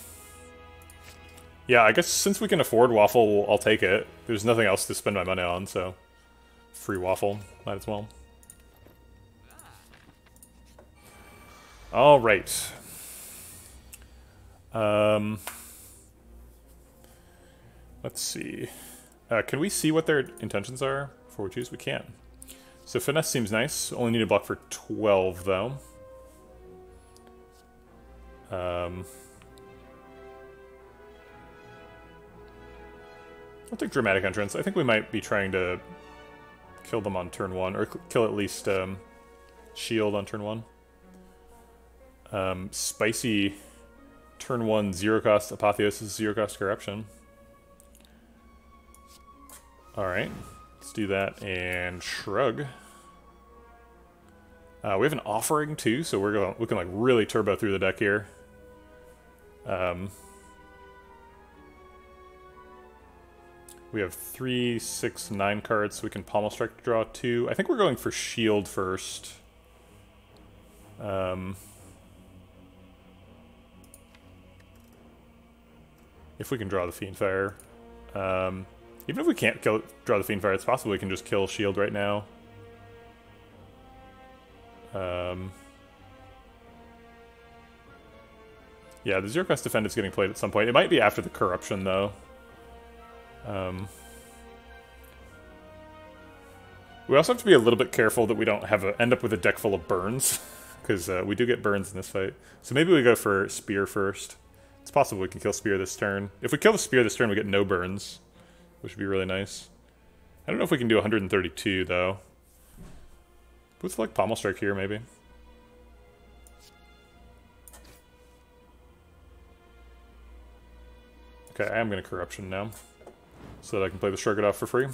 Yeah, I guess since we can afford Waffle, I'll take it. There's nothing else to spend my money on, so free Waffle, might as well. All right. Let's see. Can we see what their intentions are before we choose? We can. So Finesse seems nice. Only need a block for 12, though. I'll take Dramatic Entrance. I think we might be trying to kill them on turn 1, or kill at least Shield on turn 1. Spicy turn 1 0-cost Apotheosis, 0-cost Corruption. Alright, let's do that and Shrug. We have an Offering too, so we can like really turbo through the deck here. We have 3, 6, 9 cards, so we can Pommel Strike to draw 2. I think we're going for Shield first. If we can draw the Fiendfire. Even if we can't draw the Fiendfire, it's possible we can just kill Shield right now. Yeah, the Zero-Cost Defend is getting played at some point. It might be after the Corruption, though. We also have to be a little bit careful that we don't end up with a deck full of burns, because we do get burns in this fight. So maybe we go for Spear first. It's possible we can kill Spear this turn. If we kill the Spear this turn, we get no burns, which would be really nice. I don't know if we can do 132, though. With, like, Pommel Strike here, maybe. Okay, I am going to Corruption now, so that I can play the Shrug It Off for free.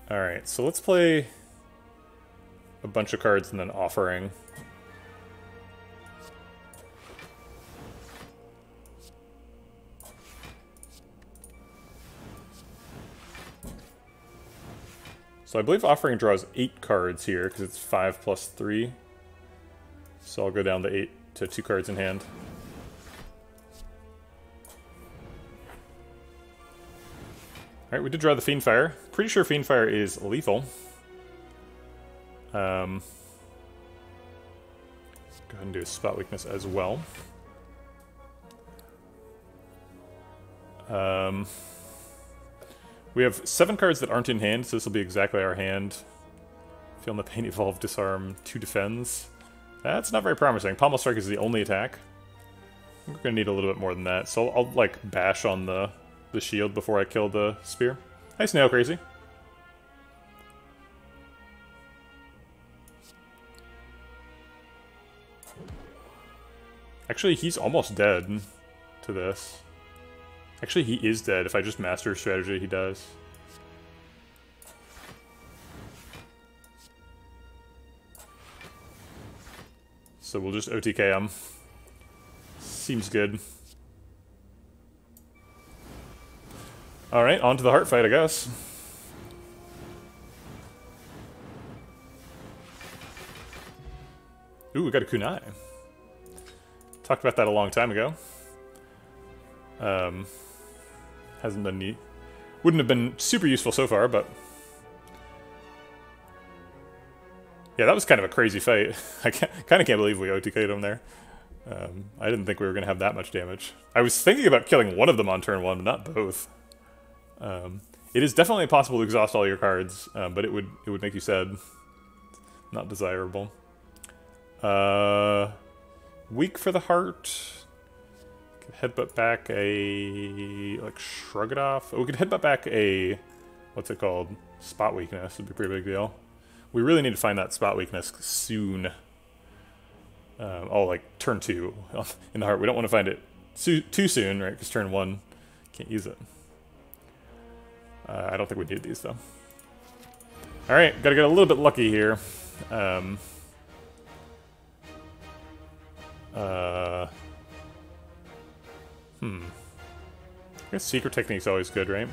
Alright, so let's play a bunch of cards and then Offering. So I believe Offering draws 8 cards here, because it's 5 plus 3. So I'll go down to 8 to 2 cards in hand. Alright, we did draw the Fiendfire. Pretty sure Fiendfire is lethal. Let's go ahead and do a spot weakness as well. We have 7 cards that aren't in hand, so this will be exactly our hand. Feel the Pain, Evolve, Disarm, 2 defends. That's not very promising. Pommel Strike is the only attack. We're gonna need a little bit more than that, so I'll like bash on the shield before I kill the spear. Hi, Snail Crazy. Actually, he's almost dead to this. Actually, he is dead. If I just master strategy, he dies. So we'll just OTK him. Seems good. Alright, on to the heart fight, I guess. Ooh, we got a kunai. Talked about that a long time ago. Hasn't been neat. Wouldn't have been super useful so far, but... yeah, that was kind of a crazy fight. I kind of can't believe we OTK'd him there. I didn't think we were going to have that much damage. I was thinking about killing one of them on turn 1, but not both. It is definitely possible to exhaust all your cards, but it would make you sad. Not desirable. Weak for the heart. Could headbutt back a... like, shrug it off. Oh, we could headbutt back a... what's it called? Spot weakness. Would be a pretty big deal. We really need to find that spot weakness soon. Oh, like, turn 2 in the heart. We don't want to find it too soon, right? Because turn 1, can't use it. I don't think we need these, though. Alright, gotta get a little bit lucky here. I guess Secret Technique's always good, right?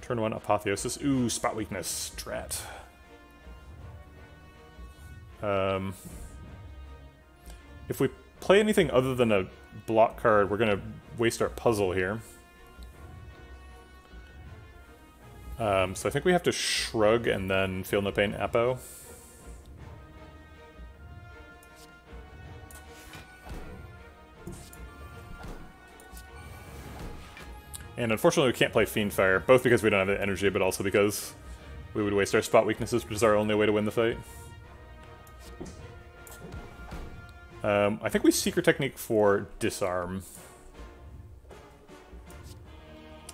Turn 1, Apotheosis. Ooh, spot weakness. Drat. If we play anything other than a block card, we're gonna waste our puzzle here. So I think we have to Shrug and then Feel No Pain Apo. And unfortunately we can't play Fiendfire, both because we don't have the energy, but also because we would waste our spot weaknesses, which is our only way to win the fight. I think we Secret Technique for Disarm.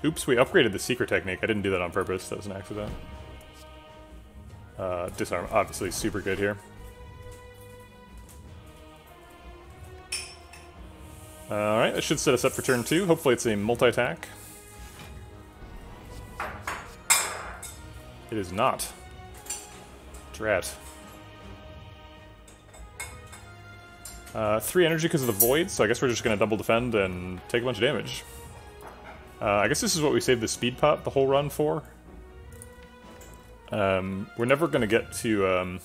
Oops, we upgraded the Secret Technique. I didn't do that on purpose. That was an accident. Disarm, obviously super good here. Alright, that should set us up for turn 2. Hopefully it's a multi-attack. It is not. Drat. 3 energy because of the Void, so I guess we're just going to double defend and take a bunch of damage. I guess this is what we saved the Speed Pot the whole run for. We're never going to get to,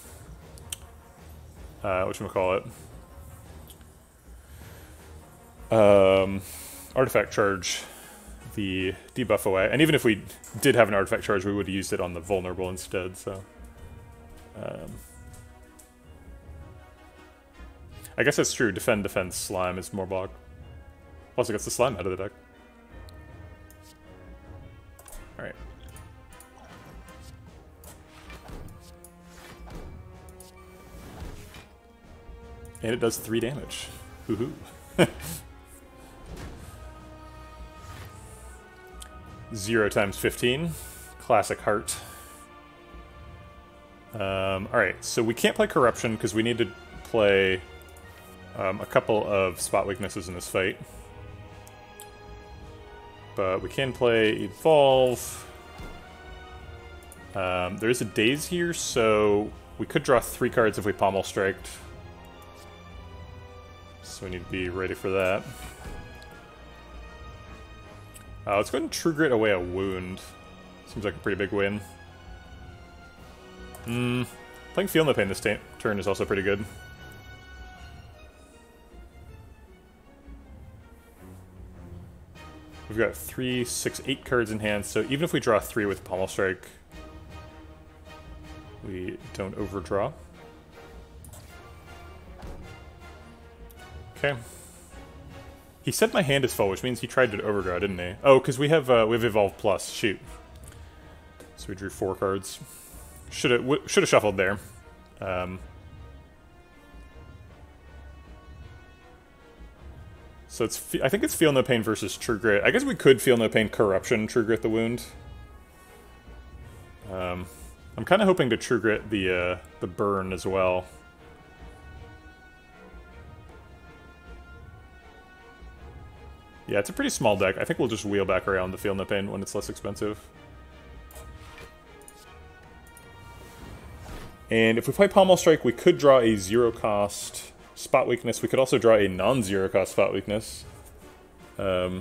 whatchamacallit? Artifact Charge the debuff away. And even if we did have an Artifact Charge, we would have used it on the Vulnerable instead, so... I guess that's true. Defend, Slime is more block. Also gets the Slime out of the deck. Alright. And it does 3 damage. Hoo-hoo. 0 times 15. Classic heart. Alright, so we can't play Corruption because we need to play a couple of spot weaknesses in this fight. But we can play Evolve. There is a Daze here, so we could draw 3 cards if we Pommel Striked. So we need to be ready for that. Let's go ahead and True Grit away a wound. Seems like a pretty big win. Playing Feel No Pain this turn is also pretty good. we've got 3, 6, 8 cards in hand, so even if we draw 3 with Pommel Strike, we don't overdraw. Okay. He said my hand is full, which means he tried to overdraw, didn't he? Oh, because we have Evolve Plus. Shoot. So we drew 4 cards. Should have shuffled there. So I think it's Feel No Pain versus True Grit. I guess we could Feel No Pain Corruption, True Grit the wound. I'm kind of hoping to True Grit the burn as well. Yeah, it's a pretty small deck. I think we'll just wheel back around the Feel No Pain when it's less expensive. And if we play Pommel Strike, we could draw a 0-cost spot weakness. We could also draw a non-0-cost spot weakness. I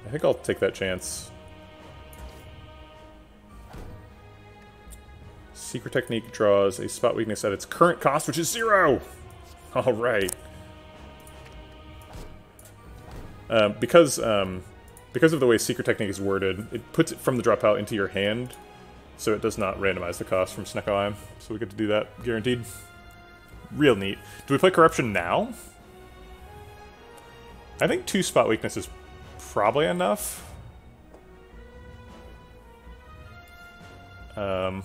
think I'll take that chance. Secret Technique draws a spot weakness at its current cost, which is 0! Alright. Because of the way Secret Technique is worded, it puts it from the drop pile into your hand, so it does not randomize the cost from Snecko Eye. So we get to do that, guaranteed. Real neat. Do we play Corruption now? I think 2 spot weakness is probably enough. I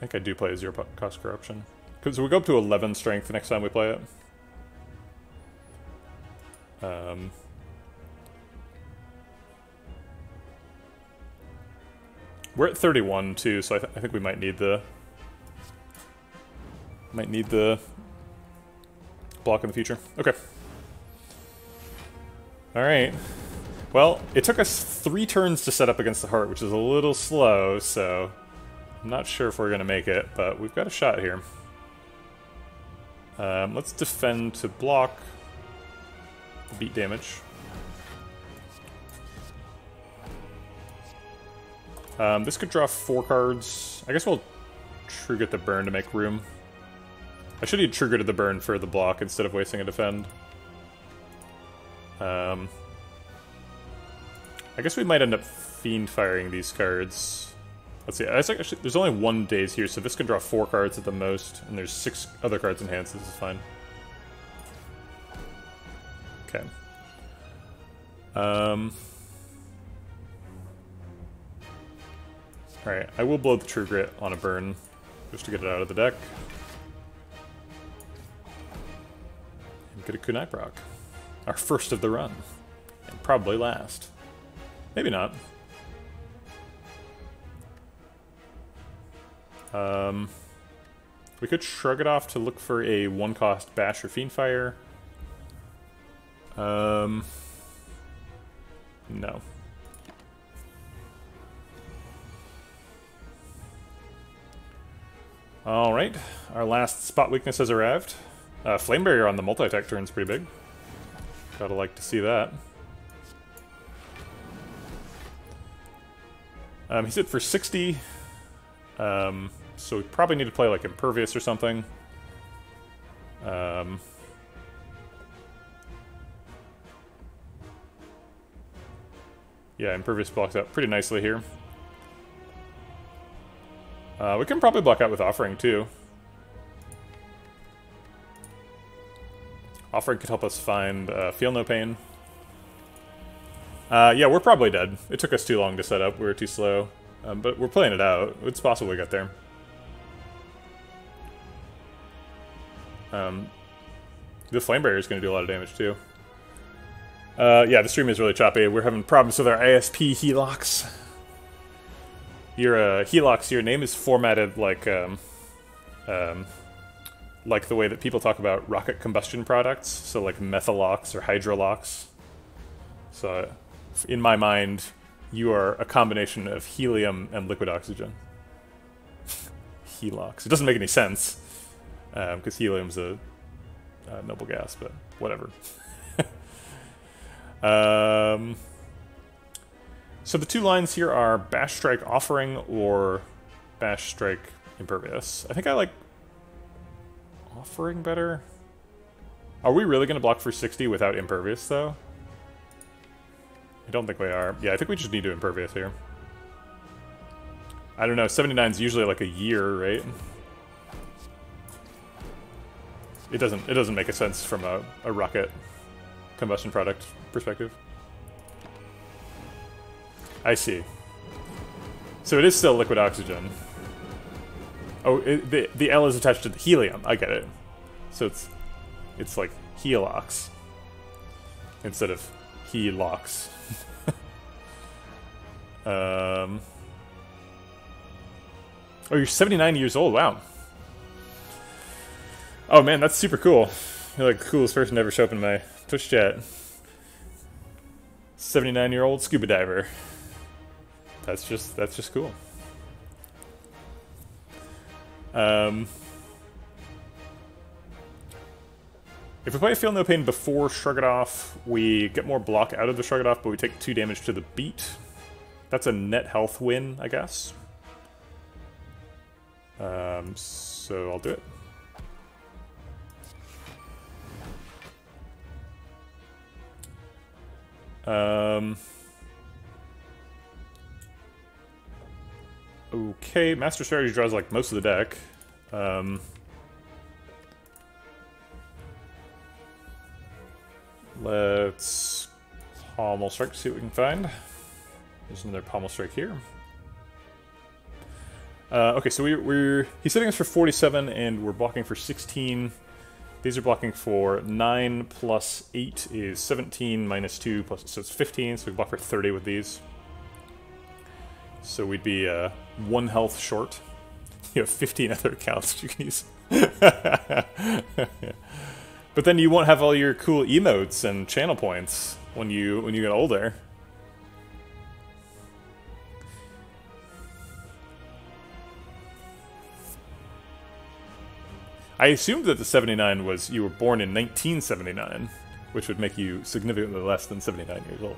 think I do play a 0-cost Corruption. Because we go up to 11 strength the next time we play it. We're at 31 too, so I think we might need the block in the future. Okay. All right. Well, it took us 3 turns to set up against the Heart, which is a little slow, so I'm not sure if we're gonna make it, but we've got a shot here. Let's defend to block, beat damage. This could draw 4 cards. I guess we'll True Grit the burn to make room. I should have True Gritted the burn for the block instead of wasting a defend. I guess we might end up Fiend Firing these cards. Let's see, actually, there's only 1 daze here, so this can draw 4 cards at the most, and there's 6 other cards in hand, so this is fine. Okay. Alright, I will blow the True Grit on a burn, just to get it out of the deck. And get a Kunai proc. Our first of the run. And probably last. Maybe not. We could shrug it off to look for a 1-cost Bash or Fiendfire. No. Alright, our last spot weakness has arrived. Flame Barrier on the multi-attack turn's pretty big. Gotta like to see that. He's hit for 60. So we probably need to play like Impervious or something. Yeah, Impervious blocks out pretty nicely here. We can probably block out with Offering too. Offering could help us find Feel No Pain. Yeah, we're probably dead. It took us too long to set up. We were too slow. But we're playing it out. It's possible we got there. The Flame Barrier is going to do a lot of damage too. Yeah, the stream is really choppy. We're having problems with our ISP Helox. Your Helox, your name is formatted like the way that people talk about rocket combustion products. So like Methalox or Hydrolox. So in my mind, you are a combination of helium and liquid oxygen. Helox. It doesn't make any sense, because helium's a noble gas, but whatever. So the 2 lines here are Bash Strike Offering or Bash, Strike, Impervious. I think I like Offering better. Are we really going to block for 60 without Impervious, though? I don't think we are. Yeah, I think we just need to Impervious here. I don't know, 79 is usually like a year, right? It doesn't make a sense from a rocket combustion product perspective. I see. So it is still liquid oxygen. Oh, the L is attached to the helium. I get it. So it's like Helox instead of Helox. Oh, you're 79 years old. Wow. Oh man, that's super cool. You're like the coolest person to ever show up in my Twitch chat. 79-year-old scuba diver. That's just cool. If we play Feel No Pain before Shrug It Off, we get more block out of the Shrug It Off, but we take 2 damage to the beat. That's a net health win, I guess. So I'll do it. Okay, Master Strategy draws like most of the deck. Let's Pommel Strike to see what we can find. There's another Pommel Strike here. Okay, so he's hitting us for 47 and we're blocking for 16. These are blocking for 9 plus 8 is 17 minus 2 plus, so it's 15, so we block for 30 with these. So we'd be 1 health short. You have 15 other accounts you can use. But then you won't have all your cool emotes and channel points when you get older. I assumed that the 79 was you were born in 1979, which would make you significantly less than 79 years old.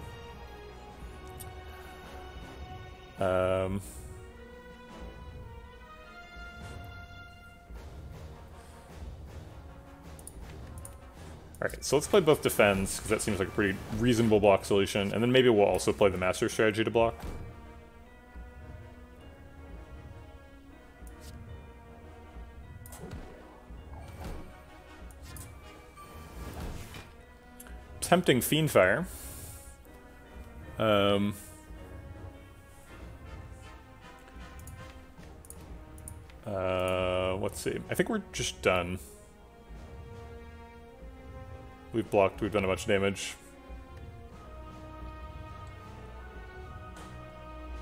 Alright, so let's play both defense, because that seems like a pretty reasonable block solution, and then maybe we'll also play the master strategy to block. Tempting Fiendfire. Let's see. I think we're just done. We've blocked, we've done a bunch of damage.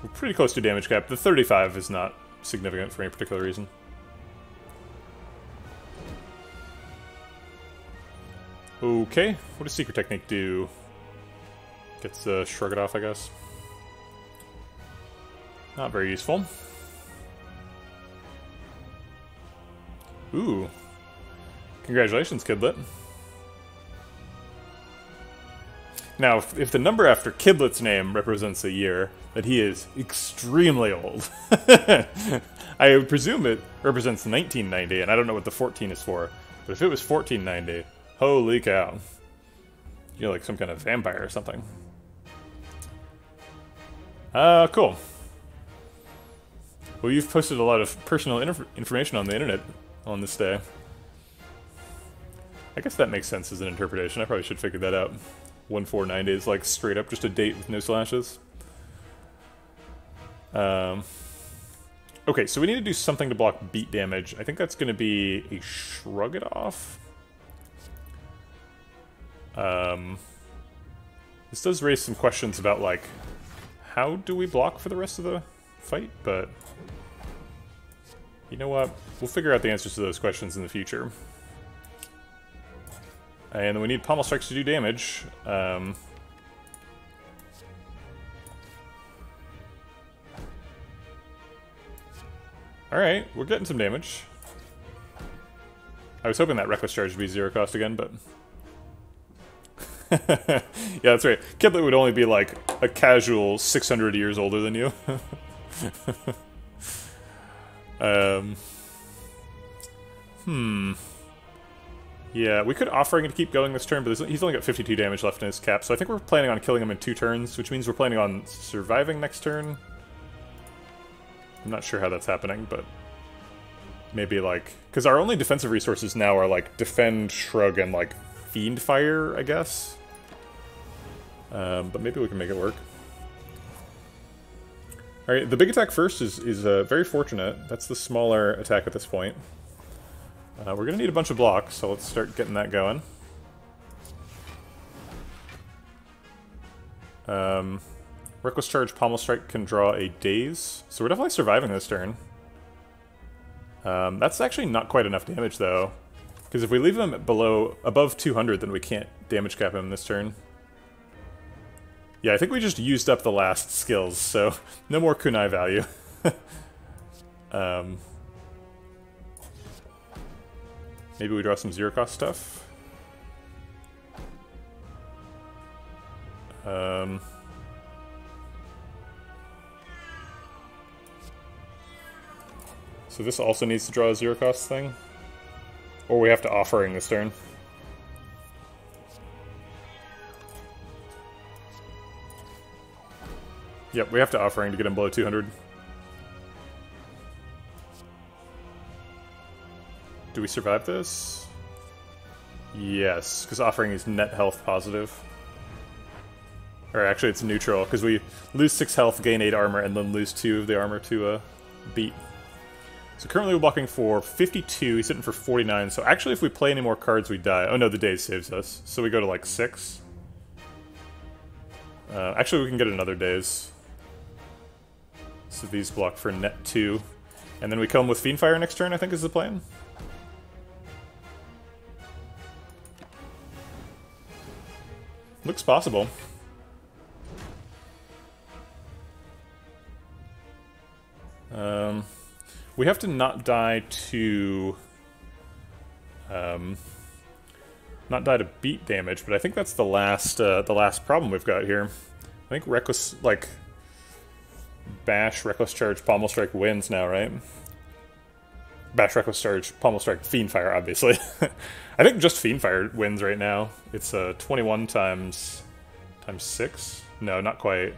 We're pretty close to damage cap. The 35 is not significant for any particular reason. Okay, what does Secret Technique do? Gets Shrug It Off, I guess. Not very useful. Ooh. Congratulations, Kidlet. Now, if the number after Kidlet's name represents a year, then he is extremely old. I presume it represents 1990, and I don't know what the 14 is for. But if it was 1490, holy cow. You're like some kind of vampire or something. Cool. Well, you've posted a lot of personal information on the internet on this day. I guess that makes sense as an interpretation. I probably should figure that out. 1490 is like straight up just a date with no slashes. Okay, so we need to do something to block beat damage. I think that's going to be a Shrug It Off. This does raise some questions about, like, how do we block for the rest of the fight, but you know what? We'll figure out the answers to those questions in the future. And then we need Pommel Strikes to do damage. Alright, we're getting some damage. I was hoping that Reckless Charge would be 0 cost again, but... yeah, that's right. Kidlet would only be like a casual 600 years older than you. Um, Yeah, we could Offering to keep going this turn, but he's only got 52 damage left in his cap, so I think we're planning on killing him in 2 turns, which means we're planning on surviving next turn. I'm not sure how that's happening, but maybe, like... Because our only defensive resources now are, like, Defend, Shrug, and, like, Fiend Fire, I guess. But maybe we can make it work. Alright, the big attack first is very fortunate. That's the smaller attack at this point. We're going to need a bunch of blocks, so let's start getting that going. Reckless Charge, Pommel Strike can draw a Daze, so we're definitely surviving this turn. That's actually not quite enough damage, though, because if we leave him above 200, then we can't damage cap him this turn. Yeah, I think we just used up the last skills, so no more kunai value. Maybe we draw some zero-cost stuff. So this also needs to draw a zero-cost thing? Or we have to Offering this turn. Yep, we have to Offering to get him below 200. Do we survive this? Yes, because Offering is net health positive. Or actually it's neutral, because we lose 6 health, gain 8 armor, and then lose 2 of the armor to beat. So currently we're blocking for 52, he's hitting for 49, so actually if we play any more cards we die. Oh no, the Daze saves us. So we go to like 6. Actually we can get another Daze. So these block for net 2. And then we kill him with Fiend Fire next turn, I think is the plan. Looks possible. We have to not die to... not die to beat damage, but I think that's the last problem we've got here. I think Reckless, like... Bash, Reckless Charge, Pommel Strike wins now, right? Bash, Reckless Charge, Pommel Strike, Fiend Fire, obviously. I think just Fiend Fire wins right now. It's 21 times 6? No, not quite.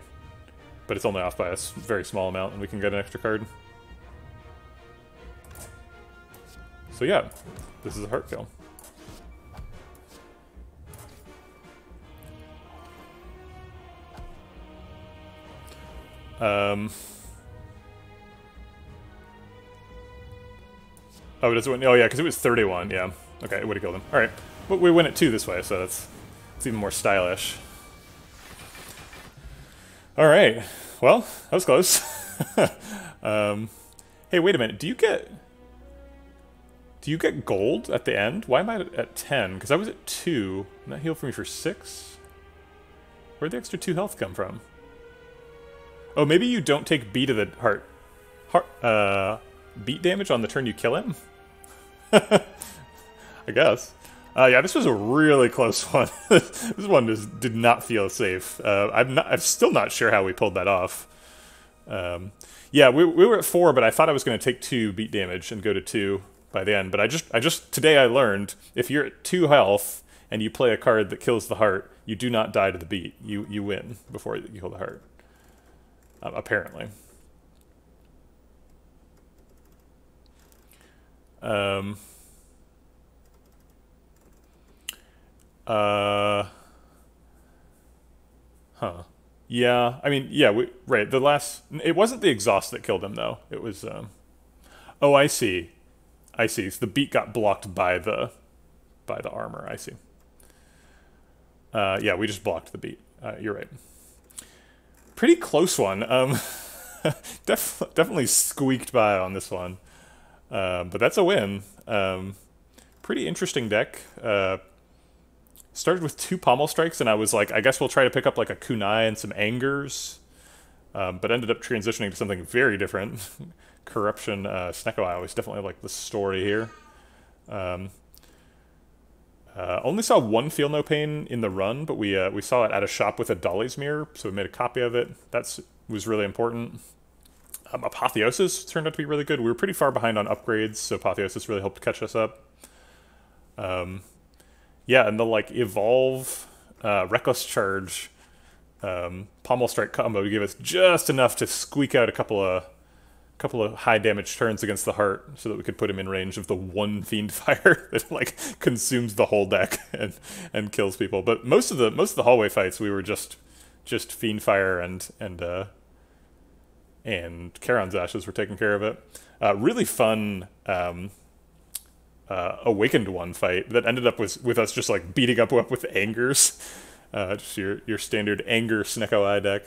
But it's only off by a very small amount, and we can get an extra card. So yeah, this is a heart kill. Oh, does it win? Oh yeah, because it was 31, yeah. Okay, it would have killed him. Alright, but we win it 2 this way, so it's even more stylish. Alright, well, that was close. Hey, wait a minute, do you get gold at the end? Why am I at 10? Because I was at 2, and that healed for me for 6? Where'd the extra 2 health come from? Oh, maybe you don't take B to the heart beat damage on the turn you kill him? I guess. Yeah, this was a really close one. This one just did not feel safe. I'm still not sure how we pulled that off. Yeah, we were at 4, but I thought I was going to take 2 beat damage and go to 2 by the end. But today I learned, if you're at 2 health and you play a card that kills the heart, you do not die to the beat. You win before you kill the heart. Apparently. Huh. Yeah, I mean, yeah, right, it wasn't the exhaust that killed him, though. It was, oh, I see. I see. So the beat got blocked by the armor, I see. Yeah, we just blocked the beat. You're right. Pretty close one. Definitely squeaked by on this one. But that's a win. Pretty interesting deck. Started with 2 Pommel Strikes, and I was like, I guess we'll try to pick up like a Kunai and some Angers. But ended up transitioning to something very different. Corruption, Snecko Eye was definitely like the story here. Only saw 1 Feel No Pain in the run, but we saw it at a shop with a Dolly's Mirror, so we made a copy of it. That was really important. Apotheosis turned out to be really good. We were pretty far behind on upgrades, so Apotheosis really helped catch us up. Yeah, and the like evolve, reckless charge, pommel strike combo gave us just enough to squeak out a couple of high damage turns against the heart, so that we could put him in range of the one fiend fire that like consumes the whole deck and kills people. But most of the hallway fights we were just fiend fire and Charon's ashes were taking care of it. Really fun awakened one fight that ended up with us just like beating up with angers. Just your standard anger Snecko Eye deck.